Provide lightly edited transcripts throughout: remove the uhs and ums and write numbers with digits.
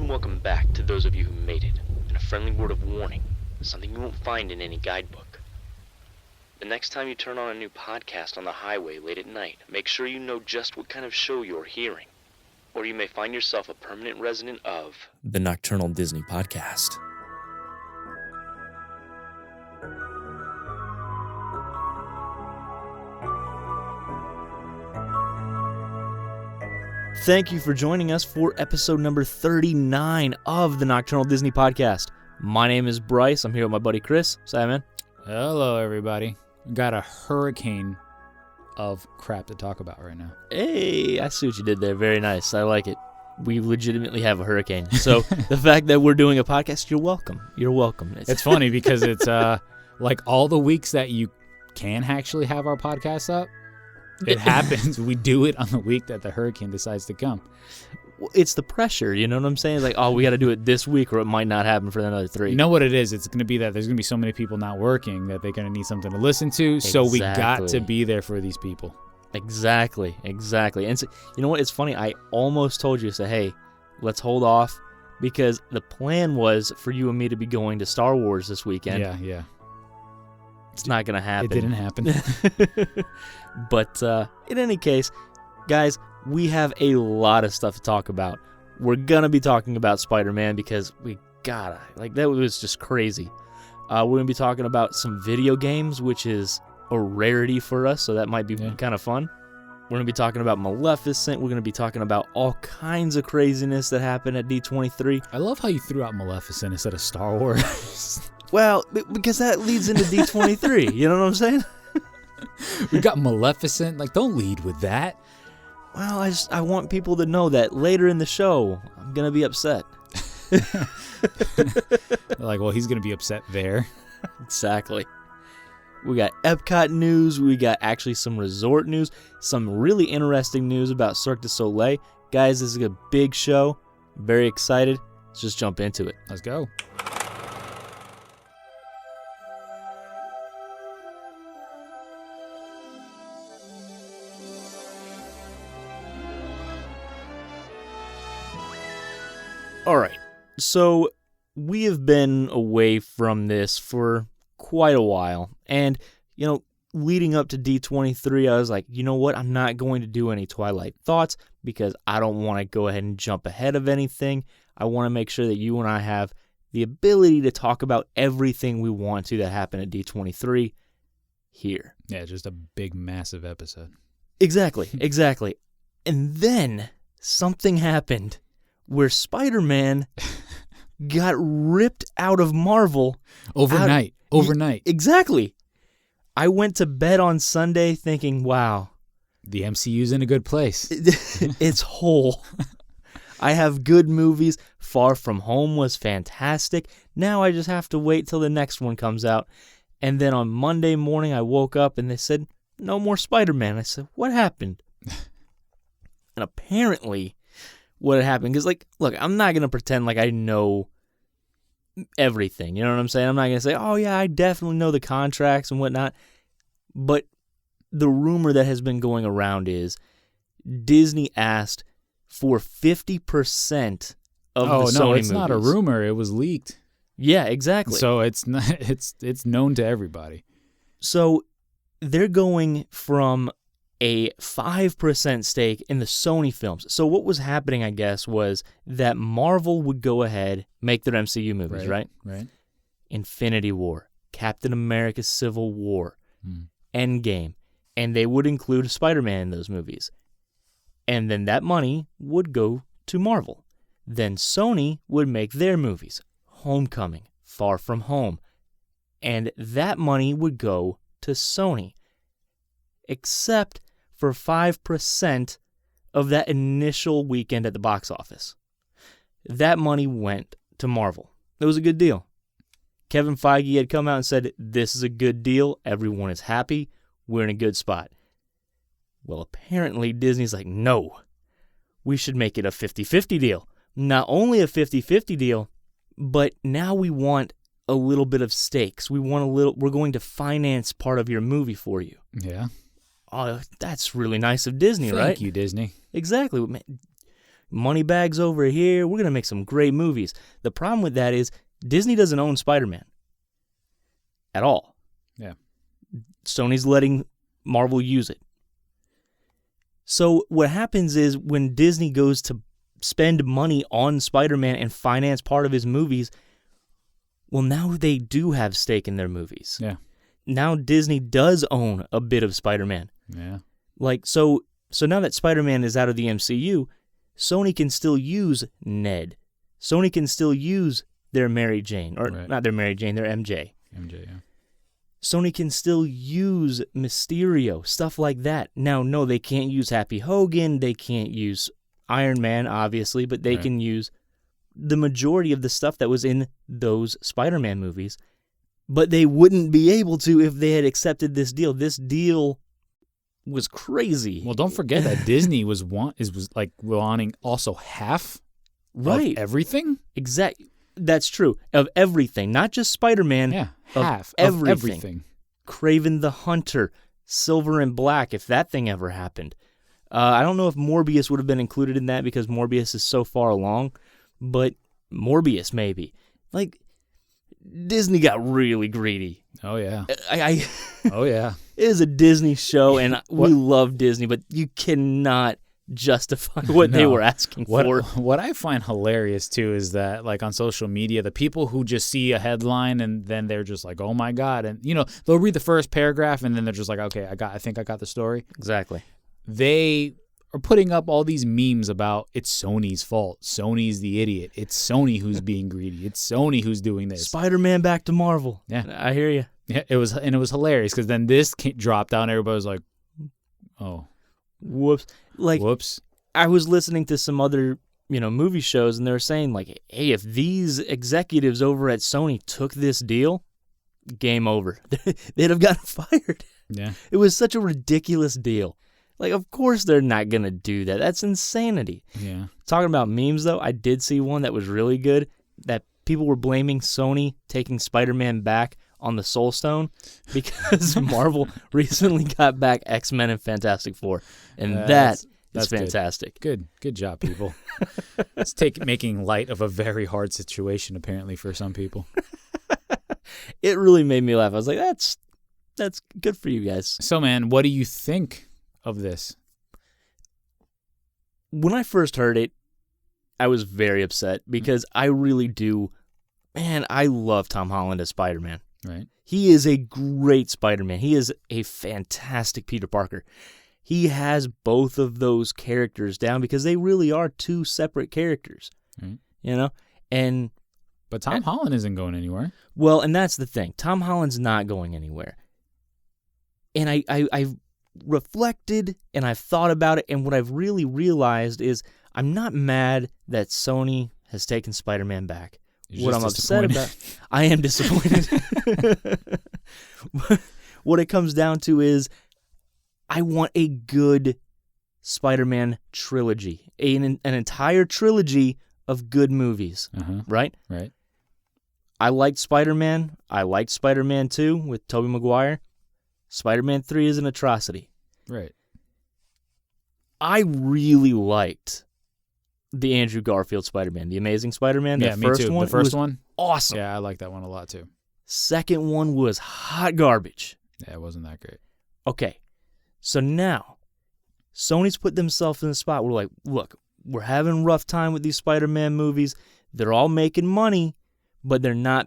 and welcome back to those of you who made it, and a friendly word of warning, something you won't find in any guidebook. The next time you turn on a new podcast on the highway late at night, make sure you know just what kind of show you're hearing, or you may find yourself a permanent resident of the Nocturnal Disney Podcast. Thank you for joining us for episode number 39 of the Nocturnal Disney Podcast. My name is Brice. I'm here with my buddy Chris. Say hi, man. Hello, everybody. Got a hurricane of crap to talk about right now. Hey, I see what you did there. Very nice. I like it. We legitimately have a hurricane. So the fact that we're doing a podcast, you're welcome. You're welcome. It's funny because it's like all the weeks that you can actually have our podcast up, it happens. We do it on the week that the hurricane decides to come. It's the pressure, you know what I'm saying? Like, oh, we got to do it this week or it might not happen for another 3. You know what it is? It's going to be that there's going to be so many people not working that they're going to need something to listen to. So we got to be there for these people. Exactly. And so, you know what? It's funny. I almost told you to say, hey, let's hold off because the plan was for you and me to be going to Star Wars this weekend. Yeah. It's not going to happen. It didn't happen. But in any case, guys, we have a lot of stuff to talk about. We're going to be talking about Spider-Man because we gotta. Like, that was just crazy. We're going to be talking about some video games, which is a rarity for us, so that might be kind of fun. We're going to be talking about Maleficent. We're going to be talking about all kinds of craziness that happened at D23. I love how you threw out Maleficent instead of Star Wars. Well, because that leads into D23. You know what I'm saying? We got Maleficent. Like, don't lead with that. Well, I want people to know that later in the show, I'm going to be upset. Like, well, he's going to be upset there. Exactly. We got Epcot news. We got actually some resort news. Some really interesting news about Cirque du Soleil. Guys, this is a big show. Very excited. Let's just jump into it. Let's go. All right, so we have been away from this for quite a while, and, you know, leading up to D23, I was like, you know what, I'm not going to do any Twilight Thoughts because I don't want to go ahead and jump ahead of anything. I want to make sure that you and I have the ability to talk about everything we want to that happened at D23 here. Yeah, just a big, massive episode. Exactly. And then something happened where Spider-Man got ripped out of Marvel. Overnight. Exactly. I went to bed on Sunday thinking, wow. The MCU's in a good place. It's whole. I have good movies. Far From Home was fantastic. Now I just have to wait till the next one comes out. And then on Monday morning, I woke up and they said, no more Spider-Man. I said, what happened? And apparently what had happened, because, like, look, I'm not going to pretend like I know everything, you know what I'm saying? I'm not going to say, oh, yeah, I definitely know the contracts and whatnot, but the rumor that has been going around is Disney asked for 50% of the Sony movies. Oh, no, it's not a rumor. It was leaked. Yeah, exactly. So it's not, it's known to everybody. So they're going from a 5% stake in the Sony films. So what was happening, I guess, was that Marvel would go ahead, make their MCU movies, right? Right. Infinity War, Captain America Civil War, Endgame, and they would include Spider-Man in those movies. And then that money would go to Marvel. Then Sony would make their movies, Homecoming, Far From Home, and that money would go to Sony. Except for 5% of that initial weekend at the box office. That money went to Marvel. It was a good deal. Kevin Feige had come out and said, this is a good deal. Everyone is happy. We're in a good spot. Well, apparently Disney's like, no, we should make it a 50-50 deal. Not only a 50-50 deal, but now we want a little bit of stakes. We're going to finance part of your movie for you. Yeah. Oh, that's really nice of Disney, right? Thank you, Disney. Exactly. money bags over here. We're going to make some great movies. The problem with that is Disney doesn't own Spider-Man at all. Yeah. Sony's letting Marvel use it. So what happens is when Disney goes to spend money on Spider-Man and finance part of his movies, well, now they do have stake in their movies. Yeah. Now Disney does own a bit of Spider-Man. Yeah. Like, so now that Spider-Man is out of the MCU, Sony can still use Ned. Sony can still use their Mary Jane. Or not their Mary Jane, their MJ. MJ, yeah. Sony can still use Mysterio, stuff like that. Now, no, they can't use Happy Hogan. They can't use Iron Man, obviously, but they can use the majority of the stuff that was in those Spider-Man movies. But they wouldn't be able to if they had accepted this deal. This deal was crazy. Well, don't forget that Disney was wanting also half of everything. Exactly. That's true. Of everything, not just Spider-Man. Yeah, half of everything. Kraven the Hunter, Silver and Black, if that thing ever happened. I don't know if Morbius would have been included in that because Morbius is so far along, but Morbius maybe. Like, Disney got really greedy. Oh, yeah. Oh, yeah. It is a Disney show, and we love Disney, but you cannot justify what they were asking for. What I find hilarious, too, is that, like, on social media, the people who just see a headline and then they're just like, oh, my God. And, you know, they'll read the first paragraph and then they're just like, okay, I think I got the story. Exactly. They are putting up all these memes about it's Sony's fault. Sony's the idiot. It's Sony who's being greedy. It's Sony who's doing this. Spider-Man back to Marvel. Yeah. I hear you. Yeah, it was hilarious because then this dropped down. Everybody was like, oh. Whoops. Whoops. I was listening to some other, movie shows, and they were saying, like, hey, if these executives over at Sony took this deal, game over. They'd have gotten fired. Yeah. It was such a ridiculous deal. Like, of course they're not going to do that. That's insanity. Yeah. Talking about memes, though, I did see one that was really good, that people were blaming Sony taking Spider-Man back on the Soul Stone because Marvel recently got back X-Men and Fantastic Four, and that's fantastic. Good job, people. It's making light of a very hard situation, apparently, for some people. It really made me laugh. I was like, that's good for you guys. So, man, what do you think of this? When I first heard it, I was very upset because I really do. Man, I love Tom Holland as Spider-Man. Right. He is a great Spider-Man. He is a fantastic Peter Parker. He has both of those characters down because they really are two separate characters. Right. But Tom Holland isn't going anywhere. Well, and that's the thing. Tom Holland's not going anywhere. And I've reflected and I've thought about it, and what I've really realized is I'm not mad that Sony has taken Spider-Man back. What I'm upset about, I am disappointed. What it comes down to is I want a good Spider-Man trilogy, an entire trilogy of good movies, right? Right. I liked Spider-Man. I liked Spider-Man 2 with Tobey Maguire. Spider-Man 3 is an atrocity. Right. I really liked the Andrew Garfield Spider-Man, the Amazing Spider-Man. Yeah, me too. The first one? Awesome. Yeah, I like that one a lot too. Second one was hot garbage. Yeah, it wasn't that great. Okay, so now Sony's put themselves in a spot where, like, look, we're having a rough time with these Spider-Man movies. They're all making money, but they're not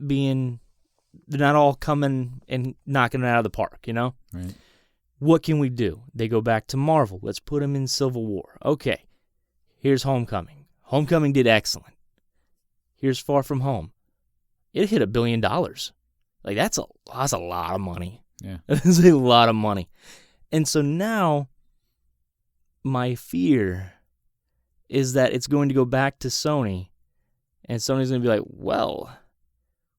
all coming and knocking it out of the park, Right. What can we do? They go back to Marvel. Let's put them in Civil War. Okay. Here's Homecoming. Homecoming did excellent. Here's Far From Home. It hit $1 billion. Like, that's a lot of money. Yeah. That's a lot of money. And so now my fear is that it's going to go back to Sony, and Sony's going to be like, well,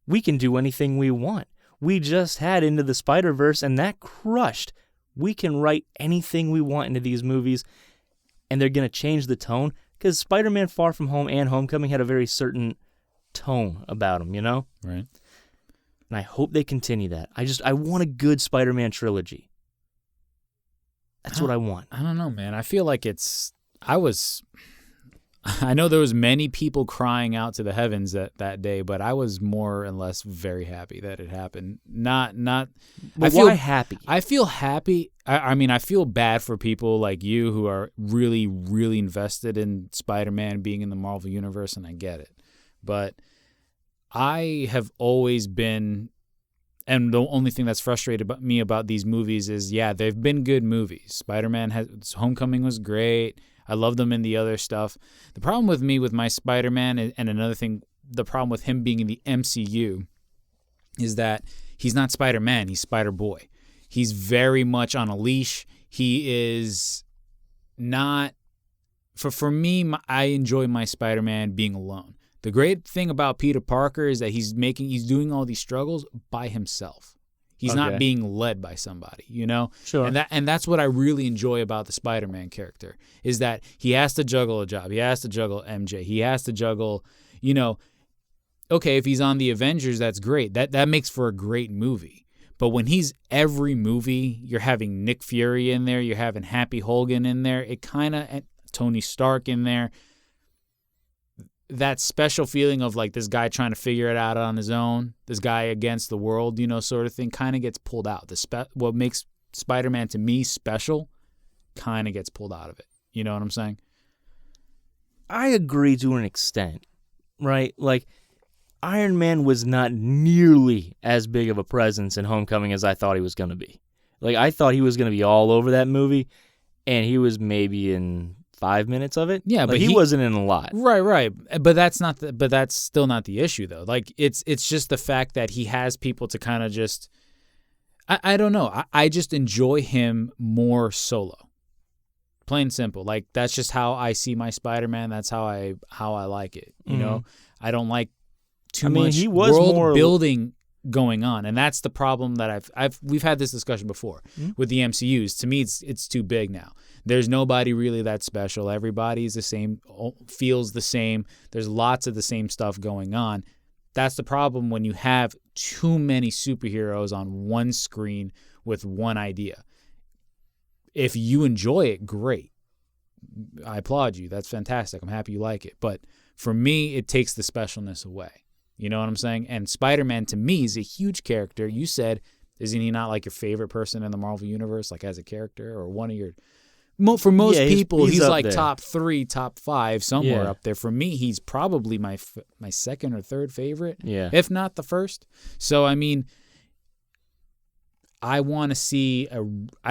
we can do anything we want. We just had Into the Spider-Verse, and that crushed. We can write anything we want into these movies, and they're going to change the tone, because Spider-Man Far From Home and Homecoming had a very certain tone about them, Right. And I hope they continue that. I want a good Spider-Man trilogy. That's what I want. I don't know, man. I feel like I was I know there was many people crying out to the heavens that day, but I was more or less very happy that it happened. Not. But why happy? I feel happy. I mean, I feel bad for people like you who are really, really invested in Spider-Man being in the Marvel Universe, and I get it. But I have always been, and the only thing that's frustrated me about these movies is, yeah, they've been good movies. Homecoming was great. I love them in the other stuff. The problem with me with my Spider-Man, and another thing, the problem with him being in the MCU is that he's not Spider-Man, he's Spider-Boy. He's very much on a leash. He is not, for me, I enjoy my Spider-Man being alone. The great thing about Peter Parker is that he's doing all these struggles by himself. He's not being led by somebody, you know? Sure. And that's what I really enjoy about the Spider-Man character, is that he has to juggle a job. He has to juggle MJ. He has to juggle, you know, okay, if he's on the Avengers, that's great. That makes for a great movie. But when he's every movie, you're having Nick Fury in there, you're having Happy Hogan in there, Tony Stark in there, that special feeling of like this guy trying to figure it out on his own, this guy against the world, you know, sort of thing, kind of gets pulled out. What makes Spider-Man to me special kind of gets pulled out of it. You know what I'm saying? I agree to an extent, right? Like, Iron Man was not nearly as big of a presence in Homecoming as I thought he was going to be. Like, I thought he was going to be all over that movie, and he was maybe in 5 minutes of it. Yeah, like, but he wasn't in a lot. Right. But that's still not the issue though. Like, it's just the fact that he has people to kind of just, I don't know. I just enjoy him more solo. Plain and simple. Like, that's just how I see my Spider-Man. That's how I like it. You know, I don't like too much he was world building going on, and that's the problem that we've had this discussion before with the MCUs. To me, it's too big now. There's nobody really that special. Everybody's the same, feels the same. There's lots of the same stuff going on. That's the problem when you have too many superheroes on one screen with one idea. If you enjoy it, great. I applaud you. That's fantastic. I'm happy you like it. But for me, it takes the specialness away. You know what I'm saying? And Spider-Man, to me, is a huge character. You said, isn't he not like your favorite person in the Marvel Universe, like as a character, or one of your... For most people, he's like there. Top 3, top 5, somewhere up there. For me, he's probably my second or third favorite, if not the first. So, I mean, I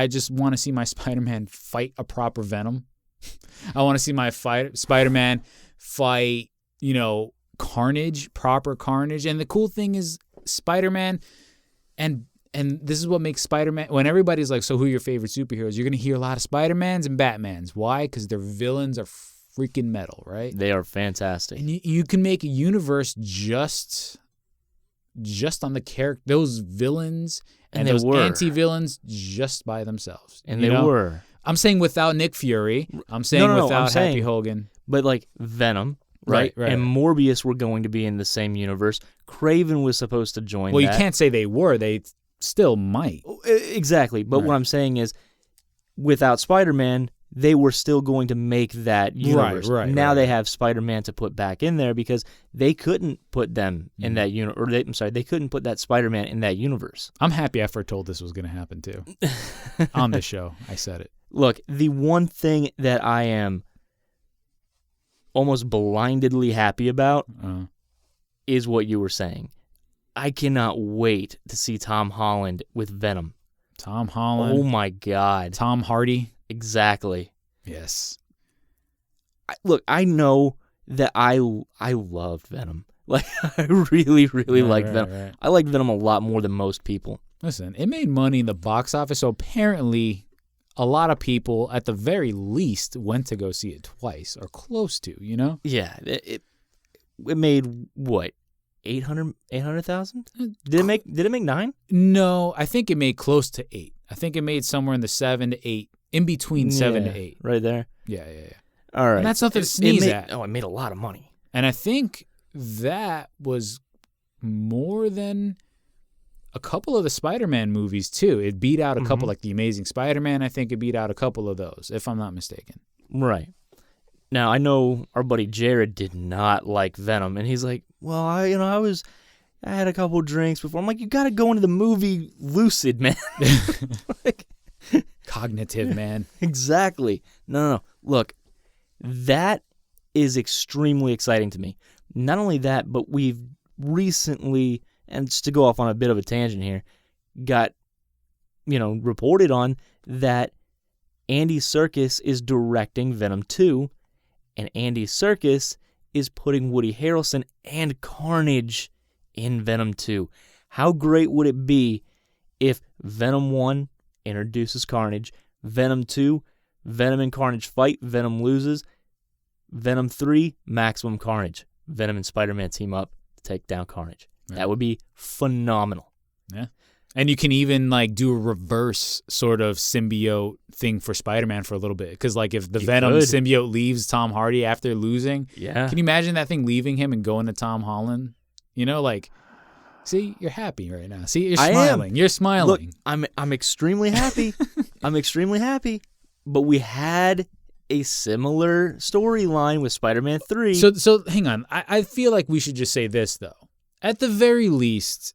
just want to see my Spider-Man fight a proper Venom. I want to see my Spider-Man fight, you know, Carnage, proper Carnage. And the cool thing is Spider-Man, and this is what makes Spider-Man, when everybody's like, so who are your favorite superheroes? You're going to hear a lot of Spider-Mans and Batmans. Why? Because their villains are freaking metal, right? They are fantastic. And you can make a universe just on the character, those villains and those anti-villains just by themselves. And they were. I'm saying without Nick Fury. I'm saying without Happy Hogan. But like Venom, right? And Morbius were going to be in the same universe. Kraven was supposed to join Well, you can't say they were. They still might. Exactly. But what I'm saying is, without Spider-Man, they were still going to make that universe. Now they have Spider-Man to put back in there because they couldn't put them in that they couldn't put that Spider-Man in that universe. I'm happy I foretold this was going to happen too. On this show, I said it. Look, the one thing that I am almost blindedly happy about is what you were saying. I cannot wait to see Tom Holland with Venom. Tom Holland. Oh my God. Tom Hardy. Exactly. Yes. Look, I know that I loved Venom. Like, I really liked Venom. Right. I like Venom a lot more than most people. Listen, it made money in the box office, so apparently a lot of people, at the very least, went to go see it twice or close to, you know? Yeah. It made, what, 800,000? Did it make 9? No, I think it made close to 8. I think it made somewhere in the 7 to 8, in between 7 to 8. Right there. Yeah. All right. And that's nothing to sneeze at. Oh, it made a lot of money. And I think that was more than a couple of the Spider-Man movies, too. It beat out a couple, like The Amazing Spider-Man. I think it beat out a couple of those, if I'm not mistaken. Right. Now, I know our buddy Jared did not like Venom, and he's like, well, I had a couple drinks before. I'm like, you got to go into the movie lucid, man. Like, cognitive, man. Exactly. No. Look, that is extremely exciting to me. Not only that, but we've recently, and just to go off on a bit of a tangent here, got, reported on that Andy Serkis is directing Venom 2, and Andy Serkis is putting Woody Harrelson and Carnage in Venom 2. How great would it be if Venom 1 introduces Carnage, Venom 2, Venom and Carnage fight, Venom loses, Venom 3, maximum Carnage. Venom and Spider-Man team up to take down Carnage. Yeah. That would be phenomenal. Yeah. And you can even do a reverse sort of symbiote thing for Spider-Man for a little bit. Because if the Venom symbiote leaves Tom Hardy after losing, yeah. Can you imagine that thing leaving him and going to Tom Holland? See, you're happy right now. See, you're smiling. You're smiling. Look, I'm extremely happy. I'm extremely happy. But we had a similar storyline with Spider-Man 3. So hang on. I feel like we should just say this, though. At the very least,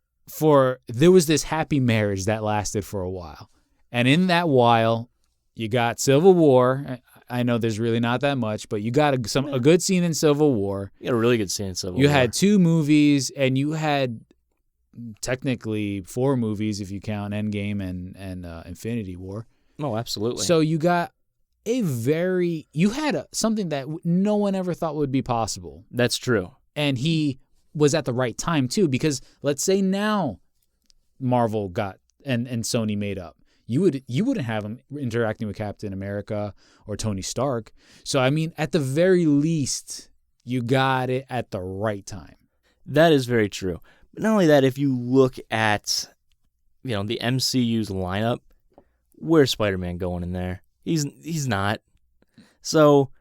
there was this happy marriage that lasted for a while. And in that while, you got Civil War. I know there's really not that much, but you got a good scene in Civil War. You got a really good scene in Civil War. You had 2 movies, and you had technically 4 movies if you count Endgame and Infinity War. Oh, absolutely. So you got something that no one ever thought would be possible. That's true. And he was at the right time too, because let's say now Marvel got and Sony made up. You wouldn't have him interacting with Captain America or Tony Stark. So at the very least, you got it at the right time. That is very true. But not only that, if you look at the MCU's lineup, where's Spider-Man going in there? He's not. So,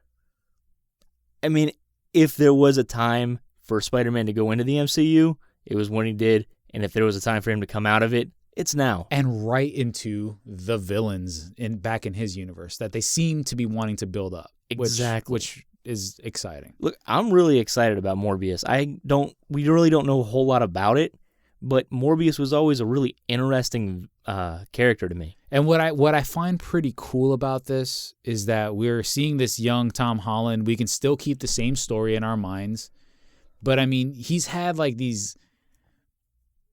if there was a time for Spider-Man to go into the MCU, it was when he did, and if there was a time for him to come out of it, it's now. And right into the villains back in his universe that they seem to be wanting to build up. Exactly. Which is exciting. Look, I'm really excited about Morbius. We really don't know a whole lot about it, but Morbius was always a really interesting character to me. And what I find pretty cool about this is that we're seeing this young Tom Holland. We can still keep the same story in our minds, but he's had these.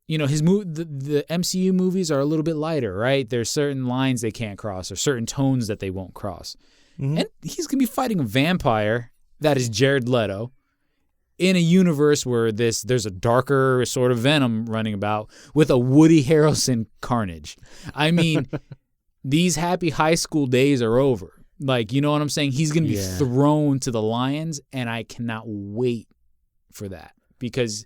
The MCU movies are a little bit lighter, right? There's certain lines they can't cross or certain tones that they won't cross. Mm-hmm. And he's going to be fighting a vampire that is Jared Leto in a universe where there's a darker sort of Venom running about with a Woody Harrelson Carnage. These happy high school days are over. You know what I'm saying? He's going to be thrown to the lions, and I cannot wait for that because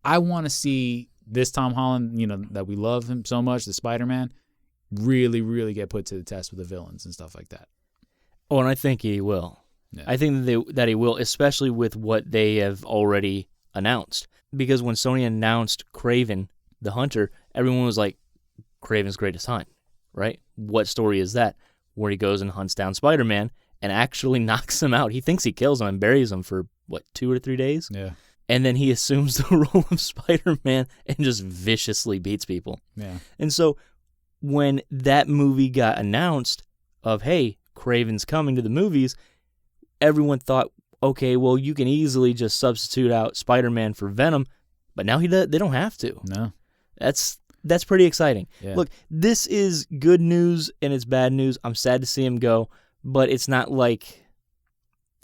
I want to see this Tom Holland, that we love him so much, the Spider-Man, really, really get put to the test with the villains and stuff like that. Oh, and I think he will. Yeah. I think that he will, especially with what they have already announced. Because when Sony announced Kraven, the Hunter, everyone was like, Kraven's greatest hunt, right? What story is that? Where he goes and hunts down Spider-Man and actually knocks him out. He thinks he kills him and buries him for, 2 or 3 days? Yeah. And then he assumes the role of Spider-Man and just viciously beats people. Yeah. And so when that movie got announced of, hey, Kraven's coming to the movies, everyone thought, okay, well, you can easily just substitute out Spider-Man for Venom, but now they don't have to. No. That's pretty exciting. Yeah. Look, this is good news and it's bad news. I'm sad to see him go, but it's not like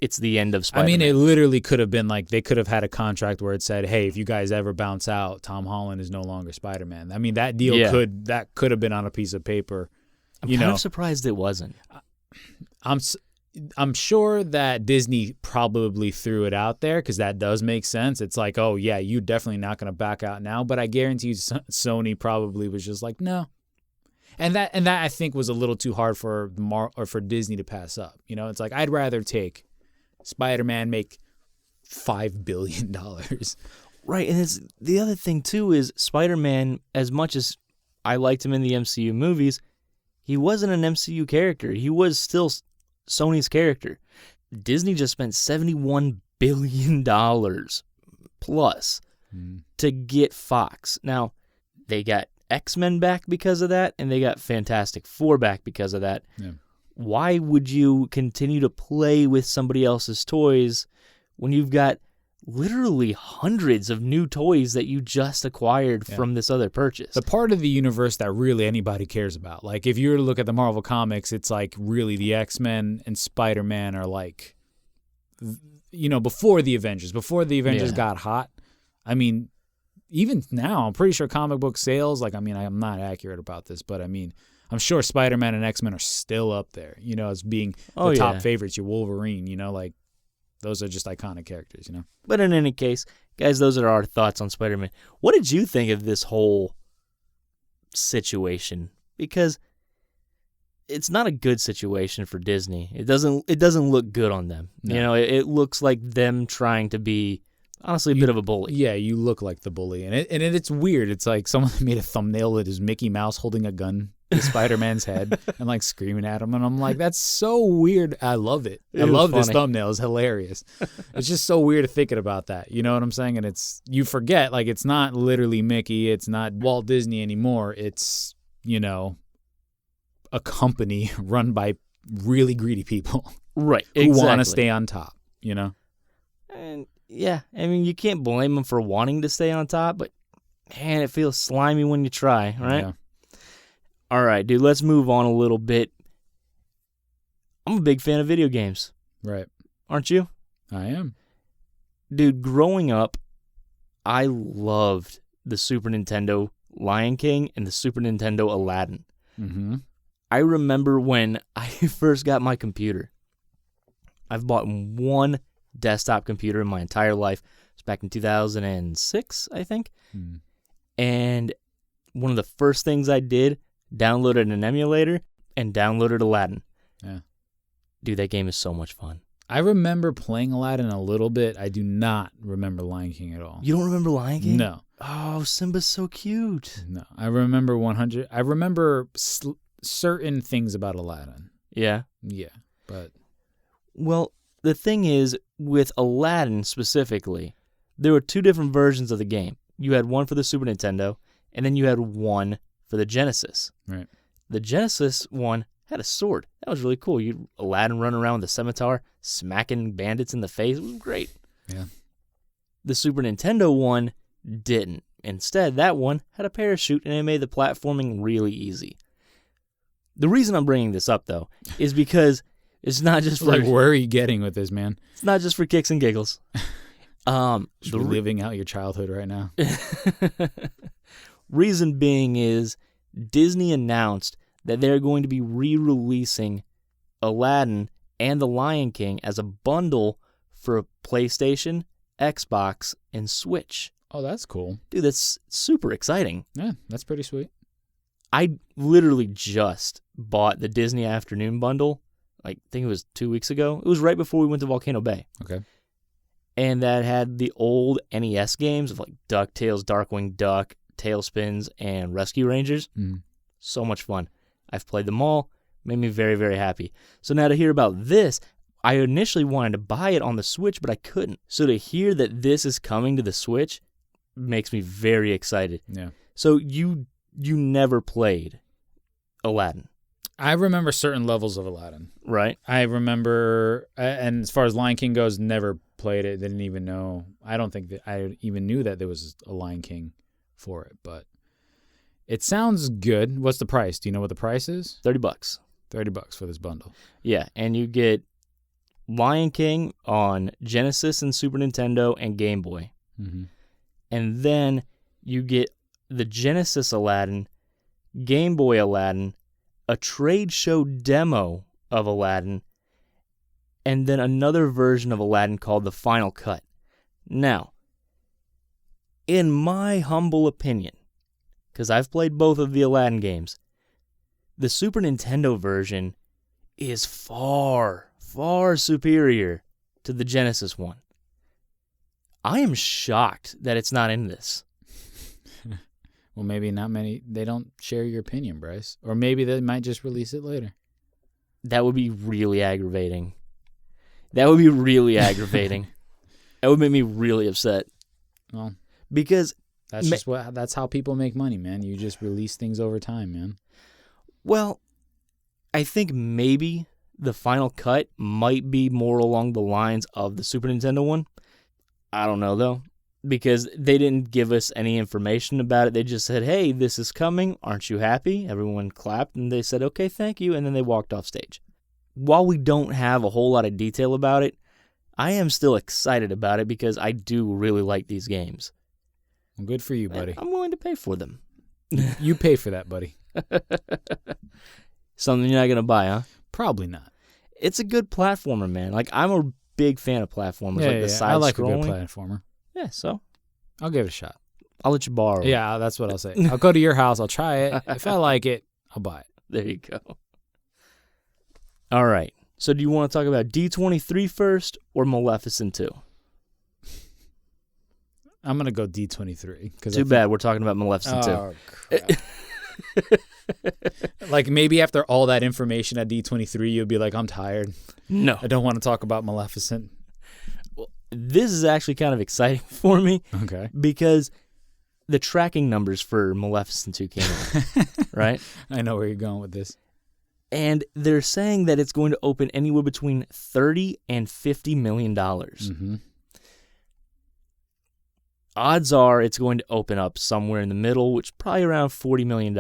it's the end of Spider-Man. It literally could have been they could have had a contract where it said, hey, if you guys ever bounce out, Tom Holland is no longer Spider-Man. that deal could have been on a piece of paper. I'm kind of surprised it wasn't. I'm sure that Disney probably threw it out there because that does make sense. It's oh yeah, you're definitely not going to back out now. But I guarantee you, Sony probably was just no. And that I think was a little too hard for Disney to pass up. It's I'd rather take Spider-Man, make $5 billion. Right, and it's the other thing too is Spider-Man, as much as I liked him in the MCU movies, he wasn't an MCU character. He was still Sony's character. Disney just spent $71 billion plus to get Fox. Now, they got X-Men back because of that, and they got Fantastic Four back because of that. Yeah. Why would you continue to play with somebody else's toys when you've got literally hundreds of new toys that you just acquired from this other purchase? The part of the universe that really anybody cares about. Like, if you were to look at the Marvel Comics, it's like really the X-Men and Spider-Man are like, before the Avengers. Before the Avengers got hot. I mean, even now, I'm pretty sure comic book sales, I'm not accurate about this, but I'm sure Spider-Man and X-Men are still up there, as being the top favorites. Your Wolverine, those are just iconic characters, But in any case, guys, those are our thoughts on Spider-Man. What did you think of this whole situation? Because it's not a good situation for Disney. It doesn't look good on them. No. It looks like them trying to be, honestly, a bit of a bully. Yeah, you look like the bully. And it's weird. It's like someone made a thumbnail that is Mickey Mouse holding a gun to Spider-Man's head and like screaming at him. And I'm like, that's so weird. I love it. I love this thumbnail. It's hilarious. It's just so weird thinking about that. You know what I'm saying? And you forget, like, it's not literally Mickey. It's not Walt Disney anymore. It's, a company run by really greedy people. Right. Who want to stay on top, And yeah, you can't blame them for wanting to stay on top, but man, it feels slimy when you try, right? Yeah. All right, dude, let's move on a little bit. I'm a big fan of video games. Right. Aren't you? I am. Dude, growing up, I loved the Super Nintendo Lion King and the Super Nintendo Aladdin. Mm-hmm. I remember when I first got my computer. I've bought one desktop computer in my entire life. It was back in 2006, I think. Mm. And one of the first things I did, downloaded an emulator and downloaded Aladdin. Yeah. Dude, that game is so much fun. I remember playing Aladdin a little bit. I do not remember Lion King at all. You don't remember Lion King? No. Oh, Simba's so cute. No. I remember 100. I remember certain things about Aladdin. Yeah? Yeah, but... Well, the thing is, with Aladdin specifically, there were two different versions of the game. You had one for the Super Nintendo, and then you had one for the Genesis. Right. The Genesis one had a sword. That was really cool. Aladdin run around with a scimitar, smacking bandits in the face. It was great. Yeah. The Super Nintendo one didn't. Instead, that one had a parachute, and it made the platforming really easy. The reason I'm bringing this up, though, is because it's not just for... Like, where are you getting with this, man? It's not just for kicks and giggles. Living out your childhood right now. Reason being is Disney announced that they're going to be re-releasing Aladdin and The Lion King as a bundle for PlayStation, Xbox, and Switch. Oh, that's cool. Dude, that's super exciting. Yeah, that's pretty sweet. I literally just bought the Disney Afternoon bundle, I think it was 2 weeks ago. It was right before we went to Volcano Bay. Okay. And that had the old NES games of like DuckTales, Darkwing Duck, Tailspins, and Rescue Rangers. Mm. So much fun. I've played them all. Made me very, very happy. So now to hear about this, I initially wanted to buy it on the Switch, but I couldn't. So to hear that this is coming to the Switch makes me very excited. Yeah. So you never played Aladdin? I remember certain levels of Aladdin. Right. I remember, and as far as Lion King goes, never played it. Didn't even know. I don't think that I even knew that there was a Lion King for it, but it sounds good. What's the price? Do you know what the price is? $30. $30 for this bundle. Yeah, and you get Lion King on Genesis and Super Nintendo and Game Boy. Mm-hmm. And then you get the Genesis Aladdin, Game Boy Aladdin, a trade show demo of Aladdin, and then another version of Aladdin called the Final Cut. Now, in my humble opinion, because I've played both of the Aladdin games, the Super Nintendo version is far, far superior to the Genesis one. I am shocked that it's not in this. Well, maybe not many. They don't share your opinion, Brice. Or maybe they might just release it later. That would be really aggravating. That would be really aggravating. That would make me really upset. Well, because that's how people make money, man. You just release things over time, man. Well, I think maybe the final cut might be more along the lines of the Super Nintendo one. I don't know, though, because they didn't give us any information about it. They just said, hey, this is coming. Aren't you happy? Everyone clapped, and they said, okay, thank you, and then they walked off stage. While we don't have a whole lot of detail about it, I am still excited about it because I do really like these games. Well, good for you, buddy. And I'm willing to pay for them. You pay for that, buddy. Something you're not going to buy, huh? Probably not. It's a good platformer, man. Like, I'm a big fan of platformers. Yeah, the side I like scrolling. a good platformer. Yeah, so I'll give it a shot. I'll let you borrow it. Yeah, that's what I'll say. I'll go to your house. I'll try it. If I like it, I'll buy it. There you go. All right. So do you want to talk about D23 first or Maleficent 2? I'm going to go D23. Too bad we're talking about Maleficent 2. Oh, crap. Like, maybe after all that information at D23, you'll be like, I'm tired. No. I don't want to talk about Maleficent. Well, this is actually kind of exciting for me. Okay. Because the tracking numbers for Maleficent 2 came out, right? I know where you're going with this. And they're saying that it's going to open anywhere between $30 and $50 million. Mm-hmm. Odds are it's going to open up somewhere in the middle, which is probably around $40 million.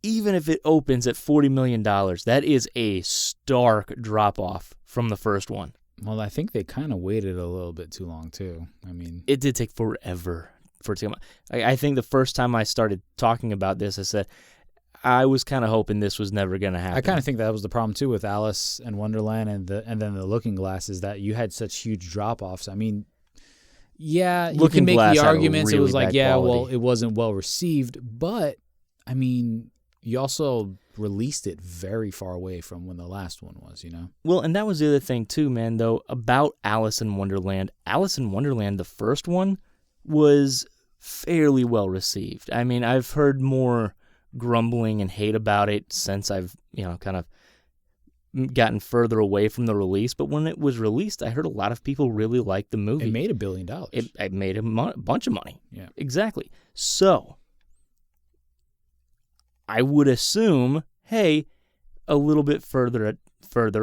Even if it opens at $40 million, that is a stark drop-off from the first one. Well, I think they kind of waited a little bit too long, too. I mean, it did take forever for it to come out. I think the first time I started talking about this, I said, I was kind of hoping this was never going to happen. I kind of think that was the problem, too, with Alice in Wonderland and then the Looking Glass, is that you had such huge drop-offs. I mean, yeah, you can make the arguments. It was like, yeah, well, it wasn't well received. But, I mean, you also released it very far away from when the last one was, you know? Well, and that was the other thing, too, man, though, about Alice in Wonderland. Alice in Wonderland, the first one, was fairly well received. I mean, I've heard more grumbling and hate about it since I've, kind of gotten further away from the release. But when it was released, I heard a lot of people really liked the movie. It made $1 billion. It made a bunch of money. Yeah. Exactly. So I would assume, hey, a little bit further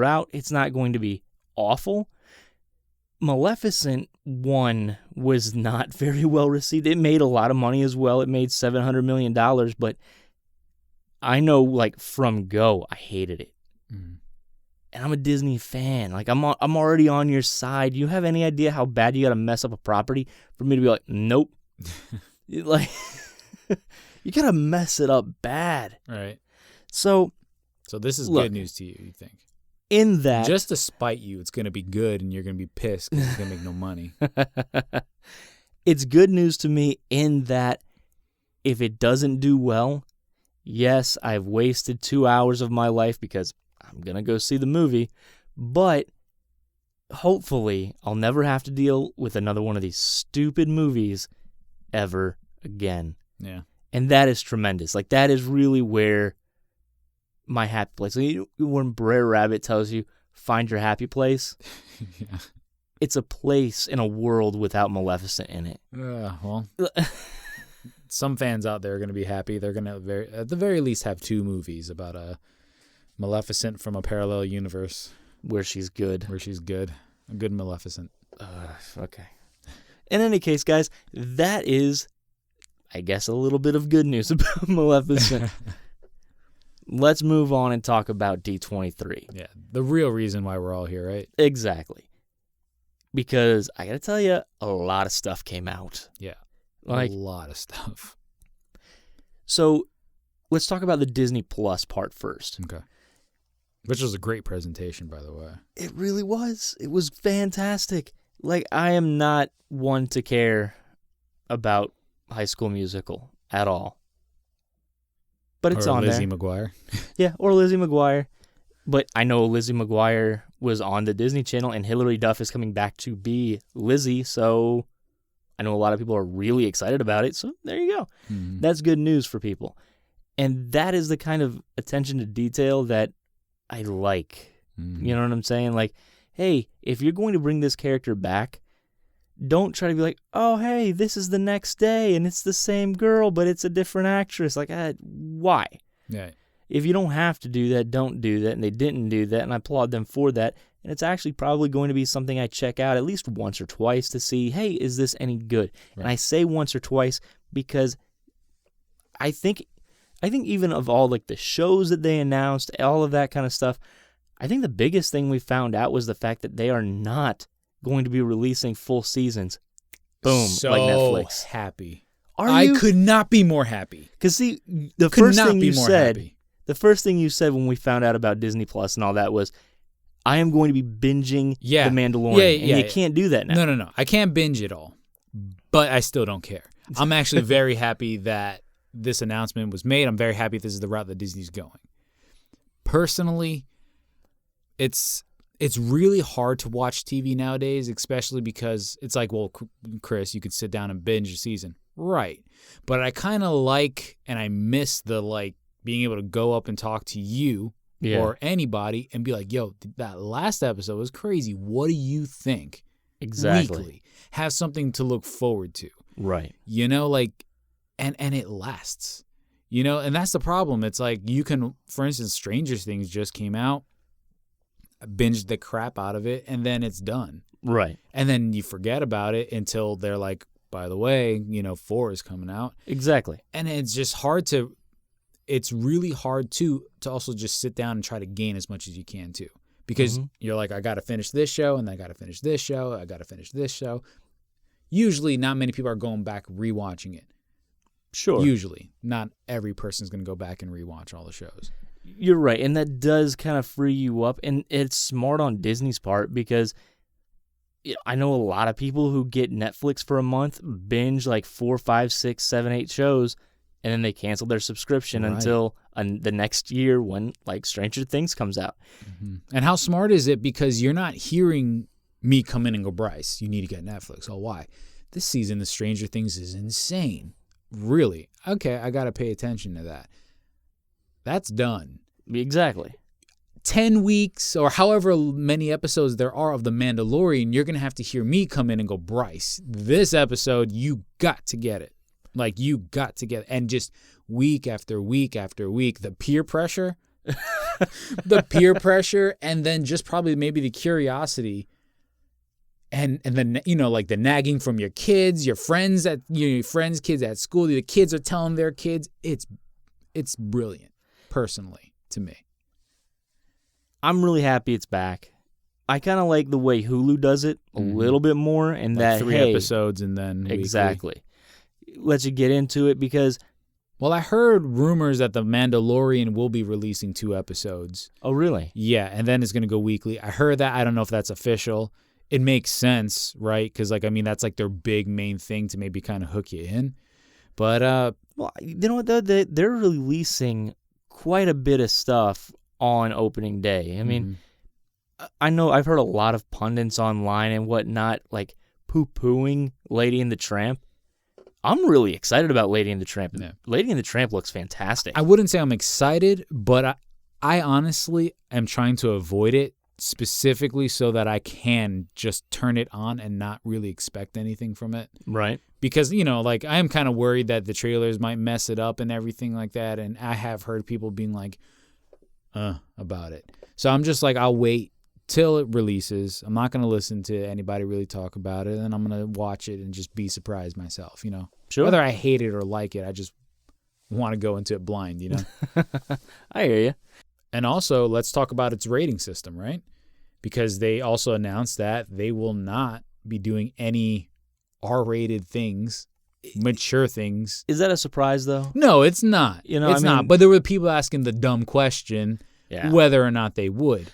out, it's not going to be awful. Maleficent 1 was not very well received. It made a lot of money as well. It made $700 million, but I know, like, from go, I hated it. Mm. And I'm a Disney fan. Like, I'm already on your side. You have any idea how bad you got to mess up a property for me to be like, nope? Like, you got to mess it up bad. Right. So this is look, good news to you think? In that, just to spite you, it's going to be good, and you're going to be pissed because it's going to make no money. It's good news to me in that if it doesn't do well, yes, I've wasted 2 hours of my life because I'm going to go see the movie, but hopefully I'll never have to deal with another one of these stupid movies ever again. Yeah. And that is tremendous. Like, that is really where my happy place. When Brer Rabbit tells you, find your happy place, Yeah. It's a place in a world without Maleficent in it. Well, some fans out there are going to be happy. They're going to, at the very least, have 2 movies about a Maleficent from a parallel universe. Where she's good. A good Maleficent. Okay. In any case, guys, that is, I guess, a little bit of good news about Maleficent. Let's move on and talk about D23. Yeah, the real reason why we're all here, right? Exactly. Because I got to tell you, a lot of stuff came out. Yeah, like a lot of stuff. So let's talk about the Disney Plus part first. Okay. Which was a great presentation, by the way. It really was. It was fantastic. Like, I am not one to care about High School Musical at all. But it's on Lizzie there. McGuire. Yeah, or Lizzie McGuire. But I know Lizzie McGuire was on the Disney Channel, and Hilary Duff is coming back to be Lizzie, so I know a lot of people are really excited about it, so there you go. Mm-hmm. That's good news for people. And that is the kind of attention to detail that I like You know what I'm saying? Like, hey, if you're going to bring this character back, don't try to be like, oh, hey, this is the next day and it's the same girl, but it's a different actress. Like, why? Yeah. If you don't have to do that, don't do that. And they didn't do that, and I applaud them for that. And it's actually probably going to be something I check out at least once or twice to see, hey, is this any good? Right. And I say once or twice because I think even of all like the shows that they announced, all of that kind of stuff, I think the biggest thing we found out was the fact that they are not going to be releasing full seasons. Boom, so like Netflix. Happy. I could not be more happy. Because see, the first thing you said when we found out about Disney Plus and all that was, I am going to be binging The Mandalorian. And you can't do that now. No. I can't binge it all, but I still don't care. I'm actually very happy that this announcement was made. I'm very happy this is the route that Disney's going. Personally, it's really hard to watch TV nowadays, especially because it's like, well, Chris, you could sit down and binge a season. Right. But I kind of like, and I miss the like being able to go up and talk to you or anybody and be like, yo, that last episode was crazy. What do you think? Exactly. Weekly. Have something to look forward to. Right. You know, like, and it lasts. You know, and that's the problem. It's like you can, for instance, Stranger Things just came out. Binged the crap out of it, and then it's done. Right. And then you forget about it until they're like, by the way, 4 is coming out. Exactly. And it's really hard to also just sit down and try to gain as much as you can too. Because you're like, I got to finish this show, and I got to finish this show, I got to finish this show. Usually not many people are going back rewatching it. Sure. Usually. Not every person's going to go back and rewatch all the shows. You're right, and that does kind of free you up, and it's smart on Disney's part because I know a lot of people who get Netflix for a month, binge like 4, 5, 6, 7, 8 shows, and then they cancel their subscription until the next year when like Stranger Things comes out. Mm-hmm. And how smart is it? Because you're not hearing me come in and go, Brice, you need to get Netflix. Oh, why? This season of Stranger Things is insane. Really? Okay, I got to pay attention to that. That's done. Exactly. 10 weeks or however many episodes there are of The Mandalorian, you're going to have to hear me come in and go, Brice, this episode, you got to get it. Like, you got to get it. And just week after week after week, the peer pressure, and then just probably maybe the curiosity and then, like the nagging from your kids, your friends, your friends' kids at school, the kids are telling their kids. It's brilliant. Personally, to me. I'm really happy it's back. I kind of like the way Hulu does it a little bit more, and like that 3 episodes and then exactly lets you get into it because. Well, I heard rumors that The Mandalorian will be releasing 2 episodes. Oh, really? Yeah, and then it's going to go weekly. I heard that. I don't know if that's official. It makes sense, right? Because that's like their big main thing to maybe kind of hook you in. But well, you know what though? They're releasing quite a bit of stuff on opening day. I mean, I know I've heard a lot of pundits online and whatnot like poo-pooing Lady and the Tramp. I'm really excited about Lady and the Tramp. Yeah. Lady and the Tramp looks fantastic. I wouldn't say I'm excited, but I honestly am trying to avoid it specifically so that I can just turn it on and not really expect anything from it. Right. Because, I am kind of worried that the trailers might mess it up and everything like that. And I have heard people being like, about it. So I'm just like, I'll wait till it releases. I'm not going to listen to anybody really talk about it. And I'm going to watch it and just be surprised myself, Sure. Whether I hate it or like it, I just want to go into it blind, I hear you. And also, let's talk about its rating system, right? Because they also announced that they will not be doing any R-rated things, mature things. Is that a surprise, though? No, it's not. It's not. But there were people asking the dumb question whether or not they would.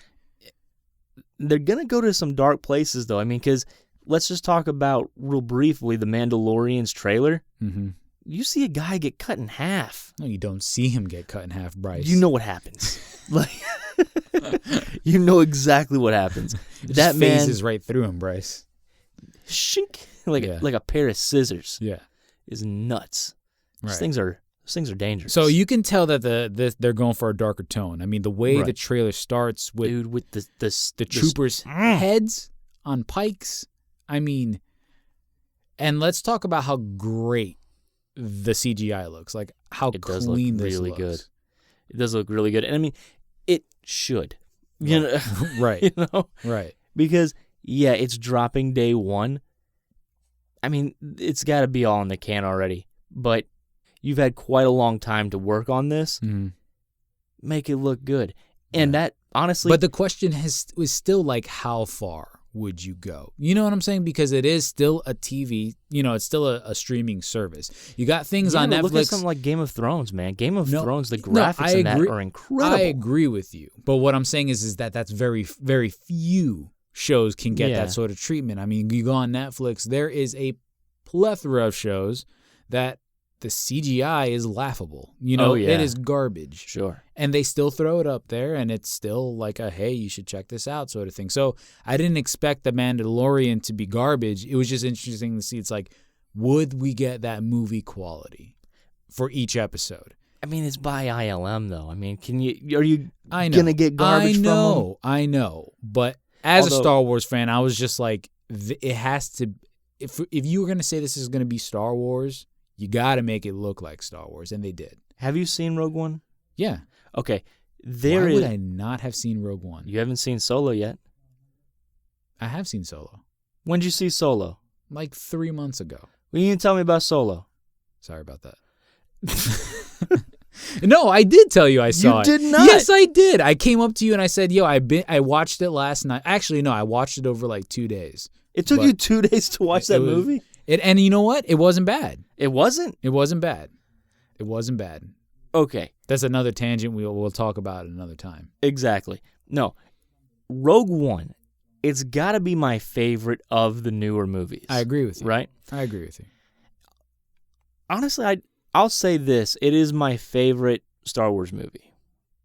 They're going to go to some dark places, though. I mean, because let's just talk about, real briefly, the Mandalorian's trailer. Mm-hmm. You see a guy get cut in half. No, you don't see him get cut in half, Brice. You know what happens. You know exactly what happens. That man phases right through him, Brice. Shink, like a pair of scissors. Yeah, is nuts. Right. These things are Those things are dangerous. So you can tell that they're going for a darker tone. I mean, the way the trailer starts with dude, with the troopers' heads on pikes. I mean, and let's talk about how great the CGI looks. Like how clean this looks. Good. It does look really good, and I mean, it should. You know, right? You know, right? Because it's dropping day one. I mean, it's got to be all in the can already, but you've had quite a long time to work on this. Mm-hmm. Make it look good. And that, honestly... But the question was still like, how far would you go? You know what I'm saying? Because it is still a TV, it's still a streaming service. You got things on Netflix... Look at something like Game of Thrones, man. Game of Thrones, the graphics in that are incredible. I agree with you. But what I'm saying is that that's very, very few shows can get that sort of treatment. I mean, you go on Netflix, there is a plethora of shows that the CGI is laughable. It is garbage. Sure. And they still throw it up there, and it's still like a, hey, you should check this out sort of thing. So I didn't expect The Mandalorian to be garbage. It was just interesting to see. It's like, would we get that movie quality for each episode? I mean, it's by ILM, though. I mean, are you going to get garbage from them? I know. But as a Star Wars fan, I was just like, it has to... If you were going to say this is going to be Star Wars, you got to make it look like Star Wars, and they did. Have you seen Rogue One? Yeah. Okay. Why would I not have seen Rogue One? You haven't seen Solo yet. I have seen Solo. When did you see Solo? Like 3 months ago. Well, you didn't tell me about Solo. Sorry about that. No, I did tell you I saw it. You did not. Yes, I did. I came up to you and I said, I watched it last night. Actually, no, I watched it over like 2 days. It took you 2 days to watch that movie? And you know what? It wasn't bad. It wasn't? It wasn't bad. It wasn't bad. Okay. That's another tangent we'll talk about another time. Exactly. No. Rogue One, it's got to be my favorite of the newer movies. I agree with you. Right? I agree with you. Honestly, I'll say this. It is my favorite Star Wars movie.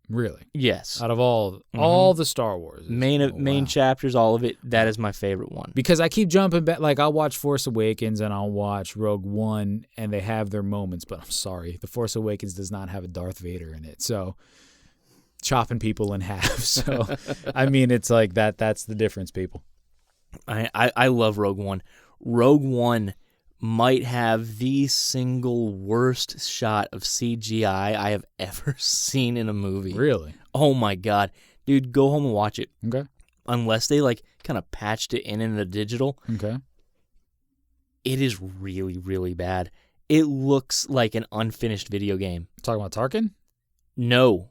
Really? Yes. Out of all the Star Wars. Main chapters, all of it, that is my favorite one. Because I keep jumping back. Like, I'll watch Force Awakens and I'll watch Rogue One, and they have their moments. But I'm sorry, The Force Awakens does not have a Darth Vader in it. So, chopping people in half. So, I mean, it's like that's the difference, people. I love Rogue One. Rogue One might have the single worst shot of CGI I have ever seen in a movie. Really? Oh my God. Dude, go home and watch it. Okay. Unless they kind of patched it in the digital. Okay. It is really, really bad. It looks like an unfinished video game. Talking about Tarkin? No.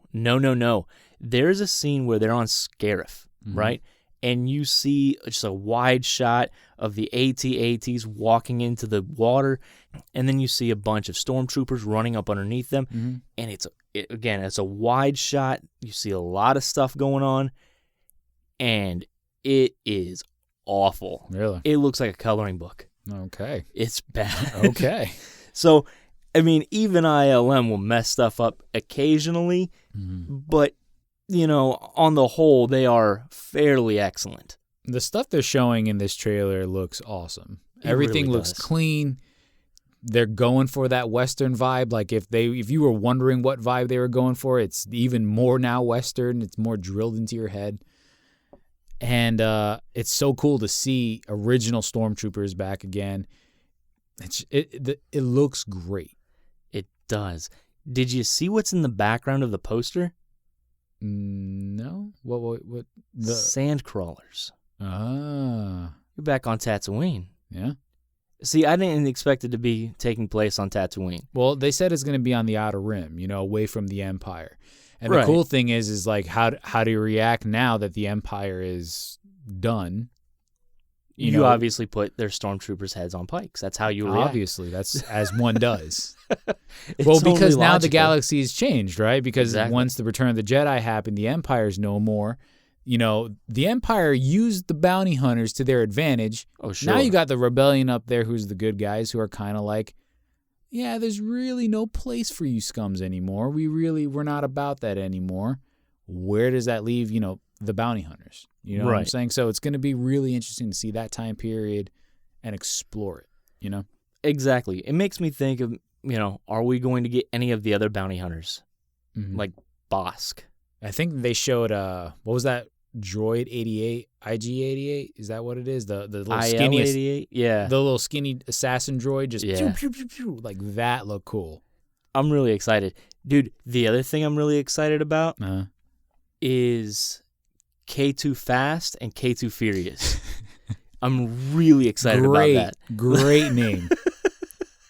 There's a scene where they're on Scarif, right? And you see just a wide shot of the AT-ATs walking into the water, and then you see a bunch of stormtroopers running up underneath them, and it's a wide shot. You see a lot of stuff going on, and it is awful. Really? It looks like a coloring book. Okay. It's bad. Okay. So, I mean, even ILM will mess stuff up occasionally, but... on the whole, they are fairly excellent. The stuff they're showing in this trailer looks awesome. Everything looks clean. They're going for that Western vibe. Like if you were wondering what vibe they were going for, it's even more now Western. It's more drilled into your head. And it's so cool to see original Stormtroopers back again. It looks great. It does. Did you see what's in the background of the poster? No. What? The sand crawlers. Ah. You're back on Tatooine. Yeah. See, I didn't expect it to be taking place on Tatooine. Well, they said it's going to be on the Outer Rim, away from the Empire. And the cool thing is like how do you react now that the Empire is done? You obviously put their stormtroopers' heads on pikes. That's how you react. Obviously, that's as one does. Well, because now the galaxy has changed, right? Because once the Return of the Jedi happened, the Empire's no more. The Empire used the bounty hunters to their advantage. Oh, sure. Now you got the rebellion up there, who's the good guys, who are kind of like, yeah, there's really no place for you scums anymore. We're not about that anymore. Where does that leave, the bounty hunters? You know what I'm saying? So it's going to be really interesting to see that time period and explore it, Exactly. It makes me think of, are we going to get any of the other bounty hunters? Mhm. Like Bosk. I think they showed what was that droid 88, IG-88? Is that what it is? The little skinny IL-88? Yeah. the little skinny assassin droid just Yeah. pew, pew, pew, pew, like that looked cool. I'm really excited. Dude, the other thing I'm really excited about is K2 Fast and K2 Furious. I'm really excited about that. Great name.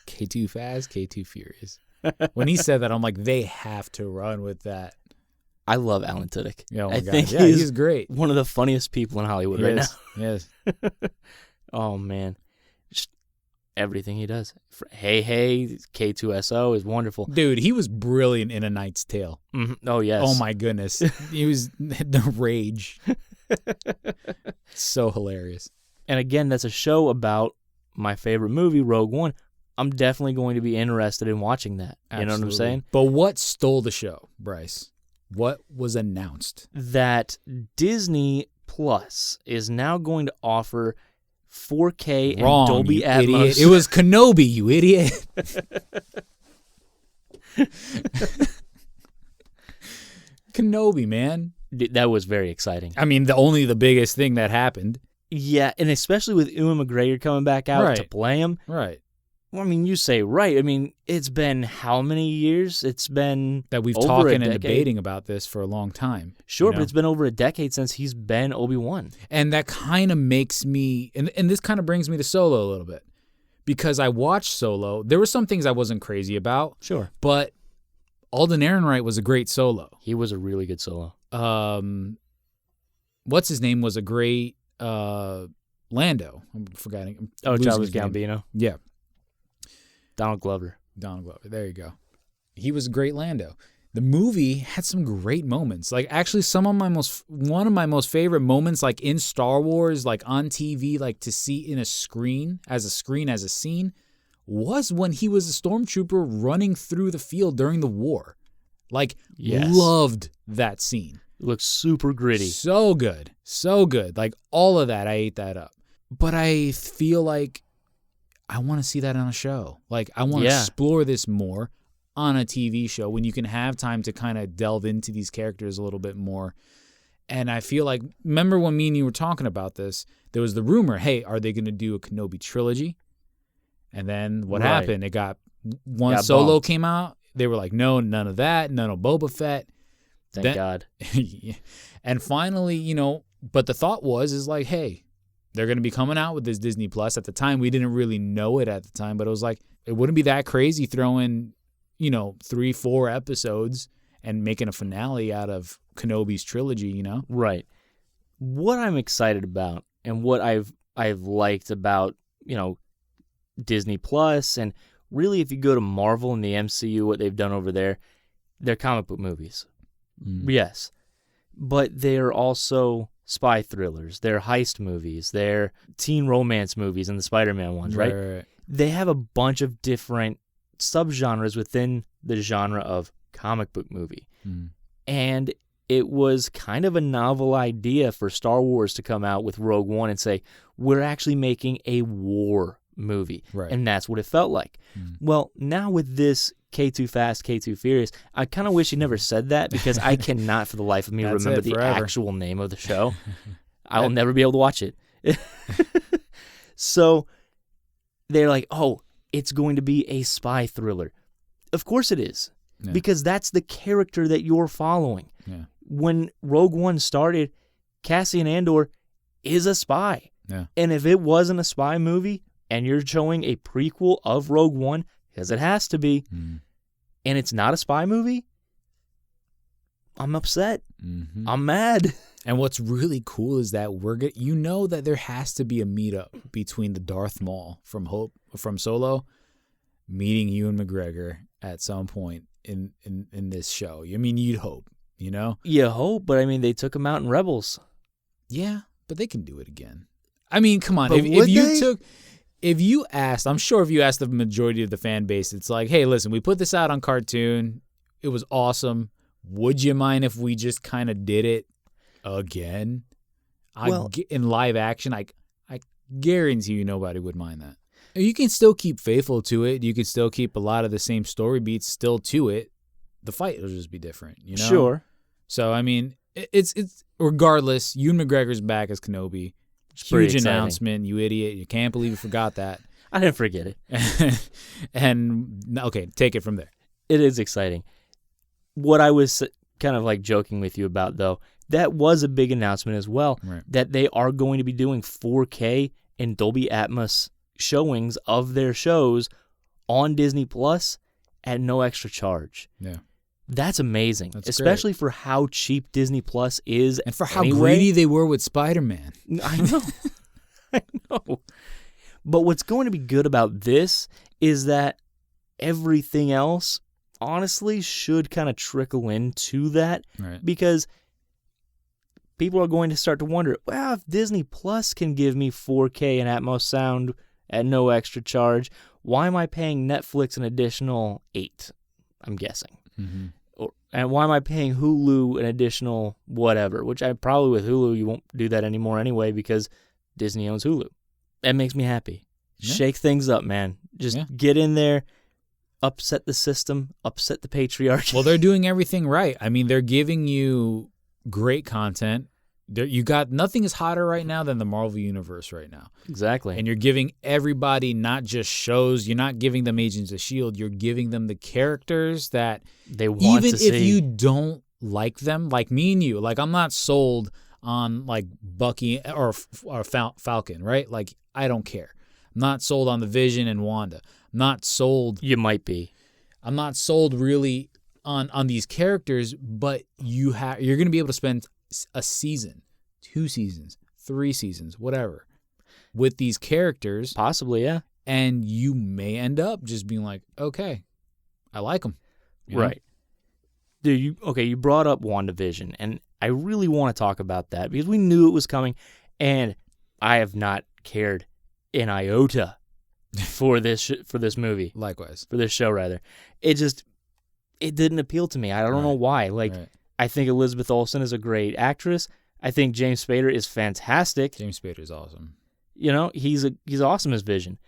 K2 Fast, K2 Furious. When he said that, I'm like, they have to run with that. I love Alan Tudyk. Oh my I God. think Yeah, he's great. one of the funniest people in Hollywood right now. Yes. Oh, man. Just everything he does. Hey, K2SO is wonderful. Dude, he was brilliant in A Knight's Tale. Mm-hmm. Oh, yes. Oh, my goodness. He was the rage. So hilarious. And again, that's a show about my favorite movie, Rogue One. I'm definitely going to be interested in watching that. You know what I'm saying? But what stole the show, Brice? What was announced? That Disney Plus is now going to offer 4K Wrong, and Dolby you Atmos. idiot. It was Kenobi, you idiot. Kenobi, man. That was very exciting. I mean, the biggest thing that happened. Yeah, and especially with Ewan McGregor coming back out to play him. Right. Well, I mean, you say right. I mean, it's been how many years? It's been that we've over talking a and decade. Debating about this for a long time. Sure, but it's been over a decade since he's been Obi-Wan. And that kind of makes me, and this kind of brings me to Solo a little bit. Because I watched Solo. There were some things I wasn't crazy about. Sure. But Alden Ehrenreich was a great Solo. He was a really good Solo. What's his name was a great Lando. I'm forgetting. Childish Gambino. Yeah. Donald Glover. There you go. He was a great Lando. The movie had some great moments. Like actually one of my most favorite moments like in Star Wars, like on TV, like to see in a screen as a scene was when he was a stormtrooper running through the field during the war. Like loved that scene. It looks super gritty. So good. So good. Like all of that, I ate that up. But I feel like I want to see that on a show. Like, I want to explore this more on a TV show when you can have time to kind of delve into these characters a little bit more. And I feel like, remember when me and you were talking about this, there was the rumor, hey, are they going to do a Kenobi trilogy? And then what happened? It got, Solo bumped. came out, they were like, no, none of that, none of Boba Fett. Thank God. And finally, but the thought was like, hey, they're going to be coming out with this Disney Plus. At the time, we didn't really know it at the time, but it was like, it wouldn't be that crazy throwing, 3-4 episodes and making a finale out of Kenobi's trilogy, Right. What I'm excited about and what I've liked about, Disney Plus, and really if you go to Marvel and the MCU, what they've done over there, they're comic book movies. Yes. But they're also spy thrillers, they're heist movies, they're teen romance movies and the Spider-Man ones, right? They have a bunch of different subgenres within the genre of comic book movie. And it was kind of a novel idea for Star Wars to come out with Rogue One and say, we're actually making a war movie. Right. And that's what it felt like. Well, now with this K2 Fast, K2 Furious, I kind of wish he never said that because I cannot for the life of me remember the actual name of the show. I will never be able to watch it. So they're like, oh, it's going to be a spy thriller. Of course it is. Yeah. Because that's the character that you're following. Yeah. When Rogue One started, Cassian Andor is a spy. Yeah. And if it wasn't a spy movie and you're showing a prequel of Rogue One, because it has to be, and it's not a spy movie, I'm upset. I'm mad. And what's really cool is that that there has to be a meetup between the Darth Maul from Solo meeting Ewan McGregor at some point in this show. I mean, you'd hope, You hope, but I mean, they took him out in Rebels. Yeah, but they can do it again. I mean, come on. But If you asked, I'm sure if you asked the majority of the fan base, it's like, hey, listen, we put this out on cartoon. It was awesome. Would you mind if we just kind of did it again? In live action, I guarantee you nobody would mind that. You can still keep faithful to it. You could still keep a lot of the same story beats still to it. The fight will just be different, you know? Sure. So, I mean, it's regardless, Ewan McGregor's back as Kenobi. pretty Huge exciting. Announcement, you idiot. You can't believe you forgot that. I didn't forget it. And, okay, take it from there. It is exciting. What I was kind of like joking with you about, though, that was a big announcement as well, Right. that they are going to be doing 4K and Dolby Atmos showings of their shows on Disney Plus at no extra charge. Yeah. That's amazing, That's especially for how cheap Disney Plus is. And for how anyway. greedy they were with Spider-Man. I know. I know. But what's going to be good about this is that everything else, honestly, should kind of trickle into that, Right. because people are going to start to wonder, well, if Disney Plus can give me 4K and Atmos sound at no extra charge, why am I paying Netflix an additional $8? I'm guessing. Mm-hmm. And why am I paying Hulu an additional whatever? Which I probably with Hulu, you won't do that anymore anyway because Disney owns Hulu. That makes me happy. Yeah. Shake things up, man. Just get in there, upset the system, upset the patriarchy. Well, they're doing everything right. I mean, they're giving you great content. You got nothing is hotter right now than the Marvel Universe right now. Exactly. And you're giving everybody not just shows. You're not giving them Agents of S.H.I.E.L.D. You're giving them the characters that they want even to see. if you don't like them, like me and you, like I'm not sold on like Bucky or Falcon, right? Like I don't care. I'm not sold on the Vision and Wanda. I'm not sold. You might be. I'm not sold really on these characters, but you're going to be able to spend a season, 2 seasons, 3 seasons, whatever, with these characters. Possibly, yeah. And you may end up just being like, okay, I like them. Right. Dude, you brought up WandaVision, and I really want to talk about that because we knew it was coming, and I have not cared an iota for this movie. Likewise. For this show, rather. It didn't appeal to me. I don't know why. Like, I think Elizabeth Olsen is a great actress. I think James Spader is fantastic. James Spader is awesome. You know, he's awesome as Vision.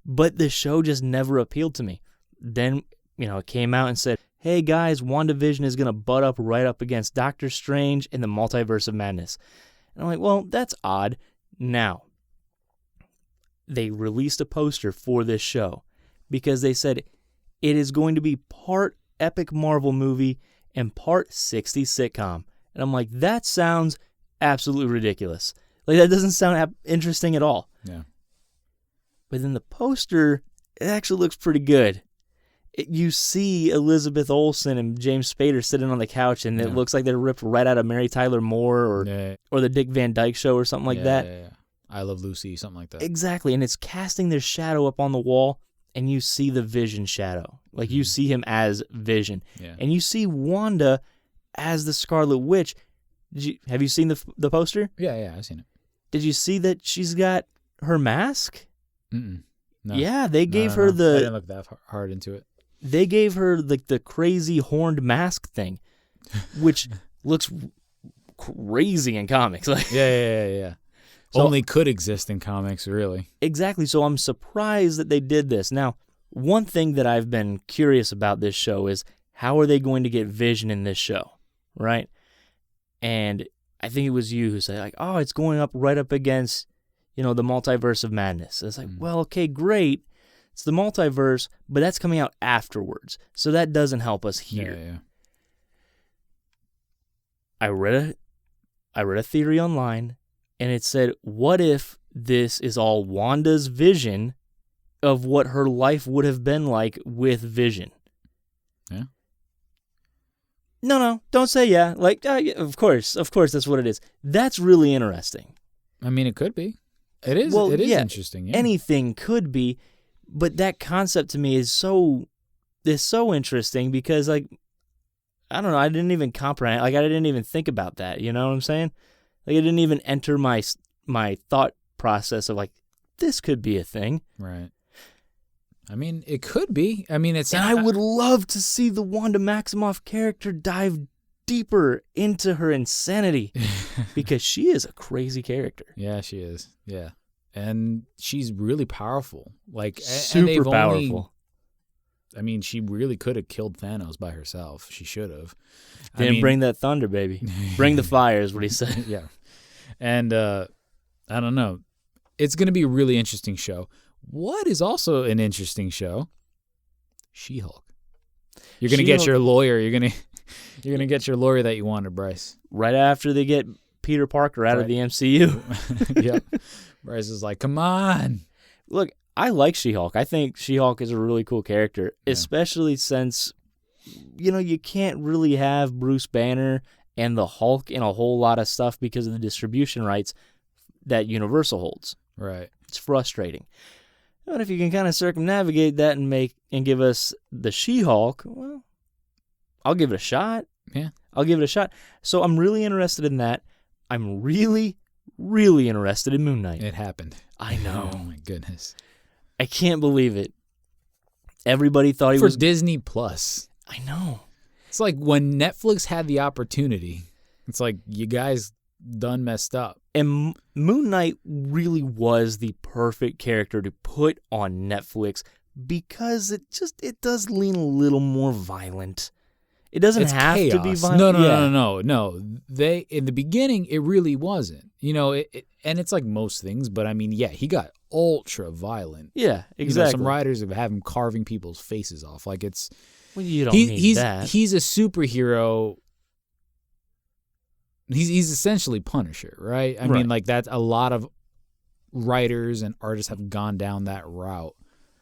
But the show just never appealed to me. Then, it came out and said, hey guys, WandaVision is going to butt up right up against Doctor Strange in the Multiverse of Madness. And I'm like, well, that's odd. Now, they released a poster for this show because they said it is going to be part epic Marvel movie and part 60s sitcom. And I'm like, that sounds absolutely ridiculous. Like, that doesn't sound interesting at all. Yeah. But then the poster, it actually looks pretty good. You see Elizabeth Olsen and James Spader sitting on the couch, and it looks like they're ripped right out of Mary Tyler Moore or the Dick Van Dyke Show or something like that. Yeah. I Love Lucy, something like that. Exactly, and it's casting their shadow up on the wall, and you see the Vision shadow. Like, you see him as Vision. Yeah. And you see Wanda as the Scarlet Witch. Have you seen the poster? Yeah, I've seen it. Did you see that she's got her mask? Mm-mm. No. Yeah, they gave her the... I didn't look that hard into it. They gave her the crazy horned mask thing, which looks crazy in comics. Like, Yeah. So, only could exist in comics, really. Exactly. So I'm surprised that they did this. Now, one thing that I've been curious about this show is how are they going to get Vision in this show, right? And I think it was you who said, like, oh, it's going up right up against, the Multiverse of Madness. And it's like, well, okay, great. It's the multiverse, but that's coming out afterwards. So that doesn't help us here. Yeah. I read a theory online, and it said, what if this is all Wanda's vision of what her life would have been like with Vision? Yeah. No, don't say yeah. Like, of course, that's what it is. That's really interesting. I mean, it could be. It is. Well, it is yeah, interesting. Yeah. Anything could be, but that concept to me is so interesting because, like, I don't know, I didn't even comprehend. Like, I didn't even think about that. You know what I'm saying? Like, it didn't even enter my thought process of like, this could be a thing. Right. I mean, it could be. I mean, it's. And I would love to see the Wanda Maximoff character dive deeper into her insanity because she is a crazy character. Yeah, she is. Yeah. and she's really powerful. Like Super powerful. I mean, she really could have killed Thanos by herself. She should have. Didn't bring that thunder, baby. Bring the fire is what he said. Yeah. And I don't know. It's going to be a really interesting show. What is also an interesting show? She-Hulk. You're going to get your lawyer. You're going to get your lawyer that you wanted, Brice. Right after they get Peter Parker out of the MCU. Yep. Brice is like, come on. Look, I like She-Hulk. I think She-Hulk is a really cool character, especially since, you can't really have Bruce Banner and the Hulk in a whole lot of stuff because of the distribution rights that Universal holds. Right. It's frustrating. But if you can kind of circumnavigate that and give us the She-Hulk, well, I'll give it a shot. Yeah. I'll give it a shot. So I'm really interested in that. I'm really, really interested in Moon Knight. It happened. I know. Oh, my goodness. I can't believe it. Everybody thought he was... For Disney Plus. I know. It's like when Netflix had the opportunity, it's like, you guys done messed up. And Moon Knight really was the perfect character to put on Netflix because it does lean a little more violent. It doesn't have chaos. to be violent. No. They in the beginning it really wasn't. And it's like most things, but I mean, yeah, he got ultra violent. Yeah, exactly. Some writers have him carving people's faces off. Like it's well, you don't need that. He's a superhero. He's essentially Punisher, right? I mean, like that's a lot of writers and artists have gone down that route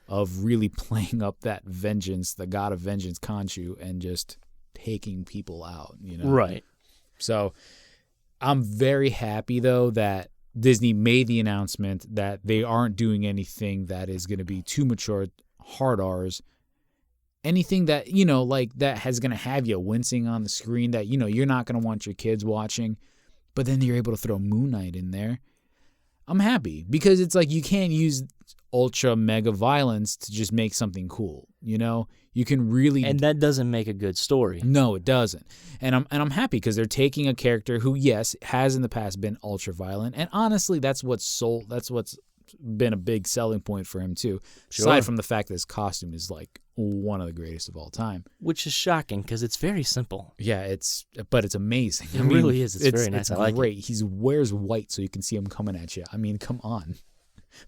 of really playing up that vengeance, the god of vengeance, Khonshu, and just taking people out, Right. So I'm very happy, though, that Disney made the announcement that they aren't doing anything that is going to be too mature, hard R's, anything that, like that has going to have you wincing on the screen that, you're not going to want your kids watching, but then you're able to throw Moon Knight in there. I'm happy because it's like you can't use ultra mega violence to just make something cool. You can really, and that doesn't make a good story. No, it doesn't. And I'm happy because they're taking a character who, yes, has in the past been ultra violent, and honestly, that's what's been a big selling point for him too. Sure. Aside from the fact that his costume is like one of the greatest of all time, which is shocking because it's very simple. Yeah, but it's amazing. It really is. It's very nice. It's I like great. it. He wears white so you can see him coming at you. I mean, come on.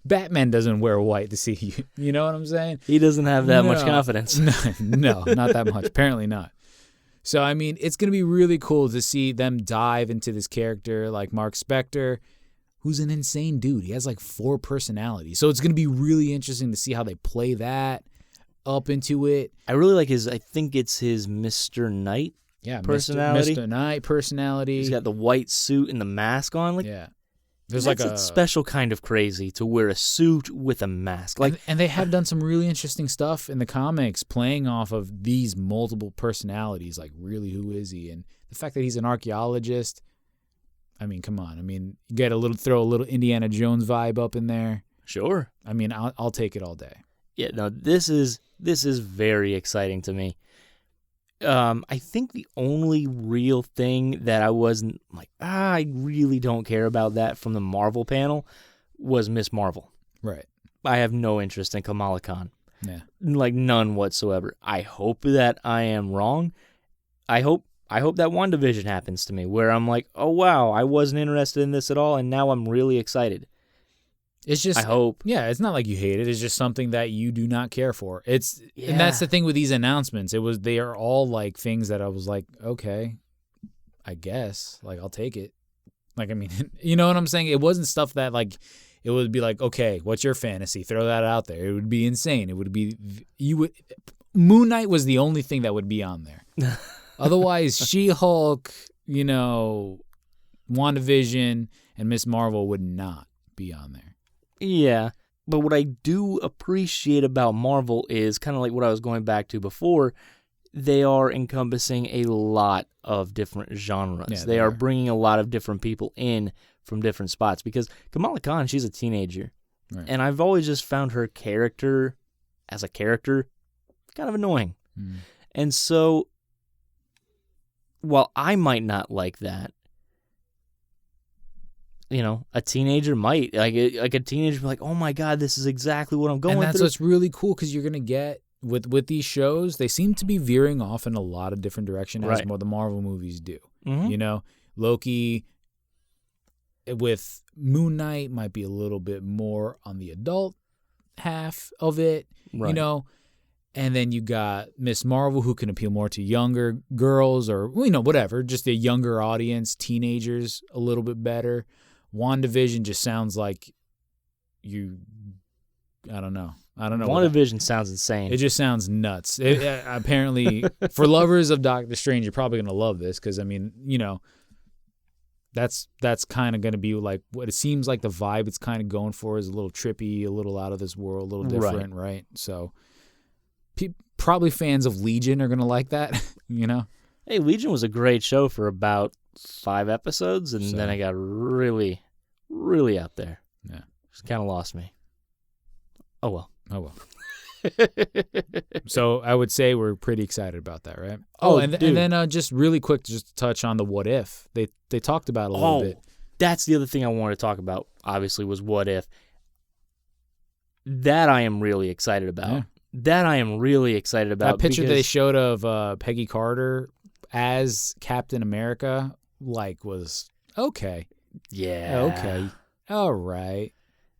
Batman doesn't wear white to see you. You know what I'm saying? He doesn't have that much confidence. No, not that much. Apparently not. So, I mean, it's going to be really cool to see them dive into this character like Mark Spector, who's an insane dude. He has like 4 personalities. So it's going to be really interesting to see how they play that up into it. I really like I think it's his Mr. Knight personality. Mr. Knight personality. He's got the white suit and the mask on. Yeah. There's like a special kind of crazy to wear a suit with a mask. And they have done some really interesting stuff in the comics playing off of these multiple personalities. Like, really, who is he? And the fact that he's an archaeologist. I mean, come on. I mean, you throw a little Indiana Jones vibe up in there. Sure. I mean, I'll take it all day. Yeah, no, this is very exciting to me. I think the only real thing that I wasn't like, I really don't care about that from the Marvel panel was Miss Marvel. Right. I have no interest in Kamala Khan. Yeah. Like none whatsoever. I hope that I am wrong. I hope that WandaVision happens to me where I'm like, oh wow, I wasn't interested in this at all and now I'm really excited. It's just, I hope. Yeah, it's not like you hate it. It's just something that you do not care for. And that's the thing with these announcements. They are all like things that I was like, okay, I guess, like I'll take it. Like, I mean, you know what I'm saying? It wasn't stuff that like, it would be like, okay, what's your fantasy? Throw that out there. It would be insane. It would be, Moon Knight was the only thing that would be on there. Otherwise, She-Hulk, WandaVision, and Miss Marvel would not be on there. Yeah, but what I do appreciate about Marvel is kind of like what I was going back to before. They are encompassing a lot of different genres. Yeah, they are bringing a lot of different people in from different spots because Kamala Khan, she's a teenager. Right. And I've always just found her character as a character kind of annoying. Mm. And so while I might not like that, a teenager might. Like a teenager be like, oh my God, this is exactly what I'm going through. And that's what's really cool, because you're going to get, with these shows, they seem to be veering off in a lot of different directions, as more the Marvel movies do. Mm-hmm. Loki with Moon Knight might be a little bit more on the adult half of it, Right. And then you got Miss Marvel, who can appeal more to younger girls or, whatever, just a younger audience, teenagers a little bit better. WandaVision just sounds like I don't know. WandaVision sounds insane. It just sounds nuts. Apparently, for lovers of Doctor Strange, you're probably going to love this because, that's kind of going to be like what it seems like the vibe it's kind of going for is a little trippy, a little out of this world, a little different, right? So probably fans of Legion are going to like that, Hey, Legion was a great show for about 5 episodes, and then it got really, really out there. Yeah. Just kind of lost me. Oh, well. So I would say we're pretty excited about that, right? And dude. then just really quick, just to touch on the what if. They talked about it a little bit. That's the other thing I wanted to talk about, obviously, was what if. That I am really excited about. Yeah. That picture that they showed of Peggy Carter as Captain America, was okay. Yeah. Okay. All right.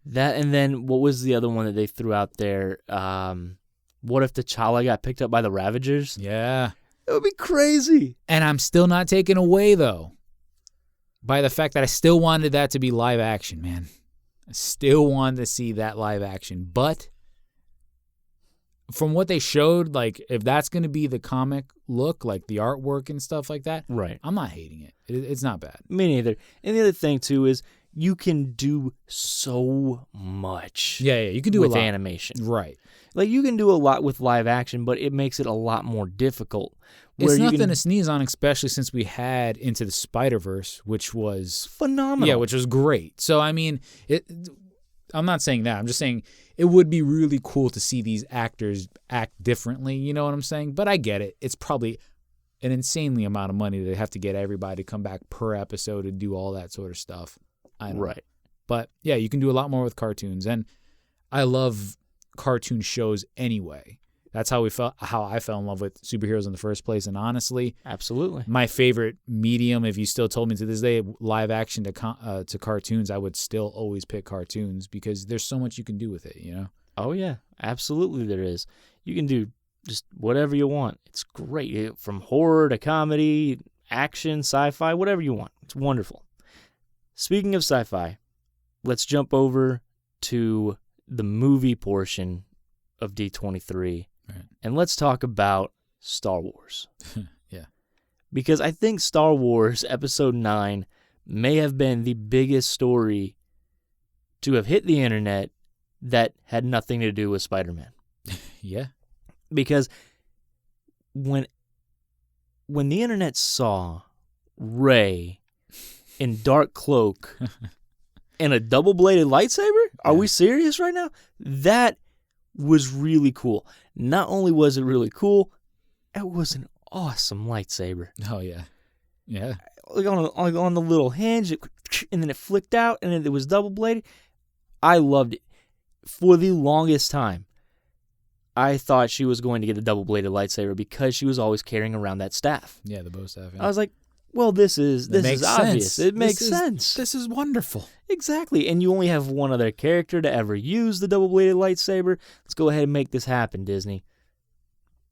That, and then what was the other one that they threw out there? What if T'Challa got picked up by the Ravagers? Yeah. It would be crazy. And I'm still not taken away, though, by the fact that I still wanted that to be live action, man. I still wanted to see that live action. But from what they showed, if that's going to be the comic look, like the artwork and stuff like that, right? I'm not hating it. It's not bad. Me neither. And the other thing, too, is you can do so much. Yeah, you can do with a lot. animation. Right. You can do a lot with live action, but it makes it a lot more difficult. It's nothing to sneeze on, especially since we had Into the Spider-Verse, which was phenomenal. Yeah, which was great. So, I'm not saying that. I'm just saying it would be really cool to see these actors act differently. You know what I'm saying? But I get it. It's probably an insanely amount of money to have to get everybody to come back per episode and do all that sort of stuff. I know. Right. But, yeah, you can do a lot more with cartoons. And I love cartoon shows anyway. That's how I fell in love with superheroes in the first place. And honestly, absolutely, my favorite medium, if you still told me to this day, live action to cartoons, I would still always pick cartoons because there's so much you can do with it, Oh, yeah, absolutely there is. You can do just whatever you want. It's great. From horror to comedy, action, sci-fi, whatever you want. It's wonderful. Speaking of sci-fi, let's jump over to the movie portion of D23. Right. And let's talk about Star Wars. Yeah. Because I think Star Wars Episode 9 may have been the biggest story to have hit the internet that had nothing to do with Spider-Man. Yeah. Because when the internet saw Rey in dark cloak and a double-bladed lightsaber, are we serious right now? That was really cool. Not only was it really cool, it was an awesome lightsaber. Oh, yeah. Yeah. On the little hinge, and then it flicked out, and then it was double-bladed. I loved it. For the longest time, I thought she was going to get a double-bladed lightsaber because she was always carrying around that staff. Yeah, the bow staff. Yeah. I was like, well, this is obvious. It makes sense. This is wonderful. Exactly. And you only have one other character to ever use the double-bladed lightsaber. Let's go ahead and make this happen, Disney.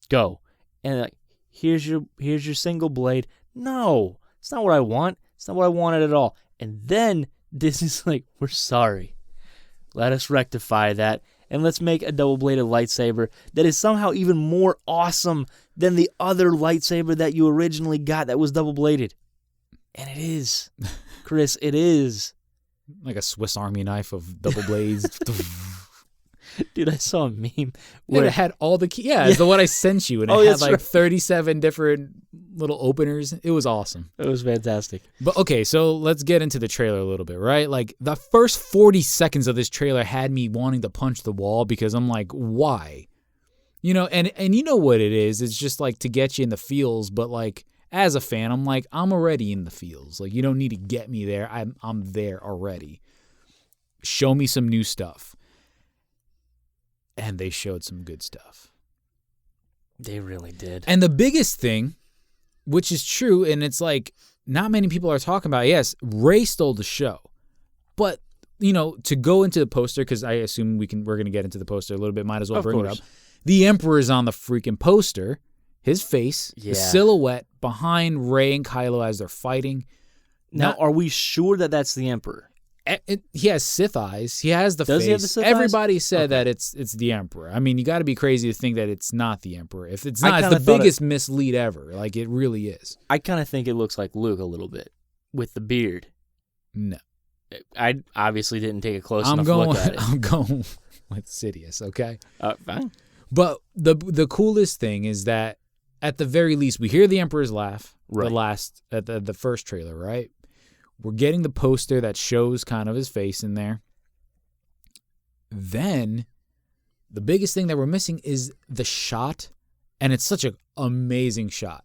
Go. And here's your single blade. No, it's not what I want. It's not what I wanted at all. And then Disney's like, we're sorry. Let us rectify that. And let's make a double-bladed lightsaber that is somehow even more awesome than the other lightsaber that you originally got that was double-bladed. And it is. Chris, it is. Like a Swiss Army knife of double blades. Dude, I saw a meme where it had all the keys. Yeah, it's the one I sent you. And it had like 37 different little openers. It was awesome. It was fantastic. But okay, so let's get into the trailer a little bit, right? Like the first 40 seconds of this trailer had me wanting to punch the wall because I'm like, why? And you know what it is. It's just like to get you in the feels. But like as a fan, I'm like, I'm already in the feels. Like, you don't need to get me there. I'm there already. Show me some new stuff. And they showed some good stuff. They really did. And the biggest thing, which is true, and it's like not many people are talking about, yes, Rey stole the show. But, you know, to go into the poster, because I assume we're going to get into the poster a little bit, might as well bring it up. The Emperor is on the freaking poster. His face, the silhouette behind Rey and Kylo as they're fighting. Now, are we sure that that's the Emperor? He has Sith eyes. He has the face. Does he have the Sith Everybody eyes? said that it's the Emperor. I mean, you got to be crazy to think that it's not the Emperor. If it's not, it's the biggest mislead ever. Like, it really is. I kind of think it looks like Luke a little bit with the beard. No. I obviously didn't take a close enough look at it. I'm going with Sidious, okay? Fine. But the coolest thing is that at the very least, we hear the Emperor's laugh. Right. The first trailer, right? We're getting the poster that shows kind of his face in there. Then, the biggest thing that we're missing is the shot, and it's such an amazing shot,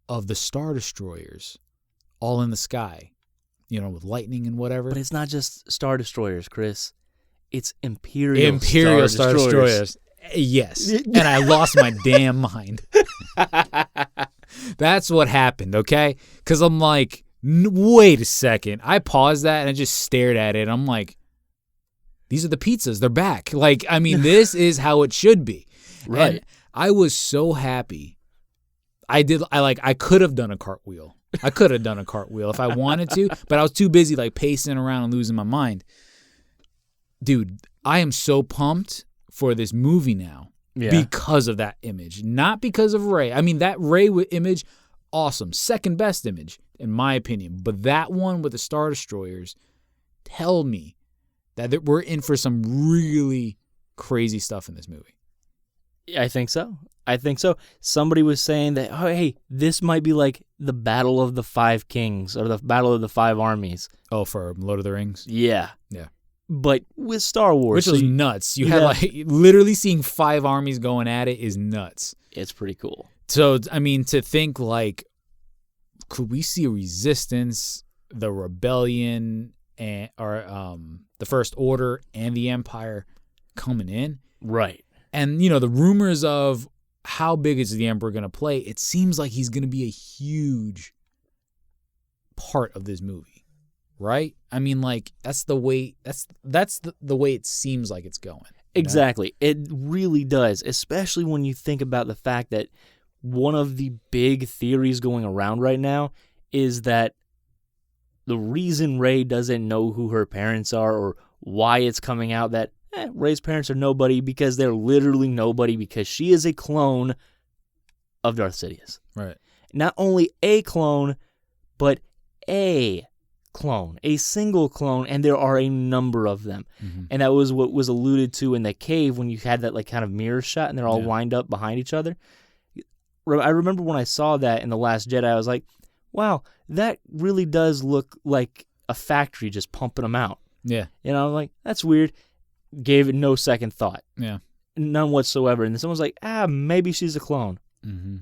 of the Star Destroyers all in the sky, you know, with lightning and whatever. But it's not just Star Destroyers, Chris. It's Imperial Star Destroyers. Yes. And I lost my damn mind. That's what happened, okay? Because I'm like, wait a second. I paused that and I just stared at it. I'm like, these are the pizzas. They're back. Like, I mean, this is how it should be. Right. And I was so happy. I could have done a cartwheel. I could have done a cartwheel if I wanted to, but I was too busy like pacing around and losing my mind. Dude, I am so pumped for this movie now because of that image, not because of Rey. I mean, that Rey image, awesome. Second best image, in my opinion. But that one with the Star Destroyers, tell me that we're in for some really crazy stuff in this movie. I think so. Somebody was saying that, oh, hey, this might be like the Battle of the Five Kings or the Battle of the Five Armies. Oh, for Lord of the Rings? Yeah. Yeah. But with Star Wars. Which was nuts. You had like literally seeing 5 armies going at it is nuts. It's pretty cool. So, I mean, to think like, could we see a Resistance, the Rebellion, or the First Order and the Empire coming in? Right. And, you know, the rumors of how big is the Emperor going to play, it seems like he's going to be a huge part of this movie. Right? I mean, like, that's the way the way it seems like it's going. Exactly. Know? It really does, especially when you think about the fact that one of the big theories going around right now is that the reason Rey doesn't know who her parents are or why it's coming out that Rey's parents are nobody, because they're literally nobody, because she is a clone of Darth Sidious. Right. Not only a clone, but a clone, a single clone, and there are a number of them. Mm-hmm. And that was what was alluded to in the cave when you had that like kind of mirror shot and they're all lined up behind each other. I remember when I saw that in The Last Jedi, I was like, wow, that really does look like a factory just pumping them out. Yeah. You know, I'm like, that's weird. Gave it no second thought. Yeah. None whatsoever. And then someone's like, maybe she's a clone. Mm-hmm.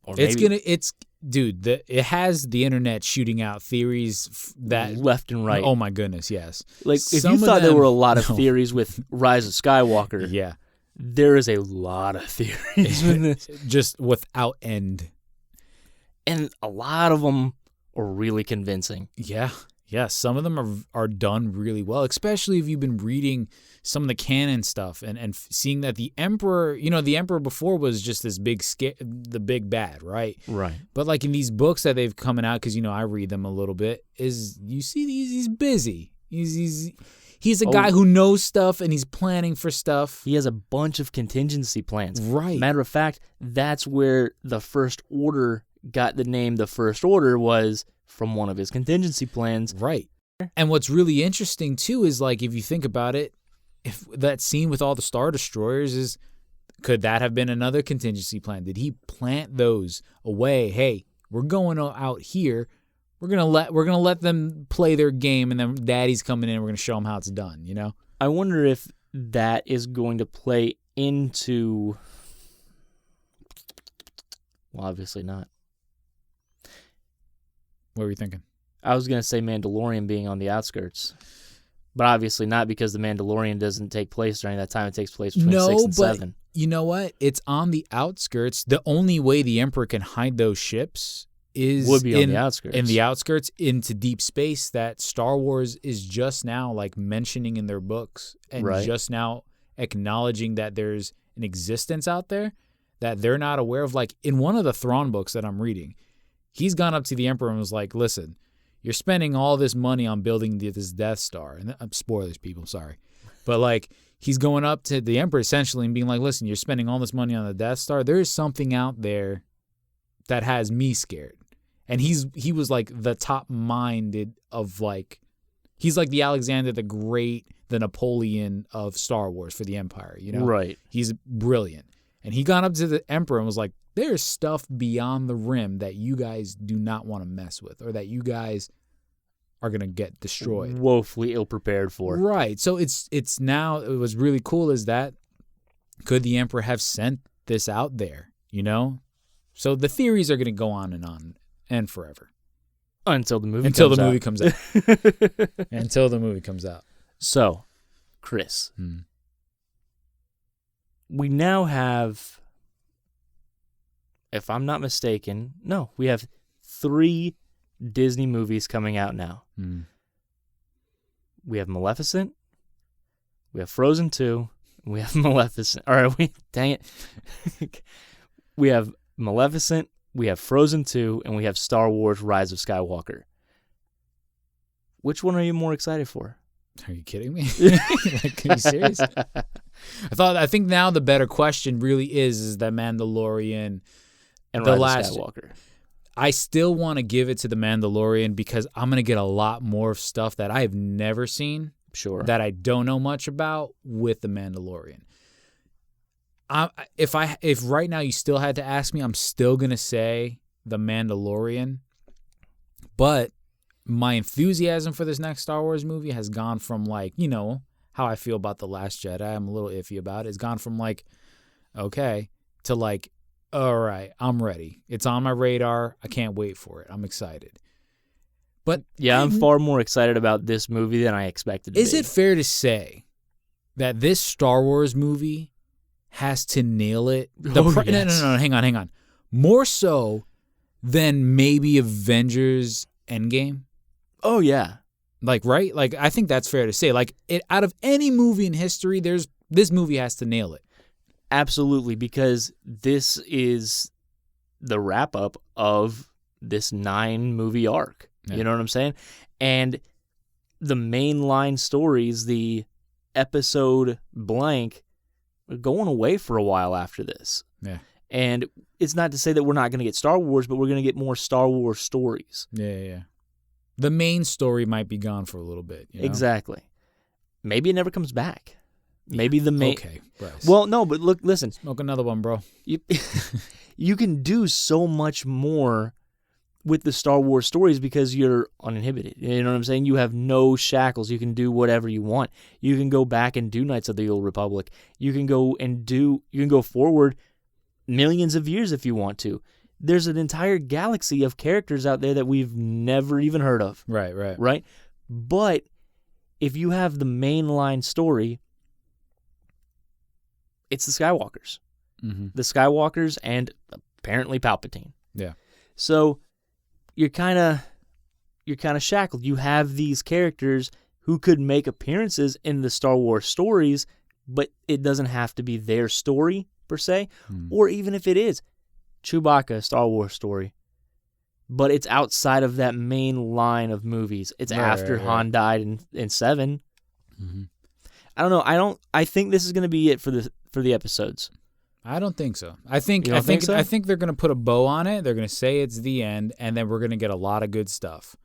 Or maybe. Dude, it has the internet shooting out theories that left and right. Oh my goodness, yes. Like if you thought there were a lot of theories with Rise of Skywalker, yeah, there is a lot of theories in this, just without end, and a lot of them are really convincing. Yeah. Some of them are done really well, especially if you've been reading some of the canon stuff and seeing that the Emperor, you know, the Emperor before was just this the big bad, right? Right. But like in these books that they've coming out, because, you know, I read them a little bit, is you see he's busy. He's a guy who knows stuff and he's planning for stuff. He has a bunch of contingency plans. Right. Matter of fact, that's where the First Order got the name the First Order, was from one of his contingency plans. Right. And what's really interesting, too, is, like, if you think about it, if that scene with all the Star Destroyers could that have been another contingency plan? Did he plant those away? Hey, we're going out here. We're gonna let them play their game, and then Daddy's coming in. We're gonna show them how it's done. You know. I wonder if that is going to play into. Well, obviously not. What were you thinking? I was going to say Mandalorian being on the outskirts. But obviously not, because the Mandalorian doesn't take place during that time. It takes place between 6 and 7. You know what? It's on the outskirts. The only way the Emperor can hide those ships would be on the outskirts. In the outskirts into deep space that Star Wars is just now like mentioning in their books and just now acknowledging that there's an existence out there that they're not aware of. Like in one of the Thrawn books that I'm reading, he's gone up to the Emperor and was like, listen, you're spending all this money on building this Death Star. And spoilers, people, sorry. But like he's going up to the Emperor essentially and being like, listen, you're spending all this money on the Death Star. There is something out there that has me scared. And he was like the top-minded of like, he's like the Alexander the Great, the Napoleon of Star Wars for the Empire, you know? Right. He's brilliant. And he got up to the Emperor and was like, there's stuff beyond the rim that you guys do not want to mess with, or that you guys are going to get destroyed. Woefully ill-prepared for. Right. So it's now, it was really cool is that, could the Emperor have sent this out there, you know? So the theories are going to go on and forever. Until the movie comes out. Until the movie comes out. So, Chris, we now have, if I'm not mistaken, we have 3 Disney movies coming out now. We have Maleficent, we have Frozen 2, and we have Maleficent. All right, dang it. We have Maleficent, we have Frozen 2, and we have Star Wars Rise of Skywalker. Which one are you more excited for? Are you kidding me? Like, are you serious? I think now the better question really is the Mandalorian and the Rise of Skywalker. I still want to give it to the Mandalorian because I'm going to get a lot more stuff that I have never seen. Sure. That I don't know much about with the Mandalorian. If right now you still had to ask me, I'm still going to say the Mandalorian. But my enthusiasm for this next Star Wars movie has gone from like, you know, how I feel about The Last Jedi, I'm a little iffy about it. It's gone from like, okay, to like, all right, I'm ready. It's on my radar. I can't wait for it. I'm excited. But yeah, I'm far more excited about this movie than I expected to be. Is it fair to say that this Star Wars movie has to nail it? No, hang on. More so than maybe Avengers Endgame? Oh, yeah. Like, right? Like, I think that's fair to say. Like, out of any movie in history, this movie has to nail it. Absolutely, because this is the wrap-up of this 9-movie arc. Yeah. You know what I'm saying? And the mainline stories, the episode blank, are going away for a while after this. Yeah. And it's not to say that we're not going to get Star Wars, but we're going to get more Star Wars stories. Yeah. The main story might be gone for a little bit. You know? Exactly. Maybe it never comes back. Maybe the main... Okay, Brice. Well, no, but look, listen. Smoke another one, bro. You can do so much more with the Star Wars stories because you're uninhibited. You know what I'm saying? You have no shackles. You can do whatever you want. You can go back and do Knights of the Old Republic. You can go forward millions of years if you want to. There's an entire galaxy of characters out there that we've never even heard of. Right. But if you have the mainline story, it's the Skywalkers. Mm-hmm. The Skywalkers and apparently Palpatine. Yeah. So you're kind of shackled. You have these characters who could make appearances in the Star Wars stories, but it doesn't have to be their story per se, or even if it is Chewbacca, Star Wars story, but it's outside of that main line of movies. It's after Han died in 7. Mm-hmm. I don't know. I think this is going to be it for the episodes. I don't think so. I think they're going to put a bow on it. They're going to say it's the end, and then we're going to get a lot of good stuff.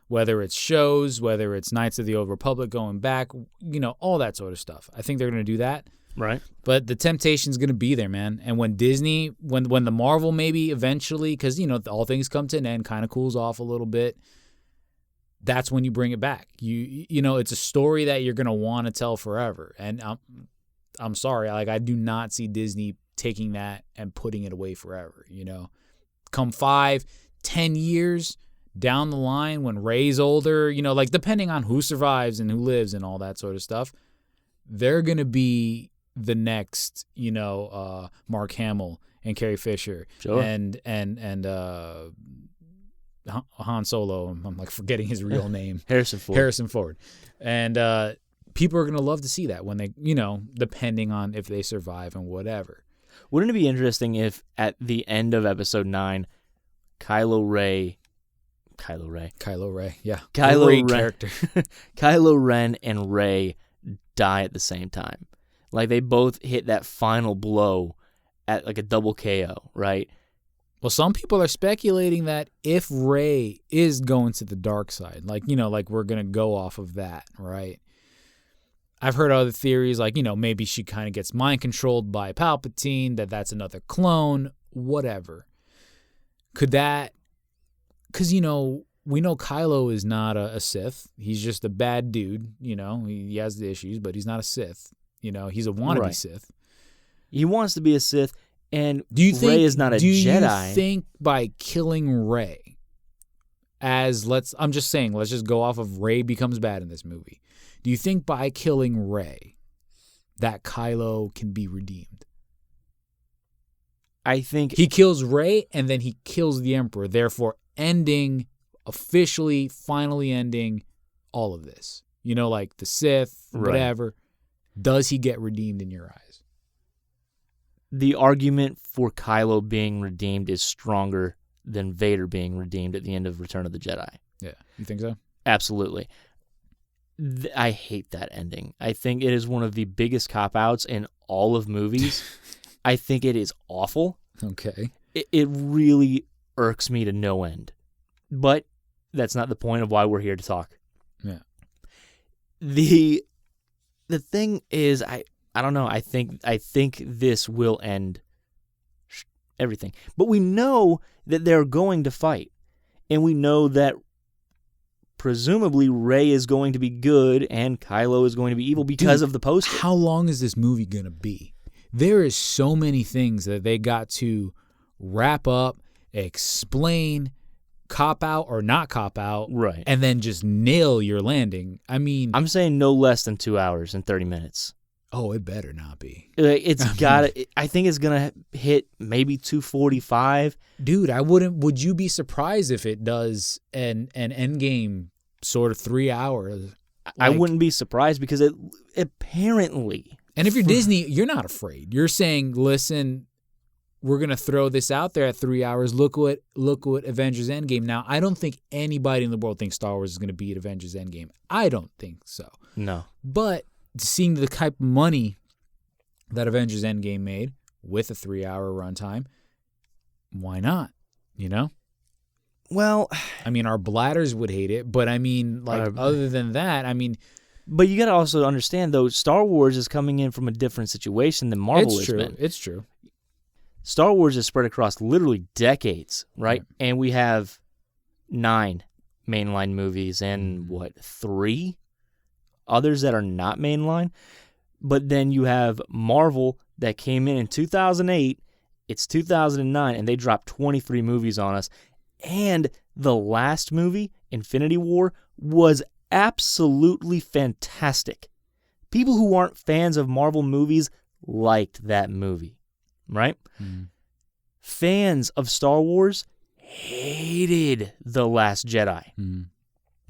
Whether it's shows, whether it's Knights of the Old Republic going back, you know, all that sort of stuff. I think they're going to do that. Right. But the temptation's going to be there, man. And when Disney, when the Marvel maybe eventually, because, you know, all things come to an end, kind of cools off a little bit, that's when you bring it back. You know, it's a story that you're going to want to tell forever. And I'm sorry, like, I do not see Disney taking that and putting it away forever, you know. Come 5-10 years, down the line when Rey's older, like depending on who survives and who lives and all that sort of stuff, they're going to be the next, Mark Hamill and Carrie Fisher and Han Solo. I'm like forgetting his real name. Harrison Ford. And people are going to love to see that when they, depending on if they survive and whatever. Wouldn't it be interesting if at the end of episode 9, Kylo Ren, yeah. Great character. Kylo Ren and Rey die at the same time. Like they both hit that final blow at like a double KO, right? Well, some people are speculating that if Rey is going to the dark side, like we're going to go off of that, right? I've heard other theories like, maybe she kind of gets mind controlled by Palpatine, that's another clone, whatever. Could that, because, we know Kylo is not a Sith. He's just a bad dude, he has the issues, but he's not a Sith. He's a wannabe Sith. He wants to be a Sith, and Rey is not a Jedi. Do you think by killing Rey, let's just go off of Rey becomes bad in this movie. Do you think by killing Rey that Kylo can be redeemed? I think he kills Rey and then he kills the Emperor, therefore finally ending all of this. Like the Sith, whatever. Right. Does he get redeemed in your eyes? The argument for Kylo being redeemed is stronger than Vader being redeemed at the end of Return of the Jedi. Yeah, you think so? Absolutely. I hate that ending. I think it is one of the biggest cop-outs in all of movies. I think it is awful. Okay. It really irks me to no end. But that's not the point of why we're here to talk. Yeah. The thing is, I don't know. I think this will end everything. But we know that they're going to fight. And we know that presumably Rey is going to be good and Kylo is going to be evil because of the poster. How long is this movie going to be? There is so many things that they got to wrap up, explain, cop out or not cop out, right, and then just nail your landing. I mean, I'm saying no less than 2 hours and 30 minutes. Oh, it better not be. It's got to. I think it's gonna hit maybe 2:45. Dude, I wouldn't. Would you be surprised if it does an Endgame sort of 3 hours? I wouldn't be surprised because it apparently. And if you're Disney, you're not afraid. You're saying, listen, we're gonna throw this out there at 3 hours. Look what Avengers Endgame. Now, I don't think anybody in the world thinks Star Wars is gonna beat Avengers Endgame. I don't think so. No, but seeing the type of money that Avengers Endgame made with a 3 hour runtime, why not? Well, I mean, our bladders would hate it, but I mean, other than that, I mean. But you got to also understand, though, Star Wars is coming in from a different situation than Marvel has been. It's true. Star Wars is spread across literally decades, right? And we have 9 mainline movies and, 3 others that are not mainline? But then you have Marvel that came in 2008. It's 2009, and they dropped 23 movies on us. And the last movie, Infinity War, was absolutely fantastic. People who aren't fans of Marvel movies liked that movie, right? Fans of Star Wars hated The Last Jedi.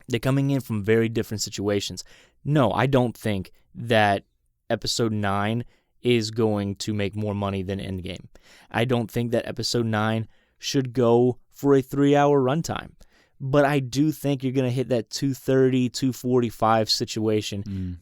They're coming in from very different situations. No, I don't think that Episode 9 is going to make more money than Endgame. I don't think that Episode 9 should go for a 3-hour runtime. But I do think you're going to hit that 2:30, 2:45 situation.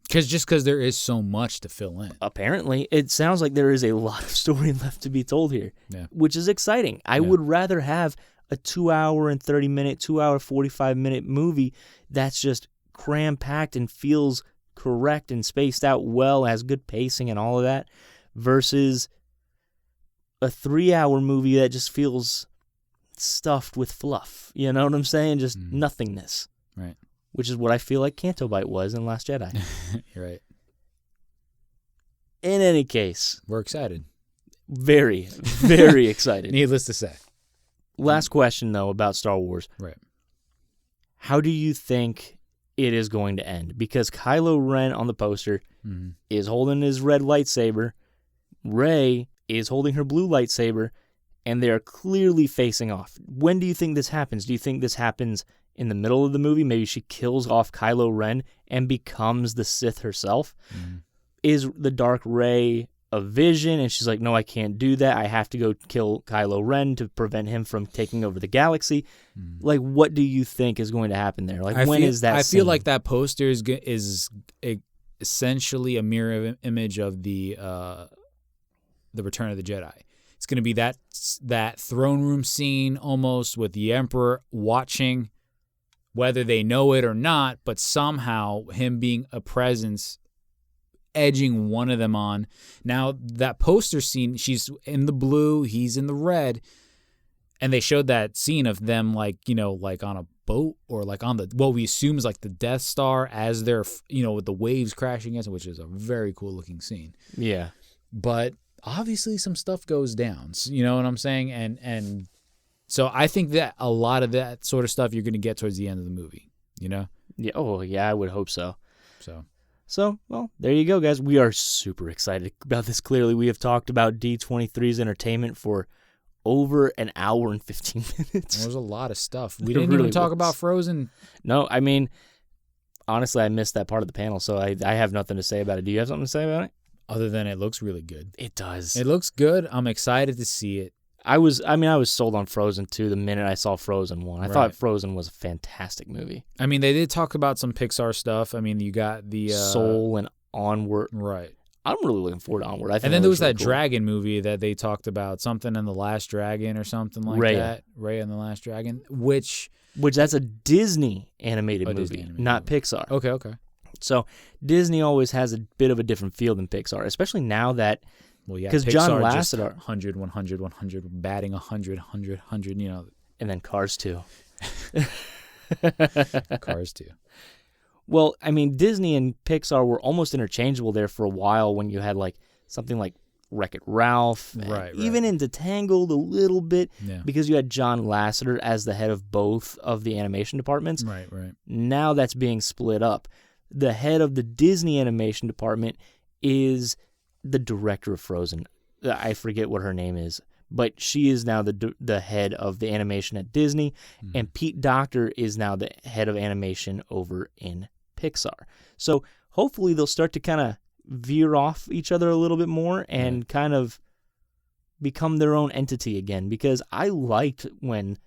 Because there is so much to fill in. Apparently, it sounds like there is a lot of story left to be told here, which is exciting. I would rather have a 2 hour and 30 minute, 2 hour, 45 minute movie that's just cram-packed and feels correct and spaced out well, has good pacing and all of that, versus a 3-hour movie that just feels stuffed with fluff. You know what I'm saying? Just nothingness. Right. Which is what I feel like Canto Bight was in Last Jedi. You're right. In any case. We're excited. Very, very excited. Needless to say. Last question, though, about Star Wars. Right. how do you think it is going to end? Because Kylo Ren on the poster is holding his red lightsaber. Rey is holding her blue lightsaber, and they are clearly facing off. When do you think this happens? Do you think this happens in the middle of the movie? Maybe she kills off Kylo Ren and becomes the Sith herself? Is the Dark Rey a vision, and she's like, no, I can't do that. I have to go kill Kylo Ren to prevent him from taking over the galaxy. Like, what do you think is going to happen there? Like, is that I scene? feel like that poster is essentially a mirror image of the Return of the Jedi. It's going to be that throne room scene almost with the Emperor watching, whether they know it or not, but somehow him being a presence edging one of them on. Now, that poster scene, she's in the blue, he's in the red, and they showed that scene of them like on a boat or like on what we assume is like the Death Star as they're, with the waves crashing against it, which is a very cool looking scene. Yeah. But obviously some stuff goes down, you know what I'm saying? And so I think that a lot of that sort of stuff you're going to get towards the end of the movie, Yeah. Oh, yeah, I would hope so. So, well, there you go, guys. We are super excited about this. Clearly, we have talked about D23's entertainment for over an hour and 15 minutes. There's a lot of stuff. We didn't even talk about Frozen. No, I mean, honestly, I missed that part of the panel, so I have nothing to say about it. Do you have something to say about it? Other than it looks really good. It does. It looks good. I'm excited to see it. I was sold on Frozen 2 the minute I saw Frozen 1. I thought Frozen was a fantastic movie. I mean, they did talk about some Pixar stuff. I mean, you got the Soul and Onward. Right. I'm really looking forward to Onward. And then there was that Dragon movie that they talked about, something in The Last Dragon or something like that. Raya and the Last Dragon, which that's a Disney animated movie, not Pixar. Okay. So Disney always has a bit of a different feel than Pixar, especially now that because John Lasseter 100, 100, 100, batting 100, 100, 100, and then Cars 2. Cars 2. Well, I mean, Disney and Pixar were almost interchangeable there for a while when you had like something like Wreck-It Ralph, right. Even into Tangled a little bit, yeah. because you had John Lasseter as the head of both of the animation departments. Right. Now that's being split up. The head of the Disney animation department is the director of Frozen. I forget what her name is, but she is now the head of the animation at Disney, and Pete Docter is now the head of animation over in Pixar. So hopefully they'll start to kind of veer off each other a little bit more and kind of become their own entity again, because I liked when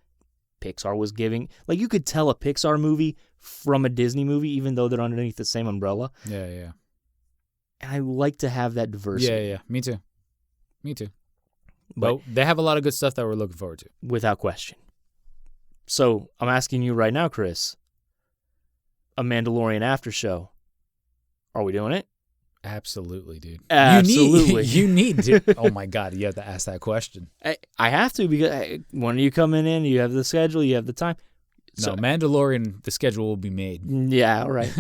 Pixar was giving, like, you could tell a Pixar movie from a Disney movie even though they're underneath the same umbrella. Yeah. And I like to have that diversity. Yeah. Me too. But they have a lot of good stuff that we're looking forward to. Without question. So I'm asking you right now, Chris, a Mandalorian after show. Are we doing it? Absolutely, dude. Absolutely. You need to. Oh my God, you have to ask that question. I have to, because when are you coming in? You have the schedule, you have the time. No, Mandalorian, the schedule will be made. Yeah, all right.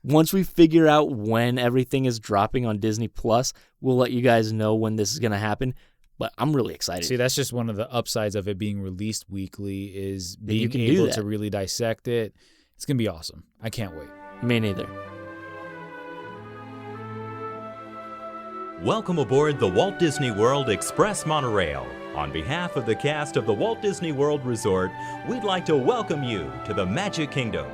Once we figure out when everything is dropping on Disney Plus, we'll let you guys know when this is going to happen. But I'm really excited. See, that's just one of the upsides of it being released weekly, is being able to really dissect it. It's going to be awesome. I can't wait. Me neither. Welcome aboard the Walt Disney World Express Monorail. On behalf of the cast of the Walt Disney World Resort, we'd like to welcome you to the Magic Kingdom.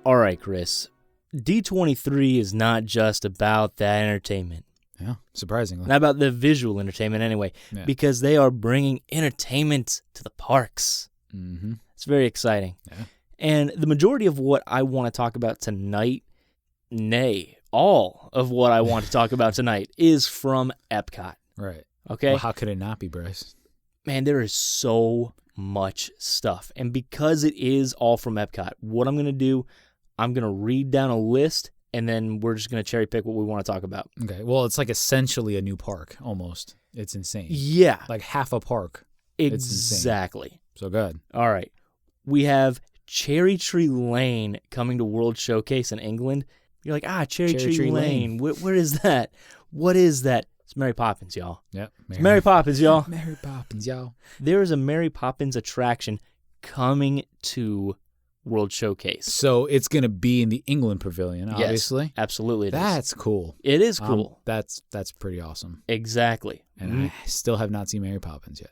All right, Chris. D23 is not just about that entertainment. Yeah, surprisingly. Not about the visual entertainment anyway, because they are bringing entertainment to the parks. Mm-hmm. It's very exciting. Yeah. And the majority of what I want to talk about tonight, all of what I want to talk about tonight is from Epcot. Right. Okay? Well, how could it not be, Brice? Man, there is so much stuff. And because it is all from Epcot, what I'm going to do, I'm going to read down a list, and then we're just going to cherry pick what we want to talk about. Okay. Well, it's like essentially a new park, almost. It's insane. Yeah. Like half a park. Exactly. It's insane. So good. All right. We have Cherry Tree Lane coming to World Showcase in England. You're like, Cherry Tree Lane. Where is that? What is that? It's Mary Poppins, y'all. Yep. It's Mary Poppins, y'all. Mary Poppins, y'all. There is a Mary Poppins attraction coming to World Showcase. So it's going to be in the England Pavilion, obviously. Yes, absolutely. That's cool. It is cool. That's pretty awesome. Exactly. And I still have not seen Mary Poppins yet.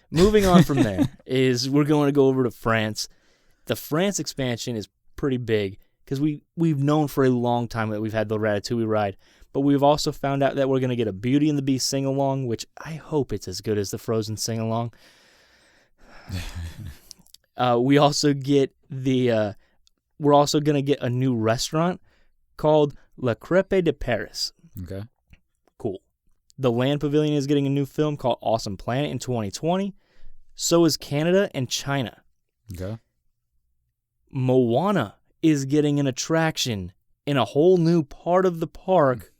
Moving on from there is we're going to go over to France. The France expansion is pretty big because we've known for a long time that we've had the Ratatouille ride, but we've also found out that we're going to get a Beauty and the Beast sing-along, which I hope it's as good as the Frozen sing-along. We also get we're also going to get a new restaurant called La Crêpe de Paris. Okay. Cool. The Land Pavilion is getting a new film called Awesome Planet in 2020. So is Canada and China. Okay. Moana is getting an attraction in a whole new part of the park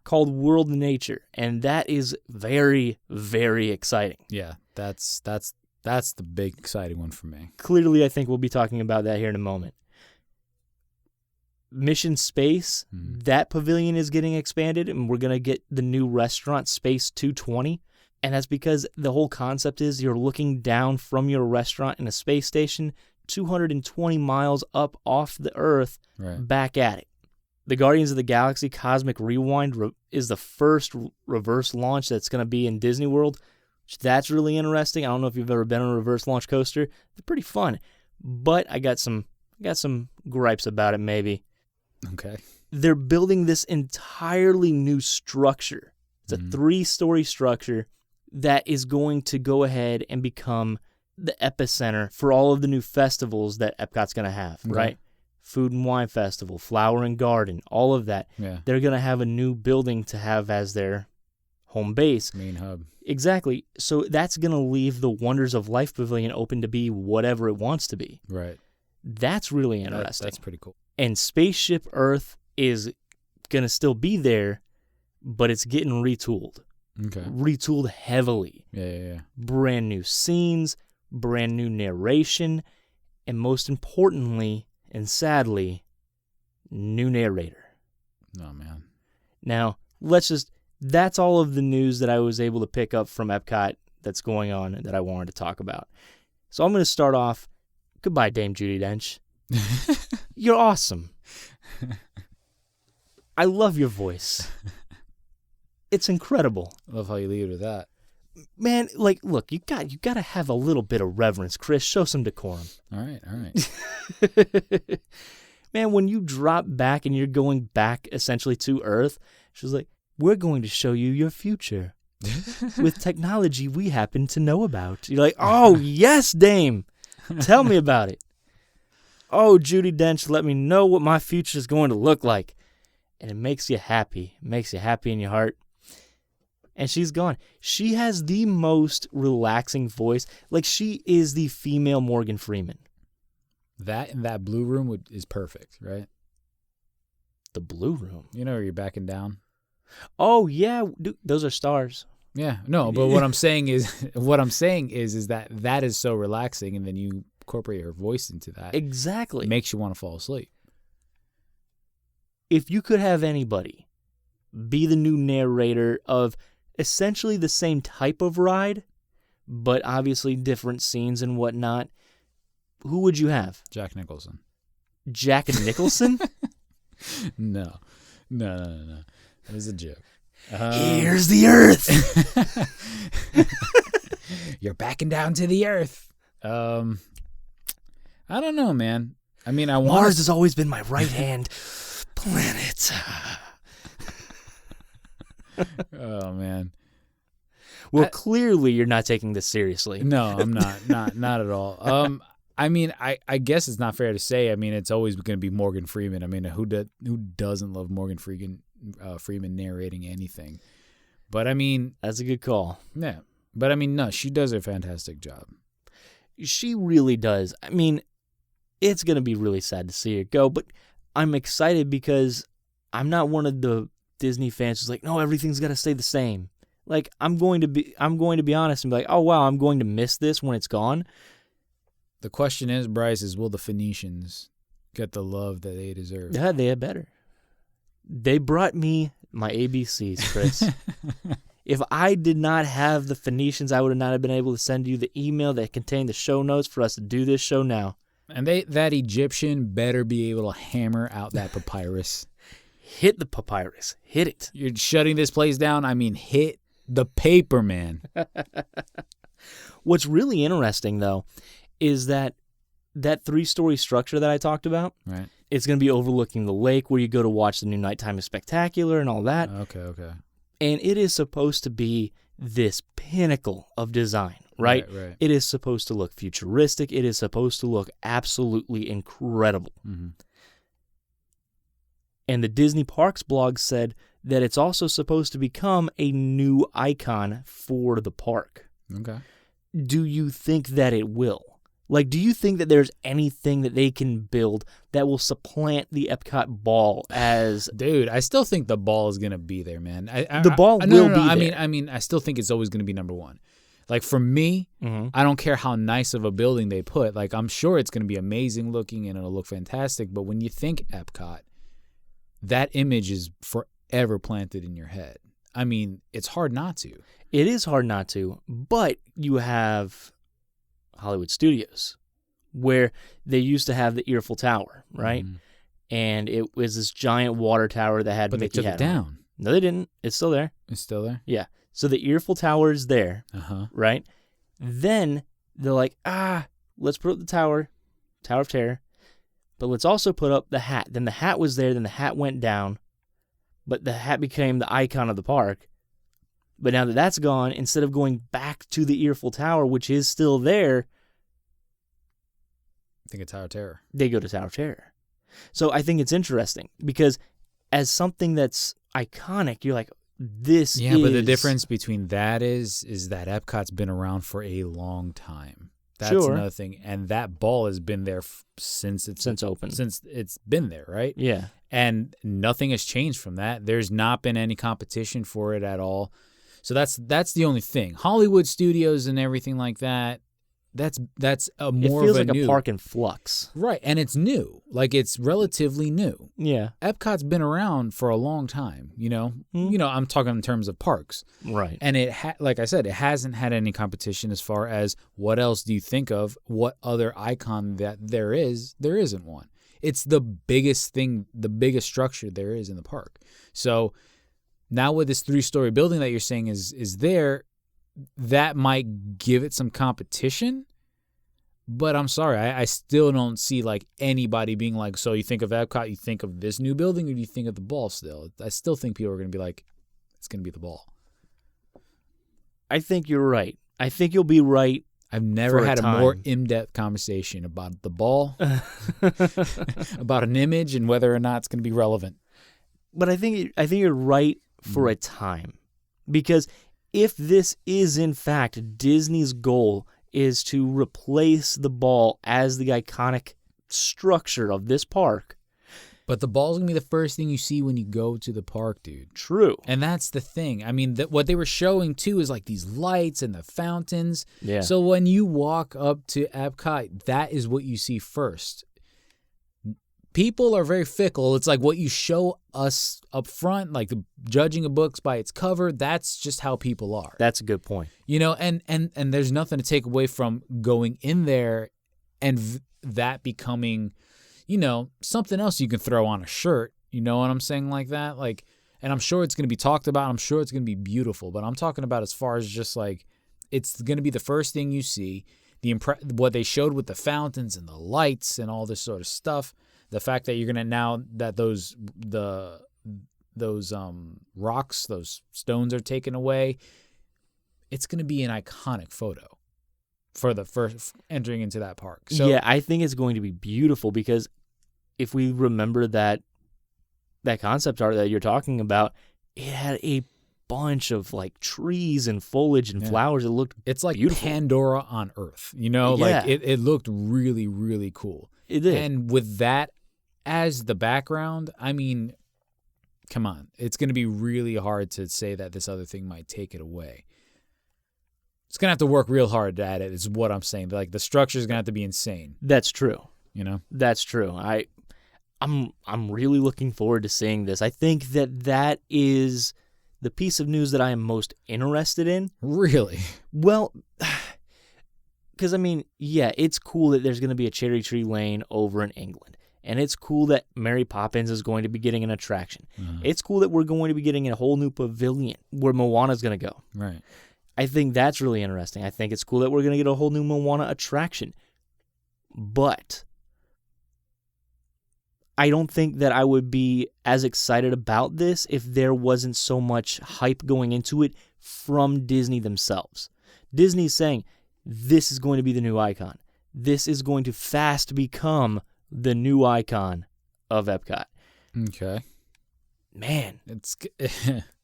called World Nature, and that is very, very exciting. Yeah, that's the big exciting one for me. Clearly, I think we'll be talking about that here in a moment. Mission Space, that pavilion is getting expanded, and we're going to get the new restaurant, Space 220, and that's because the whole concept is you're looking down from your restaurant in a space station 220 miles up off the Earth, back at it. The Guardians of the Galaxy Cosmic Rewind is the first reverse launch that's going to be in Disney World. That's really interesting. I don't know if you've ever been on a reverse launch coaster. They're pretty fun, but I got some gripes about it maybe. Okay. They're building this entirely new structure. It's a 3-story structure that is going to go ahead and become the epicenter for all of the new festivals that Epcot's going to have, right? Food and Wine Festival, Flower and Garden, all of that. Yeah. They're going to have a new building to have as their home base. Main hub. Exactly. So that's going to leave the Wonders of Life Pavilion open to be whatever it wants to be. Right. That's really interesting. That's pretty cool. And Spaceship Earth is going to still be there, but it's getting retooled. Okay. Retooled heavily. Yeah. Brand new scenes, brand new narration, and most importantly, and sadly, new narrator. Oh, man. Now, that's all of the news that I was able to pick up from Epcot that's going on that I wanted to talk about. So I'm going to start off. Goodbye, Dame Judi Dench. You're awesome. I love your voice. It's incredible. I love how you leave it with that. Man, look, you got to have a little bit of reverence, Chris. Show some decorum. All right. Man, when you drop back and you're going back essentially to Earth, she's like, we're going to show you your future with technology we happen to know about. You're like, oh, yes, Dame. Tell me about it. Oh, Judi Dench, let me know what my future is going to look like. And it makes you happy. It makes you happy in your heart. And she's gone. She has the most relaxing voice. Like, she is the female Morgan Freeman. That in that blue room is perfect, right? The blue room? You know where you're backing down? Oh, yeah. Dude, those are stars. Yeah. No, but what I'm saying is that is so relaxing, and then you incorporate her voice into that. Exactly. It makes you want to fall asleep. If you could have anybody be the new narrator of essentially the same type of ride, but obviously different scenes and whatnot, who would you have? Jack Nicholson. Jack Nicholson? No. It was a joke. Here's the Earth. You're backing down to the Earth. I don't know, man. I mean, Mars has always been my right hand planet. Oh, man. Well, clearly you're not taking this seriously. No, I'm not at all. I mean, I guess it's not fair to say. I mean, it's always going to be Morgan Freeman. I mean, who doesn't love Morgan Freeman narrating anything? But I mean, that's a good call. Yeah, but I mean, no, she does a fantastic job. She really does. I mean, it's going to be really sad to see her go, but I'm excited because I'm not one of the Disney fans who's like, no, everything's got to stay the same. Like, I'm going to be honest and be like, oh wow, I'm going to miss this when it's gone. The question is, Brice, will the Phoenicians get the love that they deserve? Yeah, they had better. They brought me My ABCs, Chris. If I did not have the Phoenicians, I would not have been able to send you the email that contained the show notes for us to do this show now. And that Egyptian better be able to hammer out that papyrus. Hit the papyrus. Hit it. You're shutting this place down. I mean, hit the paper, man. What's really interesting, though, is that 3-story structure that I talked about, right? It's going to be overlooking the lake where you go to watch the new Nighttime is Spectacular and all that. Okay. And it is supposed to be this pinnacle of design, right? Right. It is supposed to look futuristic. It is supposed to look absolutely incredible. Mm-hmm. And the Disney Parks blog said that it's also supposed to become a new icon for the park. Okay. Do you think that it will? Like, do you think that there's anything that they can build that will supplant the Epcot ball as... Dude, I still think the ball is going to be there, man. The ball will be there. I mean, I still think it's always going to be number one. Like, for me, I don't care how nice of a building they put. Like, I'm sure it's going to be amazing looking and it'll look fantastic. But when you think Epcot, that image is forever planted in your head. I mean, it's hard not to. It is hard not to, but you have Hollywood Studios, where they used to have the Eiffel Tower, right? Mm-hmm. And it was this giant water tower that had But Mickey they took hat it on down. No, they didn't. It's still there. It's still there? Yeah. So the Eiffel Tower is there, right? Then they're like, let's put up the Tower of Terror, but let's also put up the hat. Then the hat was there, then the hat went down, but the hat became the icon of the park. But now that that's gone, instead of going back to the Eiffel Tower, which is still there, I think it's Tower of Terror. They go to Tower of Terror. So I think it's interesting because as something that's iconic, you're like, this Yeah, is... but the difference between that is that Epcot's been around for a long time. That's Sure. another thing. And that ball has been there since it's open. Since it's been there, right? Yeah. And nothing has changed from that. There's not been any competition for it at all. So that's the only thing. Hollywood Studios and everything like that, that's a more It feels of a like new... a park in flux. Right, and it's new. Like, it's relatively new. Yeah. Epcot's been around for a long time, you know? You know, I'm talking in terms of parks. Right. And like I said, it hasn't had any competition as far as what else do you think of, what other icon that there is. There isn't one. It's the biggest thing, the biggest structure there is in the park. So now with this 3-story building that you're saying is there, that might give it some competition. But I'm sorry, I still don't see like anybody being like, so you think of Epcot, you think of this new building, or do you think of the ball still? I still think people are going to be like, it's going to be the ball. I think you're right. I think you'll be right. I've never had a time. more in-depth conversation about the ball, about an image, and whether or not it's going to be relevant. But I think you're right for a time. Because if this is in fact Disney's goal is to replace the ball as the iconic structure of this park. But the ball's going to be the first thing you see when you go to the park, dude. True. And that's the thing. I mean, what they were showing, too, is like these lights and the fountains. Yeah. So when you walk up to Epcot, that is what you see first. People are very fickle. It's like what you show us up front, like judging a book by its cover, that's just how people are. That's a good point. You know, and there's nothing to take away from going in there and that becoming, you know, something else you can throw on a shirt. You know what I'm saying like that? Like, and I'm sure it's going to be talked about. I'm sure it's going to be beautiful. But I'm talking about as far as just like, it's going to be the first thing you see. What they showed with the fountains and the lights and all this sort of stuff. The fact that you're going to now that those rocks, those stones are taken away, it's going to be an iconic photo for the first entering into that park. So, yeah, I think it's going to be beautiful because if we remember that concept art that you're talking about, it had a bunch of like trees and foliage and flowers. It looked it's like beautiful. Pandora on Earth, you know, like it looked really, really cool. It did. And with that as the background, I mean, come on. It's going to be really hard to say that this other thing might take it away. It's going to have to work real hard at it is what I'm saying. Like the structure is going to have to be insane. That's true. You know? That's true. I'm really looking forward to seeing this. I think that is the piece of news that I am most interested in. Really? Well, because, I mean, yeah, it's cool that there's going to be a Cherry Tree Lane over in England. And it's cool that Mary Poppins is going to be getting an attraction. It's cool that we're going to be getting a whole new pavilion where Moana's going to go. Right. I think that's really interesting. I think it's cool that we're going to get a whole new Moana attraction. But I don't think that I would be as excited about this if there wasn't so much hype going into it from Disney themselves. Disney's saying, this is going to be the new icon. This is going to fast become the new icon of Epcot. Okay. Man. It's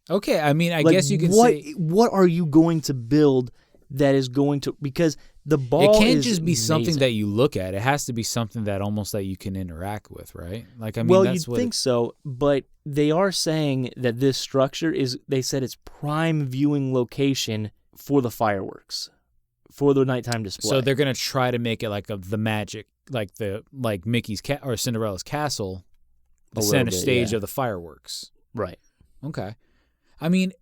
okay. I mean, I like, guess you can say. What are you going to build that is going to, because the ball it can't is just be amazing. something that you look at. It has to be something that almost that you can interact with, right? Like, I mean, well, that's you'd think so, but they are saying that this structure is, they said it's prime viewing location for the fireworks, for the nighttime display. So they're going to try to make it like the magic, like Mickey's or Cinderella's castle, the center stage of the fireworks. Right. Okay. I mean,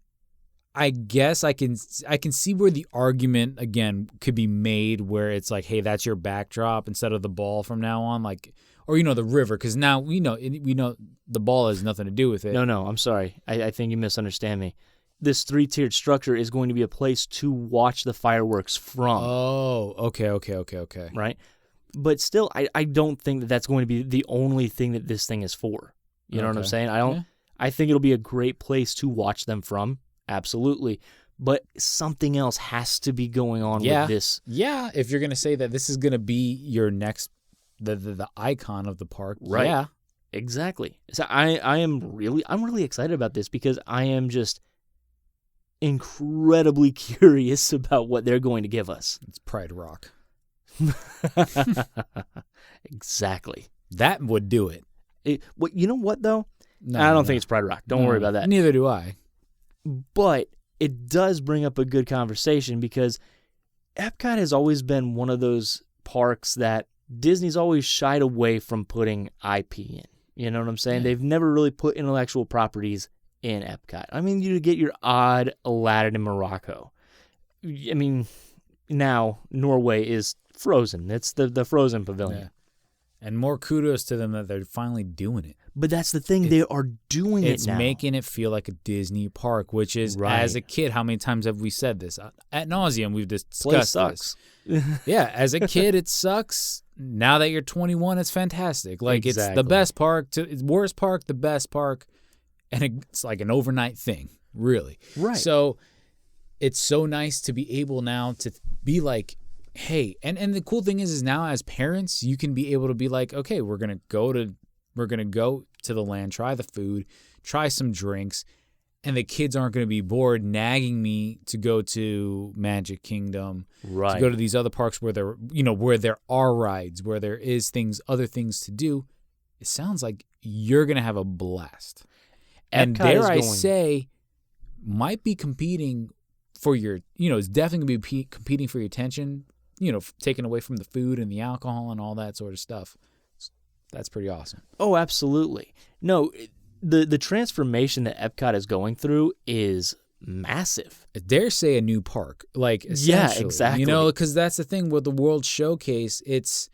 I guess I can see where the argument again could be made, where it's like, hey, that's your backdrop instead of the ball from now on, like, or the river, because now we know the ball has nothing to do with it. No, I'm sorry. I think you misunderstand me. This 3-tiered structure is going to be a place to watch the fireworks from. Oh, okay. Right? But still, I don't think that that's going to be the only thing that this thing is for. You know what I'm saying? I think it'll be a great place to watch them from. Absolutely. But something else has to be going on with this. Yeah, if you're going to say that this is going to be your next, the icon of the park. Right. Yeah. Exactly. So I'm really excited about this because I am just incredibly curious about what they're going to give us. It's Pride Rock. Exactly. That would do it. You know what, though? No, I don't think it's Pride Rock. Don't worry about that. Neither do I. But it does bring up a good conversation because Epcot has always been one of those parks that Disney's always shied away from putting IP in. You know what I'm saying? Yeah. They've never really put intellectual properties in Epcot. I mean, you get your odd Aladdin in Morocco. I mean, now Norway is Frozen. It's the Frozen Pavilion. Yeah. And more kudos to them that they're finally doing it. But that's the thing. They are doing it now. It's making it feel like a Disney park, which is, as a kid, how many times have we said this? Ad nauseum, we've discussed Place sucks. this. Yeah, as a kid, it sucks. Now that you're 21, it's fantastic. Like, it's the best park, it's worst park, the best park, and it's like an overnight thing, really. Right. So it's so nice to be able now to be like, hey, and the cool thing is now as parents, you can be able to be like, okay, we're gonna go to the land, try the food, try some drinks, and the kids aren't gonna be bored nagging me to go to Magic Kingdom, right? To go to these other parks where there are rides, where there is other things to do. It sounds like you're gonna have a blast, and dare I say, might be competing for your, it's definitely gonna be competing for your attention. Taken away from the food and the alcohol and all that sort of stuff. That's pretty awesome. Oh, absolutely. No, the transformation that Epcot is going through is massive. I dare say a new park. Like, yeah, exactly. Because that's the thing with the World Showcase. It's,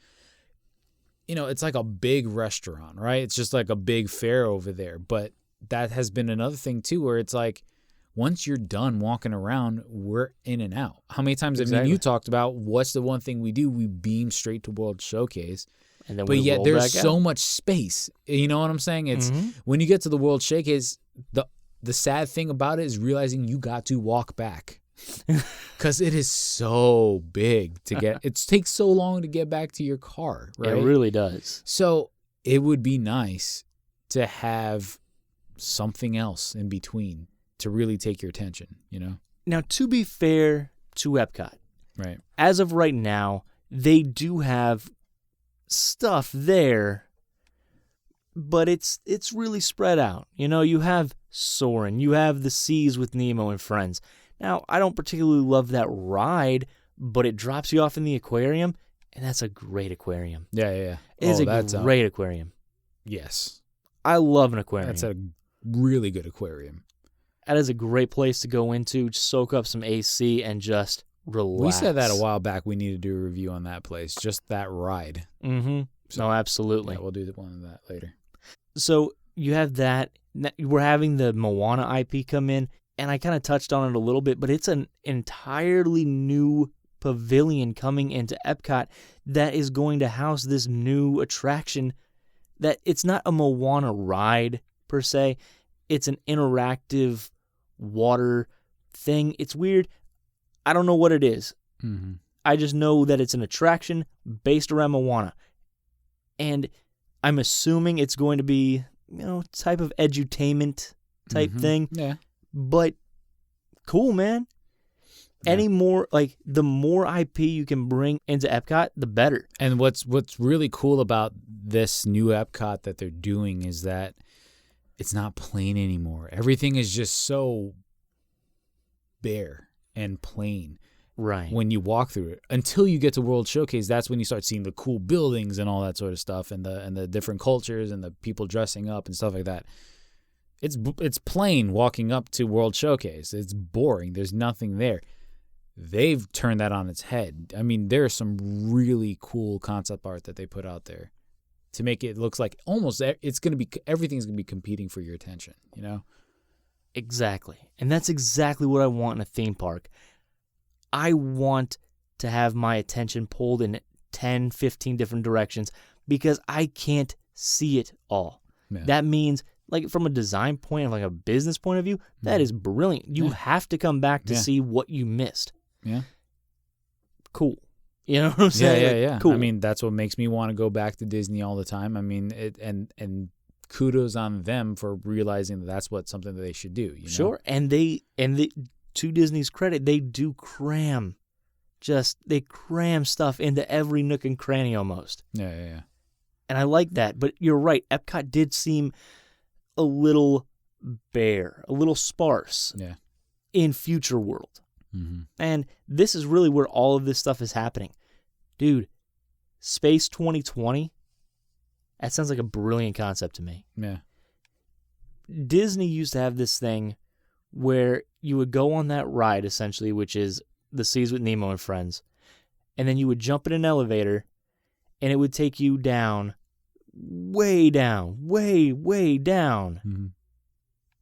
it's like a big restaurant, right? It's just like a big fair over there. But that has been another thing, too, where it's like, once you're done walking around, we're in and out. How many times have you talked about what's the one thing we do? We beam straight to World Showcase. And then but yet there's so much space. You know what I'm saying? It's when you get to the World Showcase, the sad thing about it is realizing you got to walk back. Because it is so big to get. It takes so long to get back to your car, right? It really does. So it would be nice to have something else in between to really take your attention, Now, to be fair to Epcot, right? As of right now, they do have stuff there, but it's really spread out. You have Soarin', you have the Seas with Nemo and Friends. Now, I don't particularly love that ride, but it drops you off in the aquarium, and that's a great aquarium. Yeah. It is a great aquarium. Yes. I love an aquarium. That's a really good aquarium. That is a great place to go into, soak up some AC, and just relax. We said that a while back. We need to do a review on that place, just that ride. Mm-hmm. No, absolutely. Yeah, we'll do one of that later. So you have that. We're having the Moana IP come in, and I kind of touched on it a little bit, but it's an entirely new pavilion coming into Epcot that is going to house this new attraction that it's not a Moana ride per se. It's an interactive water thing. It's weird. I don't know what it is. Mm-hmm. I just know that it's an attraction based around Moana. And I'm assuming it's going to be, type of edutainment type thing. Yeah. But cool, man. Yeah. Any more, the more IP you can bring into Epcot, the better. And what's really cool about this new Epcot that they're doing is that it's not plain anymore. Everything is just so bare and plain. Right. When you walk through it, until you get to World Showcase, that's when you start seeing the cool buildings and all that sort of stuff, and the different cultures and the people dressing up and stuff like that. It's plain walking up to World Showcase. It's boring. There's nothing there. They've turned that on its head. I mean, there's some really cool concept art that they put out there to make it look like almost everything's gonna be competing for your attention. Exactly, and that's exactly what I want in a theme park. I want to have my attention pulled in 10, 15 different directions because I can't see it all. Yeah. That means, from a design point of a business point of view, that is brilliant. You have to come back to see what you missed. Yeah. Cool. You know what I'm saying? Yeah. Cool. I mean, that's what makes me want to go back to Disney all the time. I mean, and kudos on them for realizing that that's something that they should do. Sure. And they to Disney's credit, they do cram stuff into every nook and cranny almost. Yeah. And I like that. But you're right. Epcot did seem a little bare, a little sparse in Future World. Mm-hmm. And this is really where all of this stuff is happening. Dude, Space 2020, that sounds like a brilliant concept to me. Yeah. Disney used to have this thing where you would go on that ride, essentially, which is the Seas with Nemo and Friends, and then you would jump in an elevator, and it would take you down, way down, way down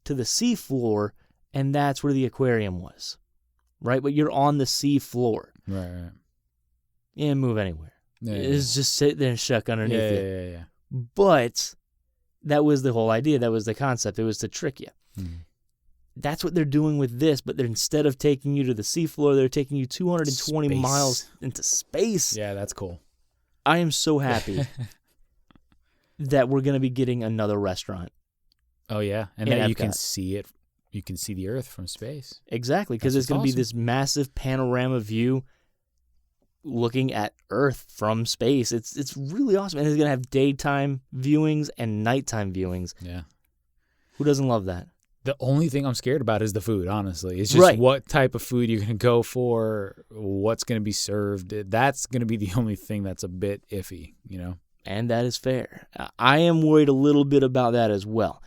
to the sea floor, and that's where the aquarium was, right? But you're on the sea floor. Right. You didn't move anywhere. It's just sit there and shuck underneath you. Yeah. But that was the whole idea. That was the concept. It was to trick you. Mm-hmm. That's what they're doing with this, but instead of taking you to the seafloor, they're taking you 220 miles into space. Yeah, that's cool. I am so happy that we're going to be getting another restaurant. Oh, yeah. And then you can see it. You can see the Earth from space. Exactly, because it's going to be this massive panorama view looking at Earth from space. It's really awesome. And it's going to have daytime viewings and nighttime viewings. Yeah. Who doesn't love that? The only thing I'm scared about is the food, honestly. It's just what type of food you're going to go for, what's going to be served. That's going to be the only thing that's a bit iffy, And that is fair. I am worried a little bit about that as well.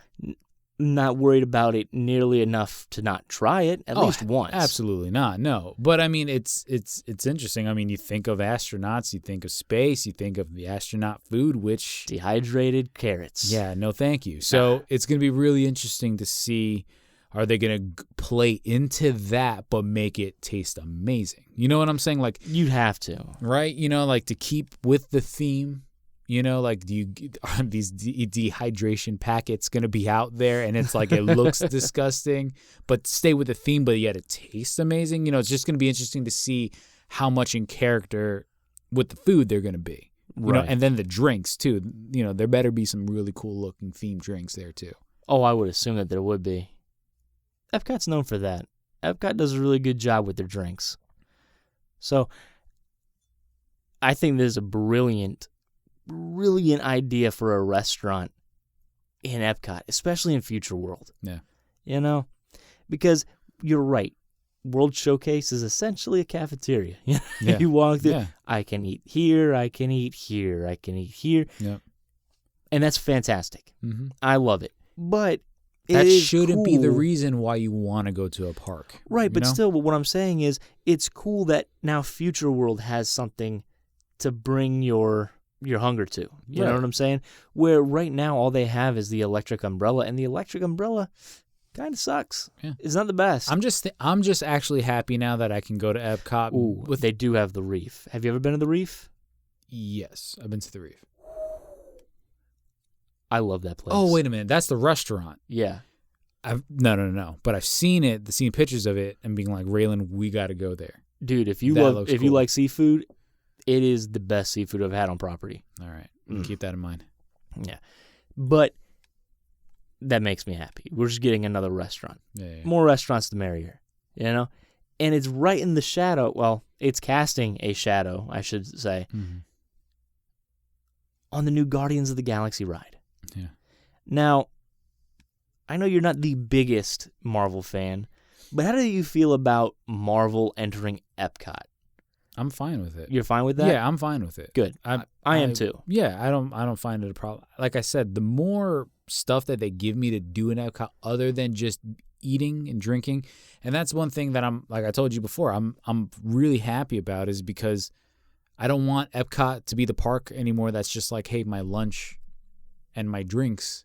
Not worried about it nearly enough to not try it at least once. Absolutely not. No. But I mean, it's interesting. I mean, you think of astronauts, you think of space, you think of the astronaut food, which dehydrated carrots. Yeah, no thank you. So it's going to be really interesting to see, are they going to play into that but make it taste amazing? You know what I'm saying? You'd have to. Right? To keep with the theme. Are these dehydration packets going to be out there and it's it looks disgusting, but stay with the theme, but yet it tastes amazing? It's just going to be interesting to see how much in character with the food they're going to be. And then the drinks, too. There better be some really cool looking themed drinks there, too. Oh, I would assume that there would be. Epcot's known for that. Epcot does a really good job with their drinks. So I think this is a brilliant idea for a restaurant in Epcot, especially in Future World. Yeah. Because you're right. World Showcase is essentially a cafeteria. Yeah. You walk through, yeah. I can eat here, I can eat here, I can eat here. Yeah. And that's fantastic. Mm-hmm. I love it. But that it shouldn't be the cool. reason why you want to go to a park. Right, but know? still, but what I'm saying is it's cool that now Future World has something to bring your hunger to. You know Right. what I'm saying? Where right now all they have is the electric umbrella, and the electric umbrella kind of sucks. Yeah. It's not the best. I'm just actually happy now that I can go to Epcot. Ooh, they do have the Reef. Have you ever been to the Reef? Yes, I've been to the Reef. I love that place. Oh, wait a minute. That's the restaurant. Yeah. No. But I've seen it, seen pictures of it, and being like, Raylan, we got to go there. Dude, if you Cool. like seafood, it is the best seafood I've had on property. All right. Keep that in mind. Yeah. But that makes me happy. We're just getting another restaurant. Yeah. More restaurants, the merrier. You know? And it's right in the shadow. Well, it's casting a shadow, I should say, Mm-hmm. on the new Guardians of the Galaxy ride. Yeah. Now, I know you're not the biggest Marvel fan, but how do you feel about Marvel entering Epcot? I'm fine with it. You're fine with that? Yeah, I'm fine with it. Good. I am too. Yeah, I don't find it a problem. Like I said, the more stuff that they give me to do in Epcot other than just eating and drinking, and that's one thing that I'm, like I told you before, I'm really happy about, is because I don't want Epcot to be the park anymore that's just like, hey, my lunch and my drinks.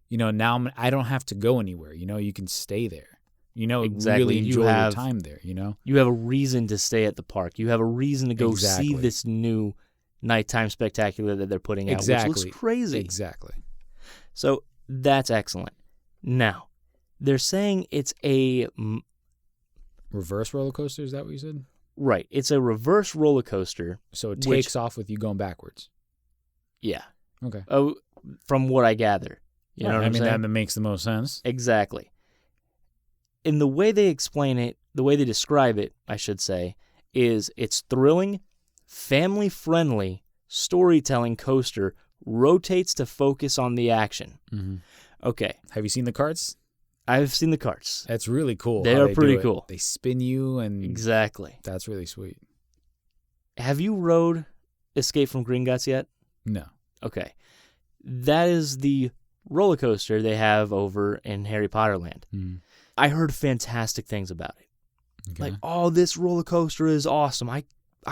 You know, now I don't have to go anywhere. You know, you can stay there. You know, Exactly. really You enjoy your have- time there, you know? You have a reason to stay at the park. You have a reason to go Exactly. see this new nighttime spectacular that they're putting out, Exactly. which looks crazy. Exactly. So that's excellent. Now, they're saying it's a Reverse roller coaster, is that what you said? right. It's a reverse roller coaster. So it Which- takes off with you going backwards. Yeah. Okay. Oh, from what I gather, you know what I I'm mean, saying? that makes the most sense. Exactly. In the way they explain it, the way they describe it, I should say, is it's thrilling, family-friendly storytelling coaster, rotates to focus on the action. Mm-hmm. Okay, Have you seen the carts? I've seen the carts. That's really cool. They how are do pretty it. cool. They spin you, and Exactly. that's really sweet. Have you rode Escape from Gringotts yet? No. Okay. That is the roller coaster they have over in Harry Potter Land. Mm. I heard fantastic things about it. Okay. Like, oh, this roller coaster is awesome. I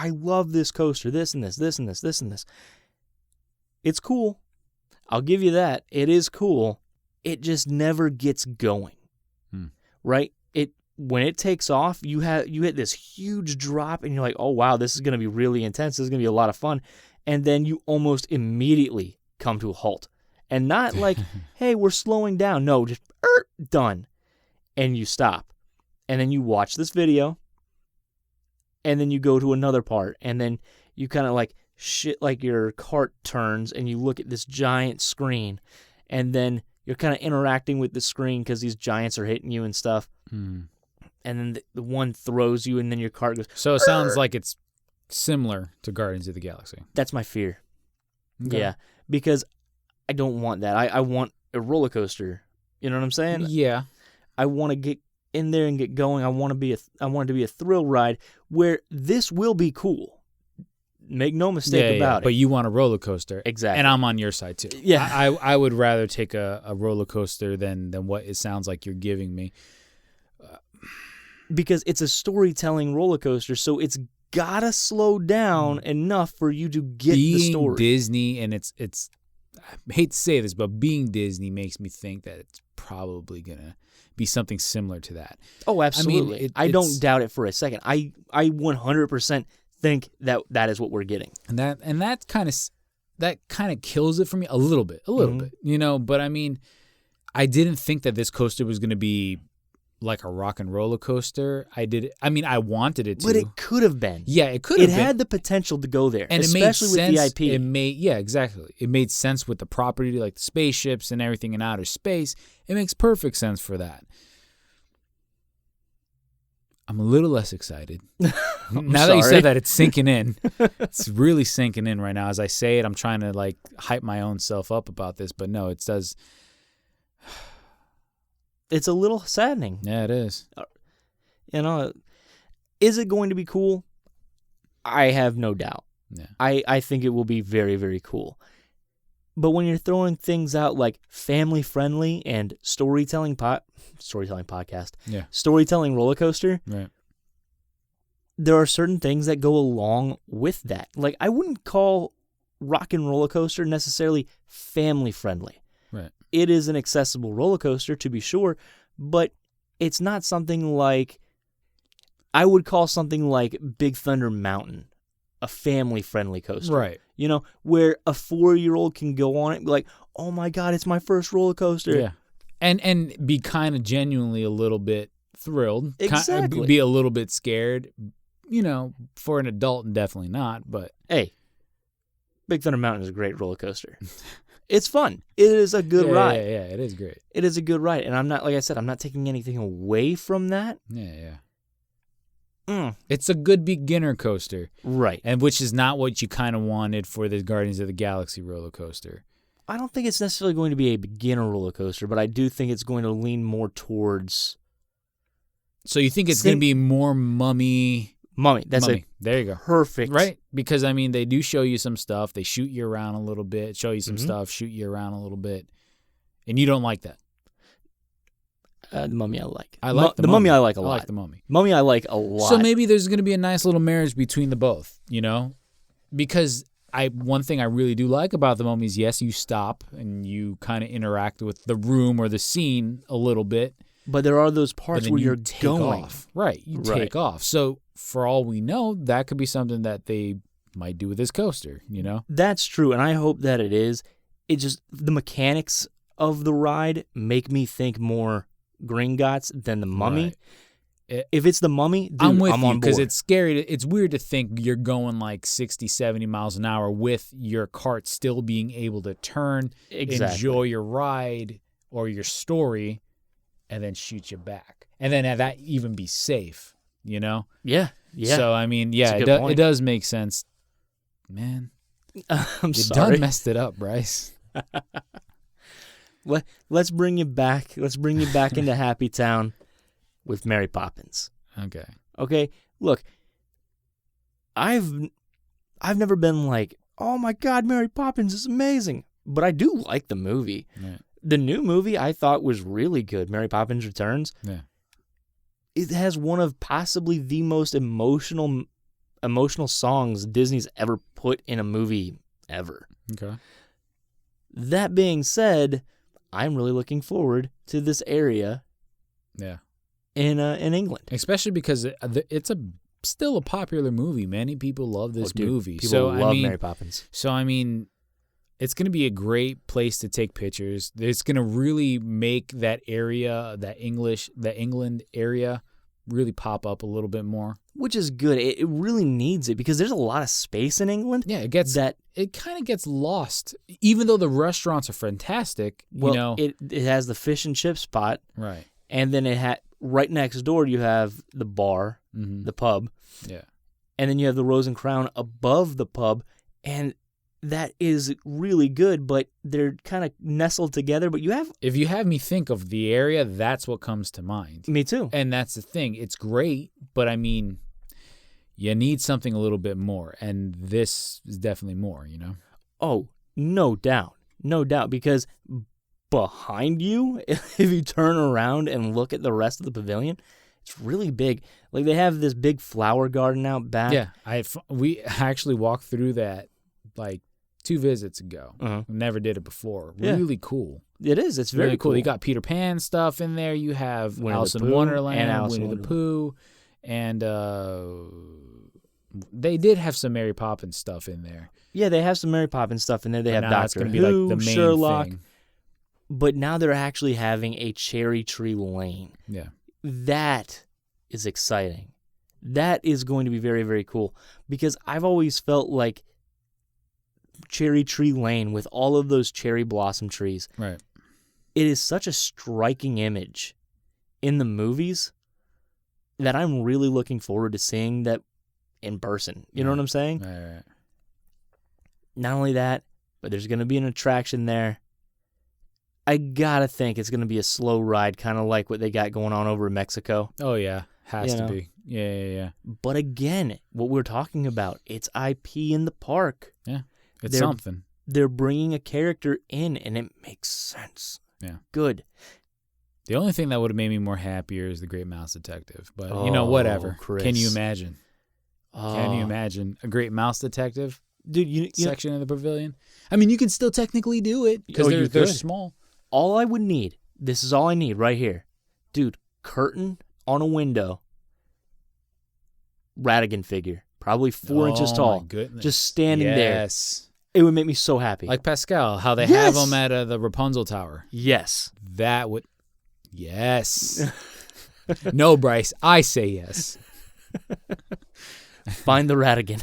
love this coaster. This and this, this and this, this and this. It's cool. I'll give you that. It is cool. It just never gets going. Right? When it takes off, you hit this huge drop and you're like, oh wow, this is gonna be really intense. This is gonna be a lot of fun. And then you almost immediately come to a halt. And not like, hey, we're slowing down. No, just done. And you stop. And then you watch this video. And then you go to another part. And then you kind of like like your cart turns and you look at this giant screen. And then you're kind of interacting with the screen because these giants are hitting you and stuff. Mm. And then the one throws you and then your cart goes. So it sounds like it's similar to Guardians of the Galaxy. That's my fear. Okay. Yeah. Because I don't want that. I want a roller coaster. You know what I'm saying? Yeah. I want to get in there and get going. I want it to be a thrill ride where this will be cool. Make no mistake about it. But you want a roller coaster. Exactly. And I'm on your side too. Yeah. I would rather take a roller coaster than what it sounds like you're giving me. Because it's a storytelling roller coaster, so it's gotta slow down enough for you to get the story. Being Disney, and it's I hate to say this, but being Disney makes me think that it's probably gonna be something similar to that. Oh, absolutely. I don't doubt it for a second. I 100% think that is what we're getting. And that kind of kills it for me a little bit, you know. But I mean, I didn't think that this coaster was going to be like a rock and roller coaster. I wanted it to, But it could have been. Yeah, it could have been. It had the potential to go there, and especially it made sense, with the IP. Exactly. It made sense with the property, like the spaceships and everything in outer space. It makes perfect sense for that. I'm a little less excited. Now that you sorry. said that, it's sinking in. It's really sinking in right now. As I say it, I'm trying to like hype my own self up about this, but no, it does. It's a little saddening. Yeah, it is. You know, is it going to be cool? I have no doubt. Yeah. I think it will be very, very cool. But when you're throwing things out like family friendly and storytelling podcast, storytelling roller coaster, right. there are certain things that go along with that. Like, I wouldn't call Rock and Roller Coaster necessarily family friendly. Right. It is an accessible roller coaster, to be sure, but it's not something like, I would call something like Big Thunder Mountain a family-friendly coaster. Right. You know, where a 4-year-old can go on it and be like, oh my God, it's my first roller coaster. Yeah. And be kind of genuinely a little bit thrilled. Exactly. Be a little bit scared. You know, for an adult, definitely not, but... Hey, Big Thunder Mountain is a great roller coaster. It's fun. It is a good ride. Yeah, it is great. It is a good ride. And I'm not, like I said, I'm not taking anything away from that. Yeah. Mm. It's a good beginner coaster. Right. And which is not what you kind of wanted for the Guardians of the Galaxy roller coaster. I don't think it's necessarily going to be a beginner roller coaster, but I do think it's going to lean more towards... So you think it's going to be more Mummy? That's Mummy. There you go. Perfect. Right? Because, I mean, they do show you some stuff. They shoot you around a little bit, show you some stuff, shoot you around a little bit. And you don't like that. The Mummy I like. I like the Mummy I like a lot. I like the Mummy. Mummy I like a lot. So maybe there's going to be a nice little marriage between the both, you know? Because one thing I really do like about the Mummy is, yes, you stop and you kind of interact with the room or the scene a little bit. But there are those parts where you're take going. Off. Right, you take off. So for all we know, that could be something that they might do with this coaster, you know? That's true, and I hope that it is. It just, the mechanics of the ride make me think more Gringotts than the Mummy. Right. If it's the Mummy, dude, I'm with I'm you, on board. because it's scary. It's weird to think you're going like 60, 70 miles an hour with your cart still being able to turn, enjoy your ride or your story, and then shoot you back. And then have that even be safe, you know? Yeah. So, I mean, it does make sense. Man, I'm you sorry. done messed it up, Brice. Let's bring you back. Let's bring you back into Happy Town with Mary Poppins. Okay. Look, I've never been like, oh my God, Mary Poppins is amazing, but I do like the movie. Right. The new movie I thought was really good. Mary Poppins Returns. Yeah. It has one of possibly the most emotional songs Disney's ever put in a movie ever. Okay. That being said, I'm really looking forward to this area. Yeah. In England, especially because it's still a popular movie. Many people love this movie. People love Mary Poppins. So I mean, it's going to be a great place to take pictures. It's going to really make that area, that England area, really pop up a little bit more. Which is good. It really needs it because there's a lot of space in England. Yeah, it kind of gets lost, even though the restaurants are fantastic. Well, you know, it has the fish and chip spot, right? And then it had right next door. You have the bar, the pub, and then you have the Rose and Crown above the pub, and that is really good. But they're kind of nestled together. But if you have me think of the area, that's what comes to mind. Me too. And that's the thing. It's great, but I mean, you need something a little bit more, and this is definitely more, you know? Oh, no doubt. Because behind you, if you turn around and look at the rest of the pavilion, it's really big. Like, they have this big flower garden out back. Yeah, we actually walked through that, like, 2 visits ago. We never did it before. Yeah. Really cool. It is. It's very really cool. You got Peter Pan stuff in there. You have Alice in Wonderland, and Winnie the Pooh, and they did have some Mary Poppins stuff in there. Yeah, they have some Mary Poppins stuff in there. They have Doctor Who, be like the main Sherlock. Thing. But now they're actually having a Cherry Tree Lane. Yeah. That is exciting. That is going to be very, very cool. Because I've always felt like Cherry Tree Lane with all of those cherry blossom trees. Right. It is such a striking image in the movies that I'm really looking forward to seeing that in person. You know what I'm saying? Right. Not only that, but there's going to be an attraction there. I gotta think it's going to be a slow ride, kind of like what they got going on over in Mexico. Oh, yeah. Has to be. Yeah. But again, what we're talking about, it's IP in the park. Yeah. It's something. they're bringing a character in, and it makes sense. Yeah. Good. The only thing that would have made me more happier is The Great Mouse Detective. But, whatever. Chris. Can you imagine? Can you imagine a Great Mouse Detective Dude, section of the pavilion? I mean, you can still technically do it because they're small. All I would need, this is all I need right here. Dude, curtain on a window, Ratigan figure, probably 4 inches tall, My goodness. just standing there. Yes. It would make me so happy. Like Pascal, how they Yes! have him at the Rapunzel Tower. Yes. That would... Yes. No, Brice, I say yes. Find the Ratigan.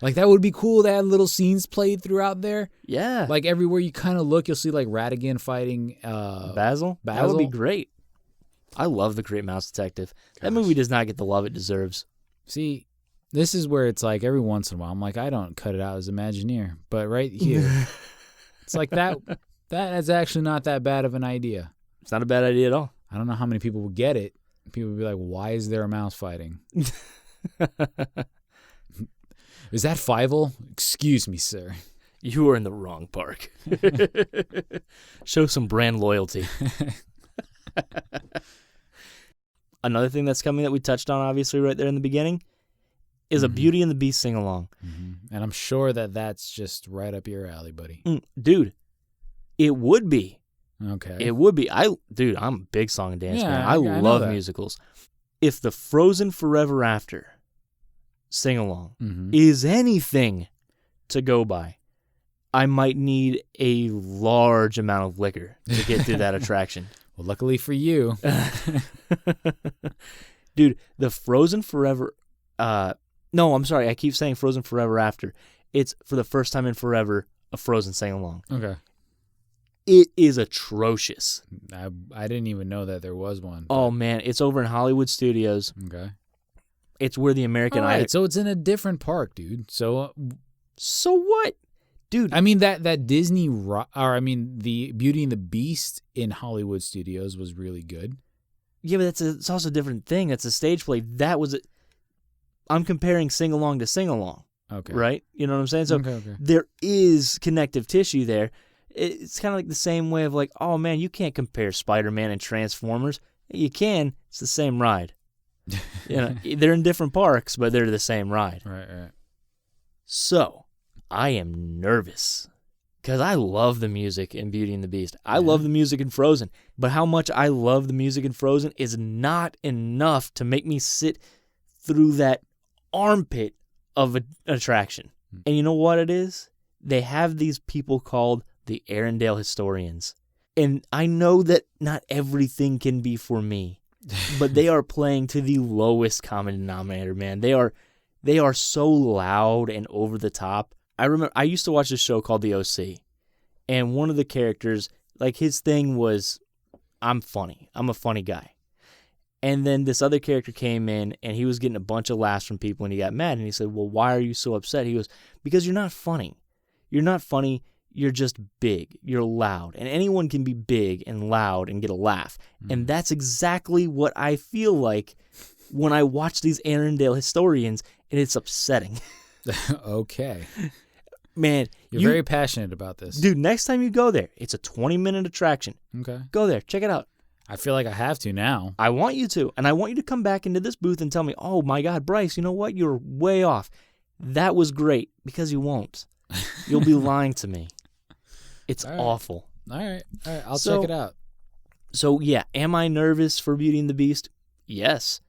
Like, that would be cool to have little scenes played throughout there. Yeah. Like, everywhere you kind of look, you'll see, like, Ratigan fighting Basil? That Basil? would be great. I love The Great Mouse Detective. That movie does not get the love it deserves. See, this is where it's like every once in a while, I'm like, I don't cut it out as Imagineer. But right here, it's like that is actually not that bad of an idea. It's not a bad idea at all. I don't know how many people would get it. People would be like, why is there a mouse fighting? Is that Fievel? Excuse me, sir. You are in the wrong park. Show some brand loyalty. Another thing that's coming that we touched on, obviously, right there in the beginning, is a Beauty and the Beast sing-along. Mm-hmm. And I'm sure that's just right up your alley, buddy. Dude, it would be. Okay. It would be. I'm a big song and dance man. I know love that. musicals. If the Frozen Forever After sing-along Mm-hmm. is anything to go by, I might need a large amount of liquor to get through that attraction. Well, luckily for you. Dude, the Frozen Forever... no, I'm sorry. I keep saying Frozen Forever After. It's, for the first time in forever, a Frozen sing-along. Okay. It is atrocious. I didn't even know that there was one. Oh, man. It's over in Hollywood Studios. Okay. It's where the American All right, Idol... so it's in a different park, dude. So what? Dude. I mean, that Disney... the Beauty and the Beast in Hollywood Studios was really good. Yeah, but it's also a different thing. That's a stage play. That was... I'm comparing sing-along to sing-along. Okay. Right? You know what I'm saying? So Okay. there is connective tissue there. It's kind of like the same way of like, oh, man, you can't compare Spider-Man and Transformers. You can. It's the same ride. They're in different parks, but they're the same ride. Right. So I am nervous because I love the music in Beauty and the Beast. I love the music in Frozen. But how much I love the music in Frozen is not enough to make me sit through that armpit of an attraction. And you know what it is? They have these people called the Arendelle Historians. And I know that not everything can be for me, but they are playing to the lowest common denominator, man. They are so loud and over the top. I remember I used to watch this show called The OC, and one of the characters, like his thing was, I'm funny. I'm a funny guy. And then this other character came in, and he was getting a bunch of laughs from people, and he got mad, and he said, well, why are you so upset? He goes, because you're not funny. You're not funny. You're just big. You're loud. And anyone can be big and loud and get a laugh. And that's exactly what I feel like when I watch these Arendelle Historians, and it's upsetting. Okay. Man. You're very passionate about this. Dude, next time you go there, it's a 20-minute attraction. Okay. Go there. Check it out. I feel like I have to now. I want you to. And I want you to come back into this booth and tell me, oh, my God, Brice, you know what? You're way off. That was great. Because you won't. You'll be lying to me. It's awful. All right. I'll check it out. So, yeah, am I nervous for Beauty and the Beast? Yes.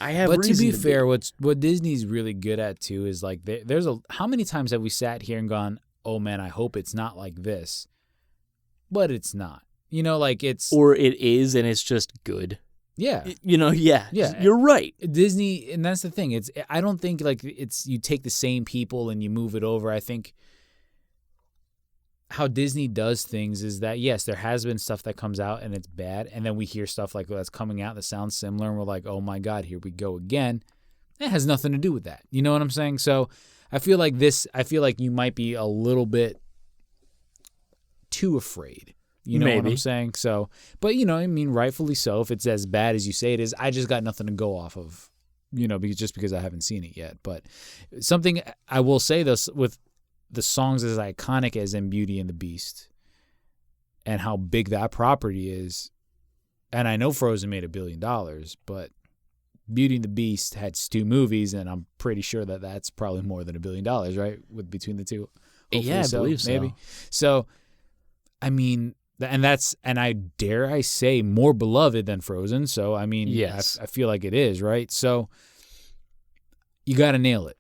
I have But to reason be fair, what Disney's really good at, too, is like, how many times have we sat here and gone, oh, man, I hope it's not like this. But it's not. You know, like it's... Or it is, and it's just good. Yeah. Yeah. You're right. Disney, and that's the thing. I don't think like it's you take the same people and you move it over. I think how Disney does things is that, yes, there has been stuff that comes out and it's bad, and then we hear stuff like that's coming out that sounds similar, and we're like, oh my God, here we go again. It has nothing to do with that. You know what I'm saying? So I feel like you might be a little bit too afraid. You know what I'm saying? So, but I mean, rightfully so. If it's as bad as you say it is, I just got nothing to go off of, because I haven't seen it yet. But something I will say this with the songs as iconic as in Beauty and the Beast and how big that property is. And I know Frozen made $1 billion, but Beauty and the Beast had 2 movies, and I'm pretty sure that that's probably more than $1 billion, right? Between the two. Hopefully Yeah, I believe so. Maybe. So, I mean, and I dare I say more beloved than Frozen. So, I mean, yes. I feel like it is, right? So, you got to nail it,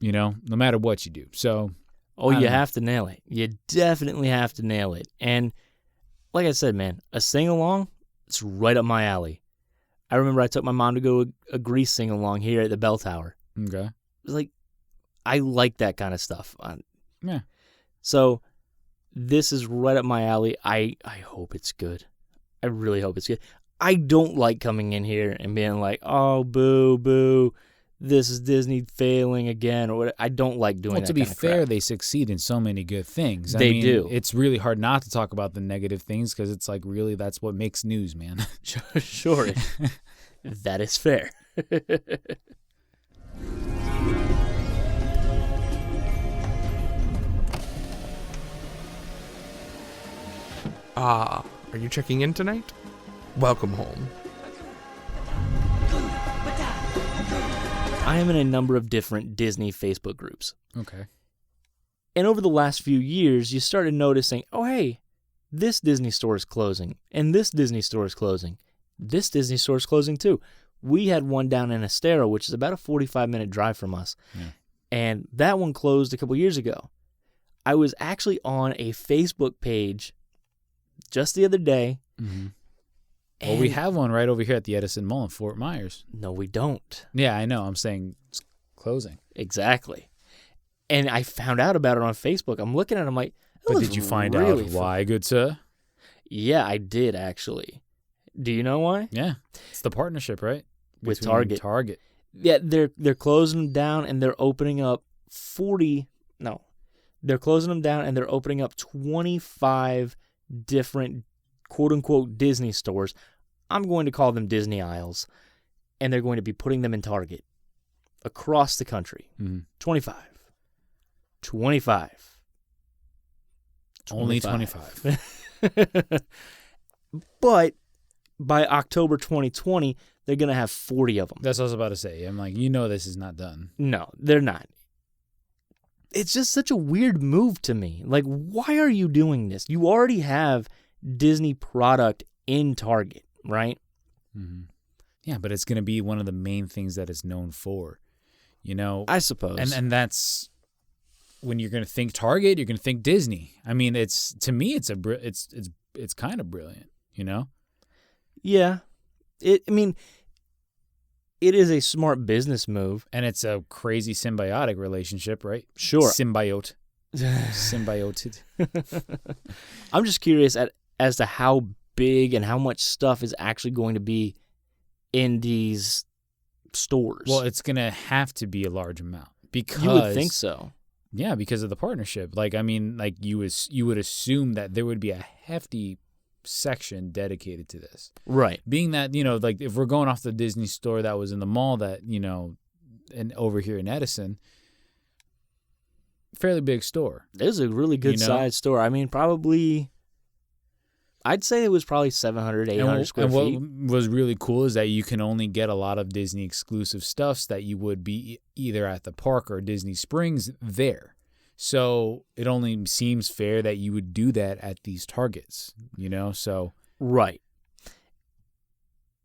no matter what you do. So, you have to nail it. You definitely have to nail it. And like I said, man, a sing-along, it's right up my alley. I remember I took my mom to go a Grease sing-along here at the Bell Tower. Okay. It was like, I like that kind of stuff. Yeah. So this is right up my alley. I hope it's good. I really hope it's good. I don't like coming in here and being like, oh, boo, boo, this is Disney failing again. Or I don't like doing that. Well, to be fair, crap. they succeed in so many good things. They do. It's really hard not to talk about the negative things because it's like, really, that's what makes news, man. Sure. That is fair. Are you checking in tonight? Welcome home. I am in a number of different Disney Facebook groups. Okay. And over the last few years, you started noticing, oh, hey, this Disney store is closing, and this Disney store is closing. This Disney store is closing too. We had one down in Estero, which is about a 45-minute drive from us. Yeah. And that one closed a couple years ago. I was actually on a Facebook page just the other day. Mm-hmm. Well, we have one right over here at the Edison Mall in Fort Myers. No, we don't. Yeah, I know. I'm saying it's closing. Exactly. And I found out about it on Facebook. I'm looking at it, I'm like, but did you find out why, good sir? Yeah, I did, actually. Do you know why? Yeah. It's the partnership, right? With Between Target. Yeah, they're closing them down and they're opening up they're closing them down and they're opening up 25 different quote-unquote Disney stores. I'm going to call them Disney aisles. And they're going to be putting them in Target across the country. Mm-hmm. 25. Only 25. But by October 2020, they're going to have 40 of them. That's what I was about to say. I'm like, this is not done. No, they're not. It's just such a weird move to me. Like, why are you doing this? You already have Disney product in Target, right? Mm-hmm. Yeah, but it's going to be one of the main things that it's known for, I suppose. And that's when you're going to think Target, you're going to think Disney. I mean, it's kind of brilliant, Yeah, it is a smart business move, and it's a crazy symbiotic relationship, right? Sure, symbioted. I'm just curious as to how big and how much stuff is actually going to be in these stores. Well, it's going to have to be a large amount because you would think so. Yeah, because of the partnership. You would assume that there would be a hefty section dedicated to this. Right. Being that, if we're going off the Disney store that was in the mall that, and over here in Edison, fairly big store. It was a really good sized store. I mean, probably, I'd say it was probably 700, 800 square feet. And what was really cool is that you can only get a lot of Disney exclusive stuffs that you would be either at the park or Disney Springs there. So it only seems fair that you would do that at these Targets, so. Right.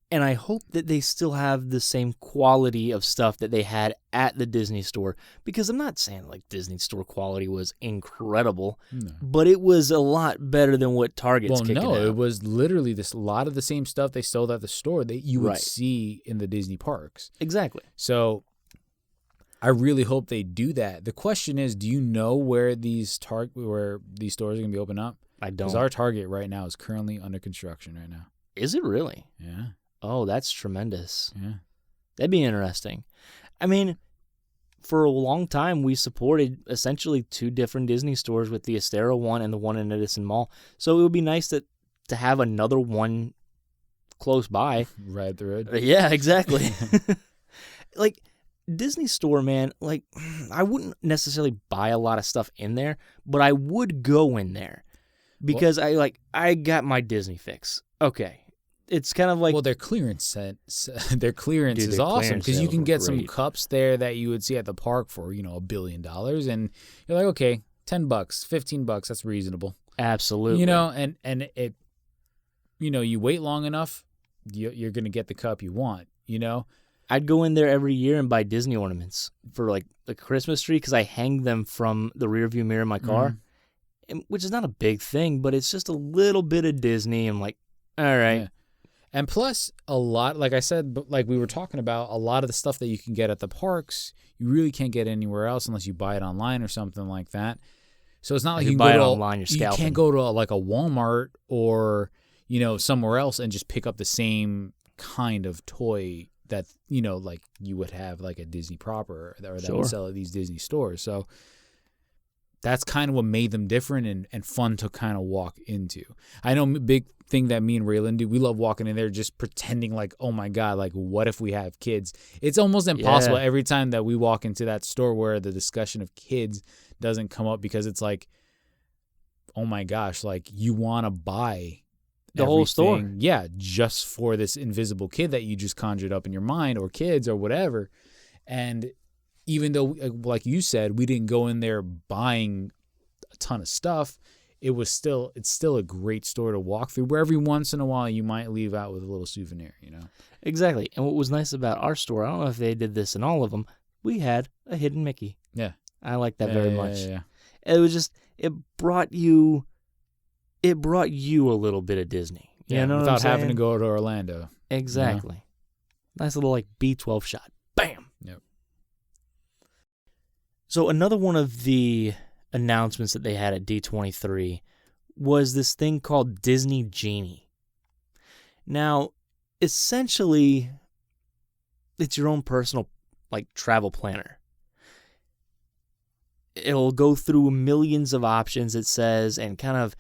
And I hope that they still have the same quality of stuff that they had at the Disney store, because I'm not saying like Disney store quality was incredible, but it was a lot better than what Target's kicking out. It was literally a lot of the same stuff they sold at the store that you would see in the Disney parks. Exactly. So I really hope they do that. The question is, do you know where these stores are going to be open up? I don't. Because our Target right now is currently under construction right now. Is it really? Yeah. Oh, that's tremendous. Yeah. That'd be interesting. I mean, for a long time, we supported essentially 2 different Disney stores with the Estero one and the one in Edison Mall. So it would be nice to have another one close by. Right up the road. Yeah, exactly. Disney Store, man, like, I wouldn't necessarily buy a lot of stuff in there, but I would go in there because I got my Disney fix. Okay. It's kind of like... Well, their clearance their clearance Dude, is their awesome clearance because you sales can were get some great. cups there that you would see at the park for, $1 billion. And you're like, okay, $10, $15, that's reasonable. Absolutely. And it, you wait long enough, you're going to get the cup you want, I'd go in there every year and buy Disney ornaments for like the Christmas tree because I hang them from the rearview mirror of my car, which is not a big thing, but it's just a little bit of Disney. I'm like, all right. Yeah. And plus, a lot, like I said, like we were talking about, a lot of the stuff that you can get at the parks, you really can't get anywhere else unless you buy it online or something like that. So it's not like If you you can buy go it to online, you're you scalping. can't go to like a Walmart or somewhere else and just pick up the same kind of toy that like you would have like a Disney proper or that would sell at these Disney stores. So that's kind of what made them different and fun to kind of walk into. I know big thing that me and Raylan do. We love walking in there just pretending like, oh my God, like what if we have kids? It's almost impossible every time that we walk into that store where the discussion of kids doesn't come up because it's like, oh my gosh, like you want to buy the whole store. Yeah, just for this invisible kid that you just conjured up in your mind or kids or whatever. And even though, like you said, we didn't go in there buying a ton of stuff, it's still a great store to walk through where every once in a while you might leave out with a little souvenir, Exactly. And what was nice about our store, I don't know if they did this in all of them, we had a hidden Mickey. Yeah. I like that very much. Yeah. It was just, it brought you a little bit of Disney. Yeah, you know without what I'm having to saying? go to Orlando. Exactly. Nice little like B12 shot. Bam. Yep. So another one of the announcements that they had at D23 was this thing called Disney Genie. Now, essentially, it's your own personal like travel planner. It'll go through millions of options, it says, and kind of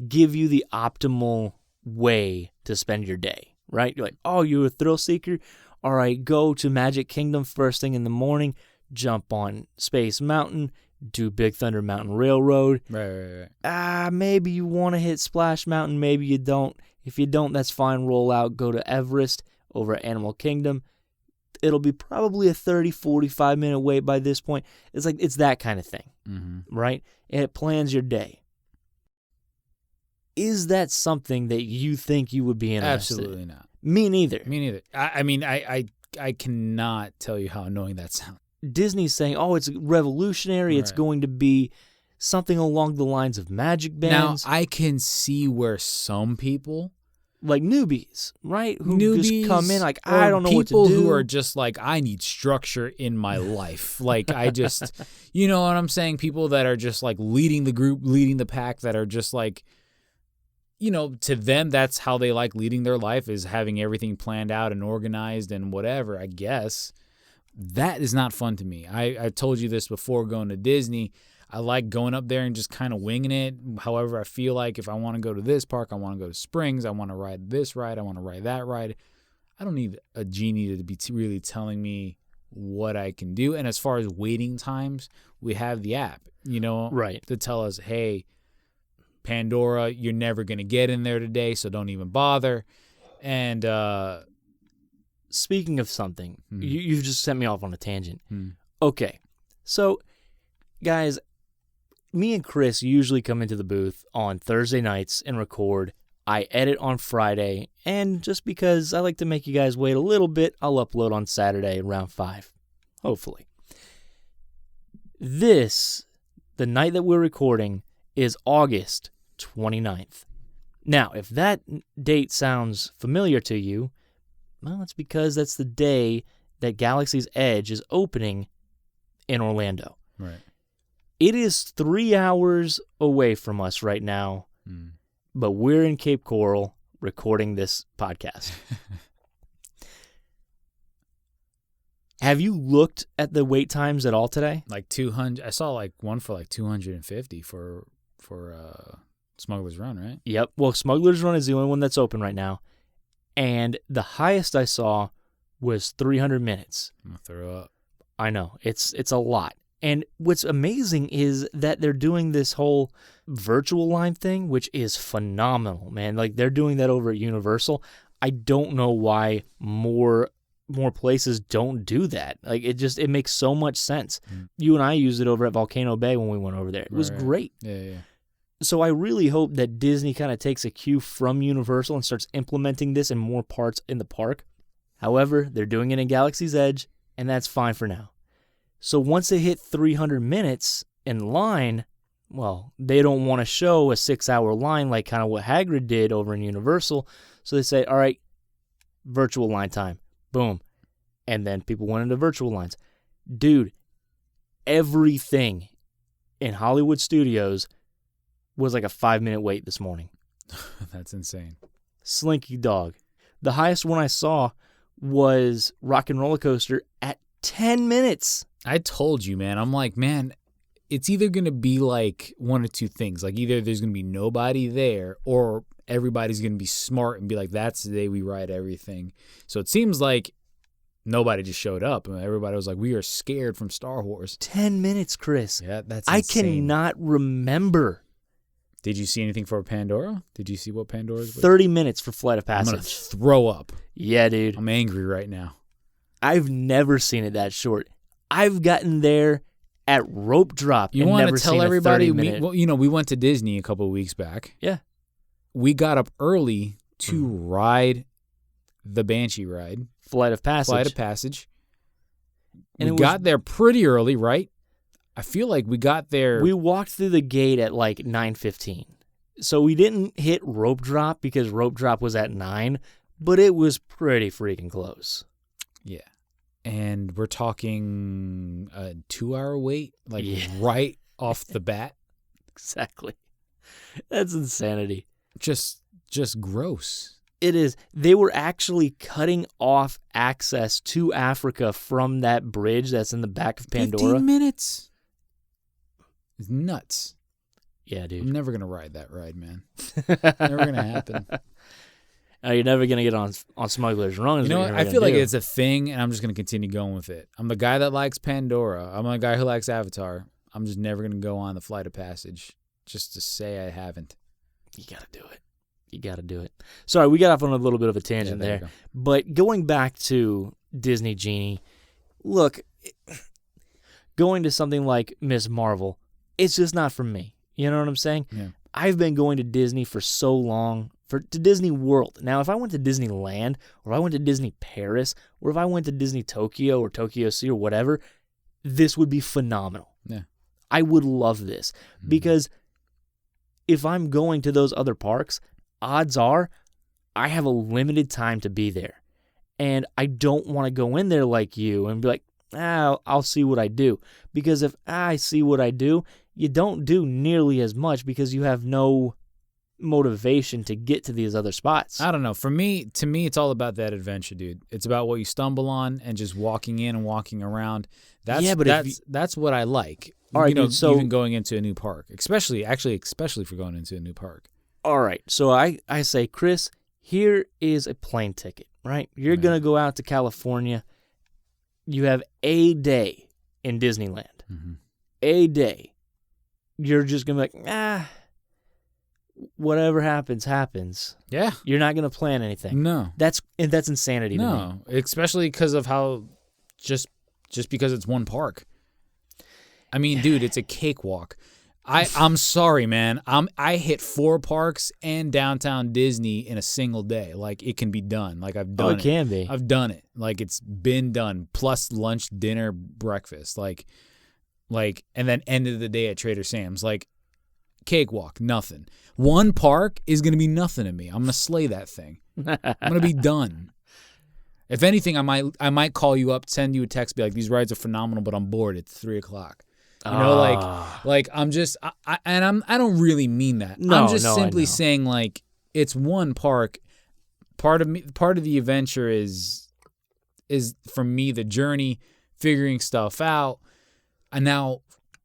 give you the optimal way to spend your day, right? You're like, oh, you're a thrill seeker? All right, go to Magic Kingdom first thing in the morning, jump on Space Mountain, do Big Thunder Mountain Railroad. Right. Maybe you want to hit Splash Mountain, maybe you don't. If you don't, that's fine. Roll out, go to Everest over at Animal Kingdom. It'll be probably a 30, 45-minute wait by this point. It's like, it's that kind of thing, right? And it plans your day. Is that something that you think you would be interested in? Absolutely not. Me neither. Me neither. I mean, I cannot tell you how annoying that sounds. Disney's saying, oh, it's revolutionary. It's going to be something along the lines of magic bands. Now, I can see where some people... like newbies, right? Who just come in like, I don't know what to do. People do. who are just like, I need structure in my life. Like, I just, you know what I'm saying? People that are just like leading the group, leading the pack, that are just like, to them, that's how they like leading their life, is having everything planned out and organized and whatever, I guess. That is not fun to me. I told you this before going to Disney. I like going up there and just kind of winging it. However, I feel like if I want to go to this park, I want to go to Springs, I want to ride this ride, I want to ride that ride. I don't need a genie to be really telling me what I can do. And as far as waiting times, we have the app, right, to tell us, hey, Pandora, you're never going to get in there today, so don't even bother. And speaking of something, you've just sent me off on a tangent. Okay, so guys, me and Chris usually come into the booth on Thursday nights and record. I edit on Friday, and just because I like to make you guys wait a little bit, I'll upload on Saturday around 5, hopefully. The night that we're recording, is August 29th. Now, if that date sounds familiar to you, well, it's because that's the day that Galaxy's Edge is opening in Orlando. Right. It is 3 hours away from us right now, but we're in Cape Coral recording this podcast. Have you looked at the wait times at all today? Like 200. I saw like one for like 250 for Smuggler's Run, right? Yep. Well, Smuggler's Run is the only one that's open right now, and the highest I saw was 300 minutes. I'm gonna throw up. I know. It's a lot. And what's amazing is that they're doing this whole virtual line thing, which is phenomenal, man. Like, they're doing that over at Universal. I don't know why more places don't do that. Like, it makes so much sense. You and I used it over at Volcano Bay when we went over there. It was great. Yeah. So I really hope that Disney kind of takes a cue from Universal and starts implementing this in more parts in the park. However, they're doing it in Galaxy's Edge, and that's fine for now. So once they hit 300 minutes in line, well, they don't want to show a 6-hour line like kind of what Hagrid did over in Universal. So they say, all right, virtual line time. Boom. And then people went into virtual lines. Dude, everything in Hollywood Studios was like a 5-minute wait this morning. That's insane. Slinky Dog. The highest one I saw was Rock and Roller Coaster at 10 minutes. I told you, man. I'm like, man, it's either going to be like one or two things. Like, either there's going to be nobody there, or everybody's going to be smart and be like, that's the day we ride everything. So it seems like nobody just showed up. Everybody was like, we are scared from Star Wars. 10 minutes, Chris. Yeah, that's insane. I cannot remember. Did you see anything for Pandora? Did you see what Pandora's with? 30 minutes for Flight of Passage. I'm going to throw up. Yeah, dude. I'm angry right now. I've never seen it that short. I've gotten there at rope drop. You want to tell everybody? We went to Disney a couple of weeks back. Yeah. We got up early to ride the Banshee ride. Flight of Passage. And we got there pretty early, right? I feel like we got there. We walked through the gate at like 9:15. So we didn't hit rope drop because rope drop was at 9, but it was pretty freaking close. Yeah. And we're talking a 2-hour wait, right off the bat. Exactly. That's insanity. Just gross. It is. They were actually cutting off access to Africa from that bridge that's in the back of Pandora. 15 minutes. It's nuts. Yeah, dude. I'm never going to ride that ride, man. Never going to happen. You're never going to get on Smuggler's Run. You know what? I feel like it's a thing, and I'm just going to continue going with it. I'm the guy that likes Pandora. I'm the guy who likes Avatar. I'm just never going to go on the Flight of Passage just to say I haven't. You got to do it. You got to do it. Sorry, we got off on a little bit of a tangent there. But going back to Disney Genie, look, going to something like Ms. Marvel, it's just not for me. You know what I'm saying? Yeah. I've been going to Disney for so long, to Disney World. Now, if I went to Disneyland, or if I went to Disney Paris, or if I went to Disney Tokyo or Tokyo Sea or whatever, this would be phenomenal. Yeah. I would love this because if I'm going to those other parks, odds are I have a limited time to be there. And I don't want to go in there like you and be like, I'll see what I do. Because if I see what I do, you don't do nearly as much because you have no motivation to get to these other spots. I don't know. To me, it's all about that adventure, dude. It's about what you stumble on and just walking in and walking around. That's what I like. All right, dude, so even going into a new park, especially for going into a new park. All right, so I say, Chris, here is a plane ticket, right? You're going to go out to California. You have a day in Disneyland. Mm-hmm. A day. You're just going to be like, whatever happens, happens. Yeah. You're not going to plan anything. No. That's insanity to me. No, especially because of how just because it's one park. I mean, dude, it's a cakewalk. I'm sorry, man. I hit 4 parks and downtown Disney in a single day. Like, it can be done. Like, I've done it. It can be. I've done it. Like, it's been done. Plus lunch, dinner, breakfast. Like, and then end of the day at Trader Sam's. Like, cakewalk, nothing. One park is going to be nothing to me. I'm going to slay that thing. I'm going to be done. If anything, I might call you up, send you a text, be like, these rides are phenomenal, but I'm bored. It's 3:00. You know, like I'm just, I don't really mean that. I'm just simply saying, like, it's one park. Part of the adventure is for me the journey, figuring stuff out. And now,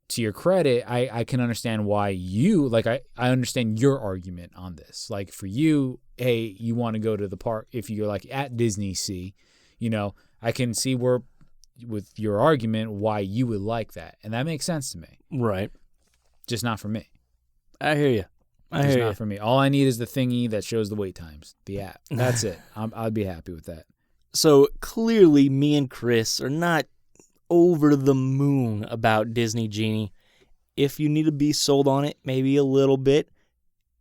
to your credit, I can understand why you, like, I understand your argument on this. Like, for you, hey, you want to go to the park if you're like at Disney Sea, you know, I can see where with your argument why you would like that, and that makes sense to me. Right. Just not for me. I hear you. Just not for me. All I need is the thingy that shows the wait times, the app. That's it. I'd be happy with that. So clearly, me and Chris are not over the moon about Disney Genie. If you need to be sold on it, maybe a little bit,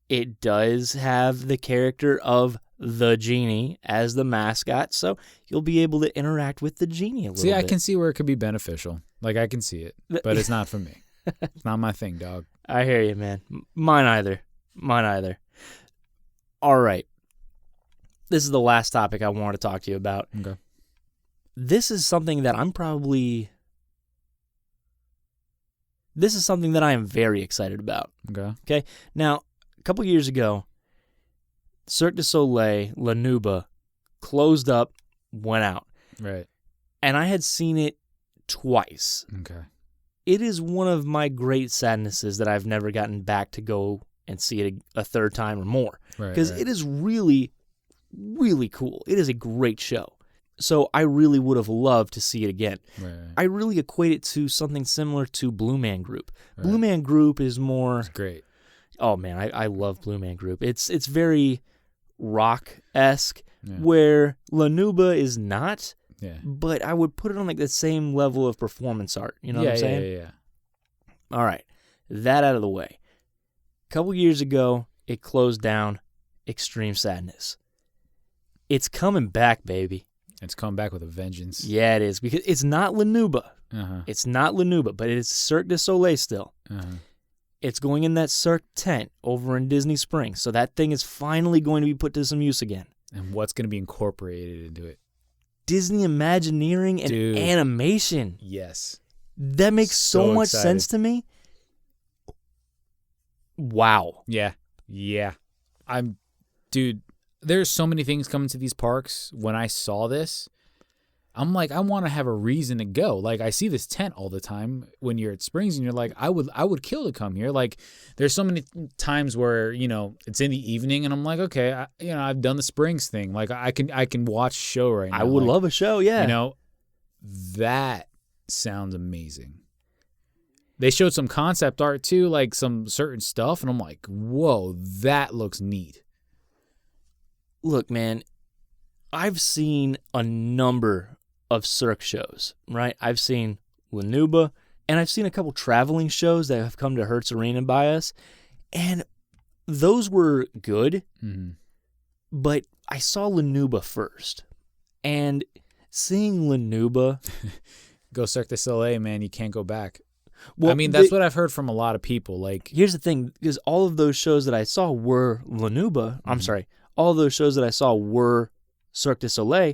it does have the character of the genie as the mascot, so you'll be able to interact with the genie a little bit. See, I can see where it could be beneficial. Like, I can see it, but it's not for me. It's not my thing, dog. I hear you, man. Mine either. All right. This is the last topic I want to talk to you about. Okay. This is something that I am very excited about. Okay. Now, a couple years ago, Cirque du Soleil, La Nuba, closed up, went out. Right. And I had seen it twice. Okay. It is one of my great sadnesses that I've never gotten back to go and see it a third time or more. Because it is really, really cool. It is a great show. So I really would have loved to see it again. Right. I really equate it to something similar to Blue Man Group. Right. Blue Man Group is more... It's great. Oh, man, I love Blue Man Group. It's very rock-esque, Yeah. where La Nuba is not, Yeah. but I would put it on like the same level of performance art. You know what I'm saying? Yeah. All right, that out of the way. A couple years ago, it closed down. Extreme sadness. It's coming back, baby. It's come back with a vengeance. Yeah, it is, because it's not La Nuba. Uh-huh. It's not La Nuba, but it's Cirque du Soleil still. Uh-huh. It's going in that Cirque tent over in Disney Springs, so that thing is finally going to be put to some use again. And what's going to be incorporated into it? Disney Imagineering and Dude. animation. Yes. That makes so much excited. sense to me. Wow. Yeah. Dude, there's so many things coming to these parks. When I saw this, I'm like, I want to have a reason to go. Like, I see this tent all the time when you're at Springs, and you're like, I would kill to come here. Like, there's so many times where, it's in the evening, and I'm like, okay, I've done the Springs thing. Like, I can watch a show right now. I would love a show, yeah. That sounds amazing. They showed some concept art too, like some certain stuff, and I'm like, whoa, that looks neat. Look, man, I've seen a number of Cirque shows, right? I've seen La Nuba, and I've seen a couple traveling shows that have come to Hertz Arena by us, and those were good, but I saw La Nuba first, and seeing La Nuba... Go Cirque du Soleil, man, you can't go back. Well, I mean, that's what I've heard from a lot of people. Like, here's the thing, because all of those shows that I saw were La Nuba. I'm sorry, all of those shows that I saw were Cirque du Soleil,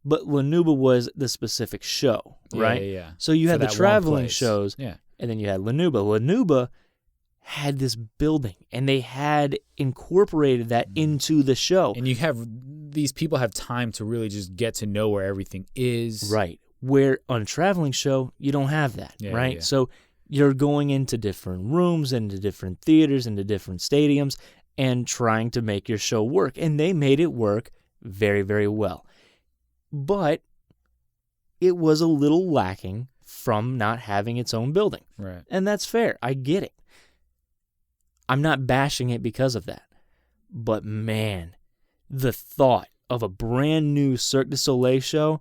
but La Nuba was the specific show, right? Yeah. So you had the that one traveling place. shows, Yeah. and then you had La Nuba. La Nuba had this building, and they had incorporated that into the show. And these people have time to really just get to know where everything is. Right. Where on a traveling show, you don't have that, right? Yeah. So you're going into different rooms, into different theaters, into different stadiums, and trying to make your show work. And they made it work very, very well. But it was a little lacking from not having its own building. Right. And that's fair. I get it. I'm not bashing it because of that. But man, the thought of a brand new Cirque du Soleil show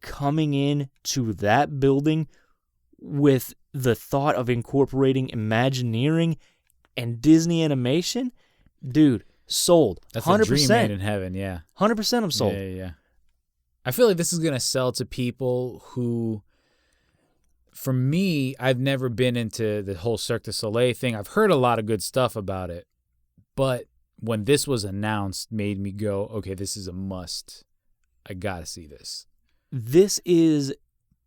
coming in to that building with the thought of incorporating Imagineering and Disney animation, dude, sold. That's 100%. a dream made in heaven, yeah. 100% I'm sold. Yeah. I feel like this is going to sell to people who, for me, I've never been into the whole Cirque du Soleil thing. I've heard a lot of good stuff about it, but when this was announced, made me go, okay, this is a must. I got to see this. This is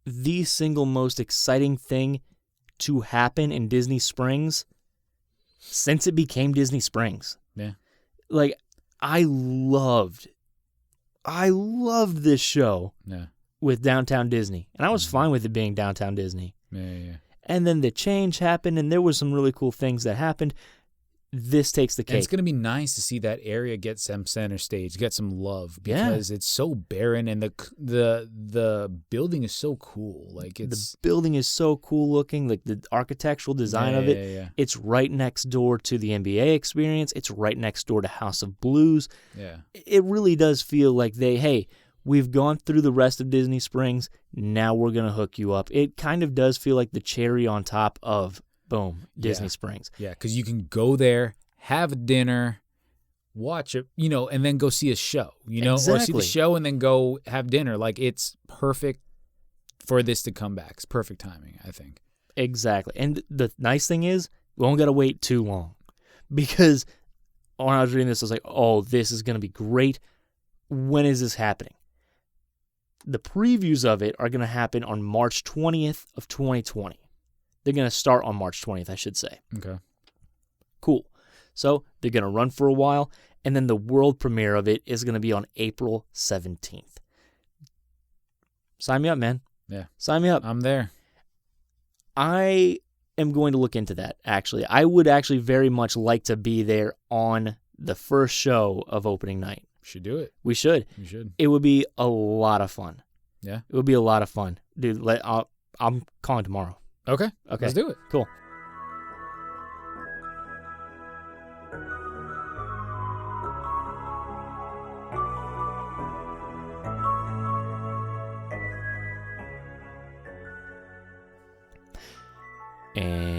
the single most exciting thing to happen in Disney Springs since it became Disney Springs. Yeah. Like, I loved this show with Downtown Disney. And I was fine with it being Downtown Disney. Yeah. And then the change happened, and there was some really cool things that happened. this takes the And cake. it's going to be nice to see that area get some center stage, get some love, because it's so barren, and the building is so cool. Like The building is so cool looking, like the architectural design of it. Yeah. It's right next door to the NBA experience. It's right next door to House of Blues. Yeah. It really does feel like we've gone through the rest of Disney Springs. Now we're going to hook you up. It kind of does feel like the cherry on top of, boom, Disney Springs. Yeah, because you can go there, have dinner, watch it, and then go see a show, or see Exactly. the show and then go have dinner. Like, it's perfect for this to come back. It's perfect timing, I think. Exactly. And the nice thing is, we don't got to wait too long. Because when I was reading this, I was like, oh, this is going to be great. When is this happening? The previews of it are going to happen on March 20th of 2020. They're going to start on March 20th, I should say. Okay. Cool. So they're going to run for a while, and then the world premiere of it is going to be on April 17th. Sign me up, man. Yeah. Sign me up. I'm there. I am going to look into that, actually. I would actually very much like to be there on the first show of opening night. Should do it. We should. You should. It would be a lot of fun. Yeah. It would be a lot of fun. Dude, I'm calling tomorrow. Okay. Okay. Let's do it. Cool.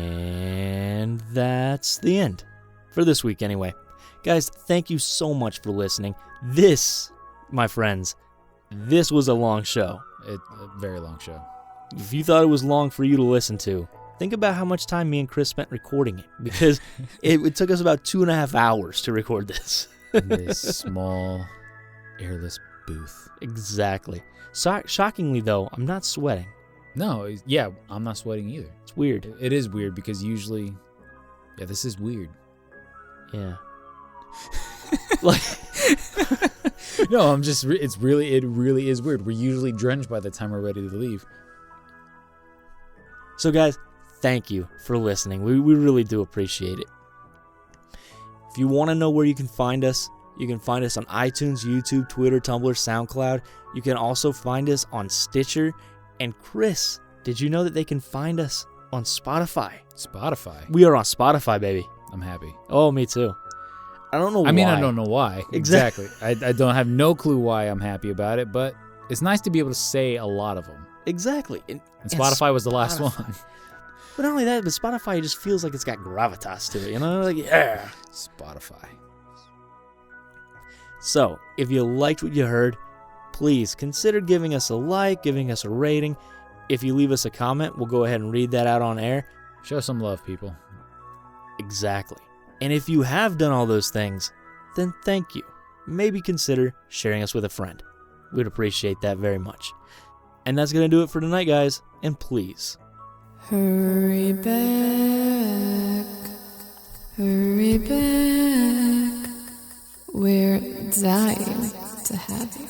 And that's the end. For this week, anyway. Guys, thank you so much for listening. This, my friends, this was a long show. A very long show. If you thought it was long for you to listen to, think about how much time me and Chris spent recording it. Because it took us about 2.5 hours to record this. In this small, airless booth. Exactly. Shockingly, though, I'm not sweating. No, yeah, I'm not sweating either. It's weird. It is weird because usually, this is weird. Yeah. Like, no, it really is weird. We're usually drenched by the time we're ready to leave. so, guys, thank you for listening. We really do appreciate it. If you want to know where you can find us on iTunes, YouTube, Twitter, Tumblr, SoundCloud. You can also find us on Stitcher. And Chris, did you know that they can find us on Spotify? Spotify. We are on Spotify, baby. I'm happy. Oh, me too. I don't know why. I mean, I don't know why. Exactly. I don't have no clue why I'm happy about it, but it's nice to be able to say a lot of them. Exactly. And Spotify was the last one. But not only that, but Spotify just feels like it's got gravitas to it, you know? Like, yeah. Spotify. So, if you liked what you heard, please consider giving us a like, giving us a rating. If you leave us a comment, we'll go ahead and read that out on air. Show some love, people. Exactly. And if you have done all those things, then thank you. Maybe consider sharing us with a friend. We'd appreciate that very much. And that's going to do it for tonight, guys. And please, hurry back, we're dying to have you.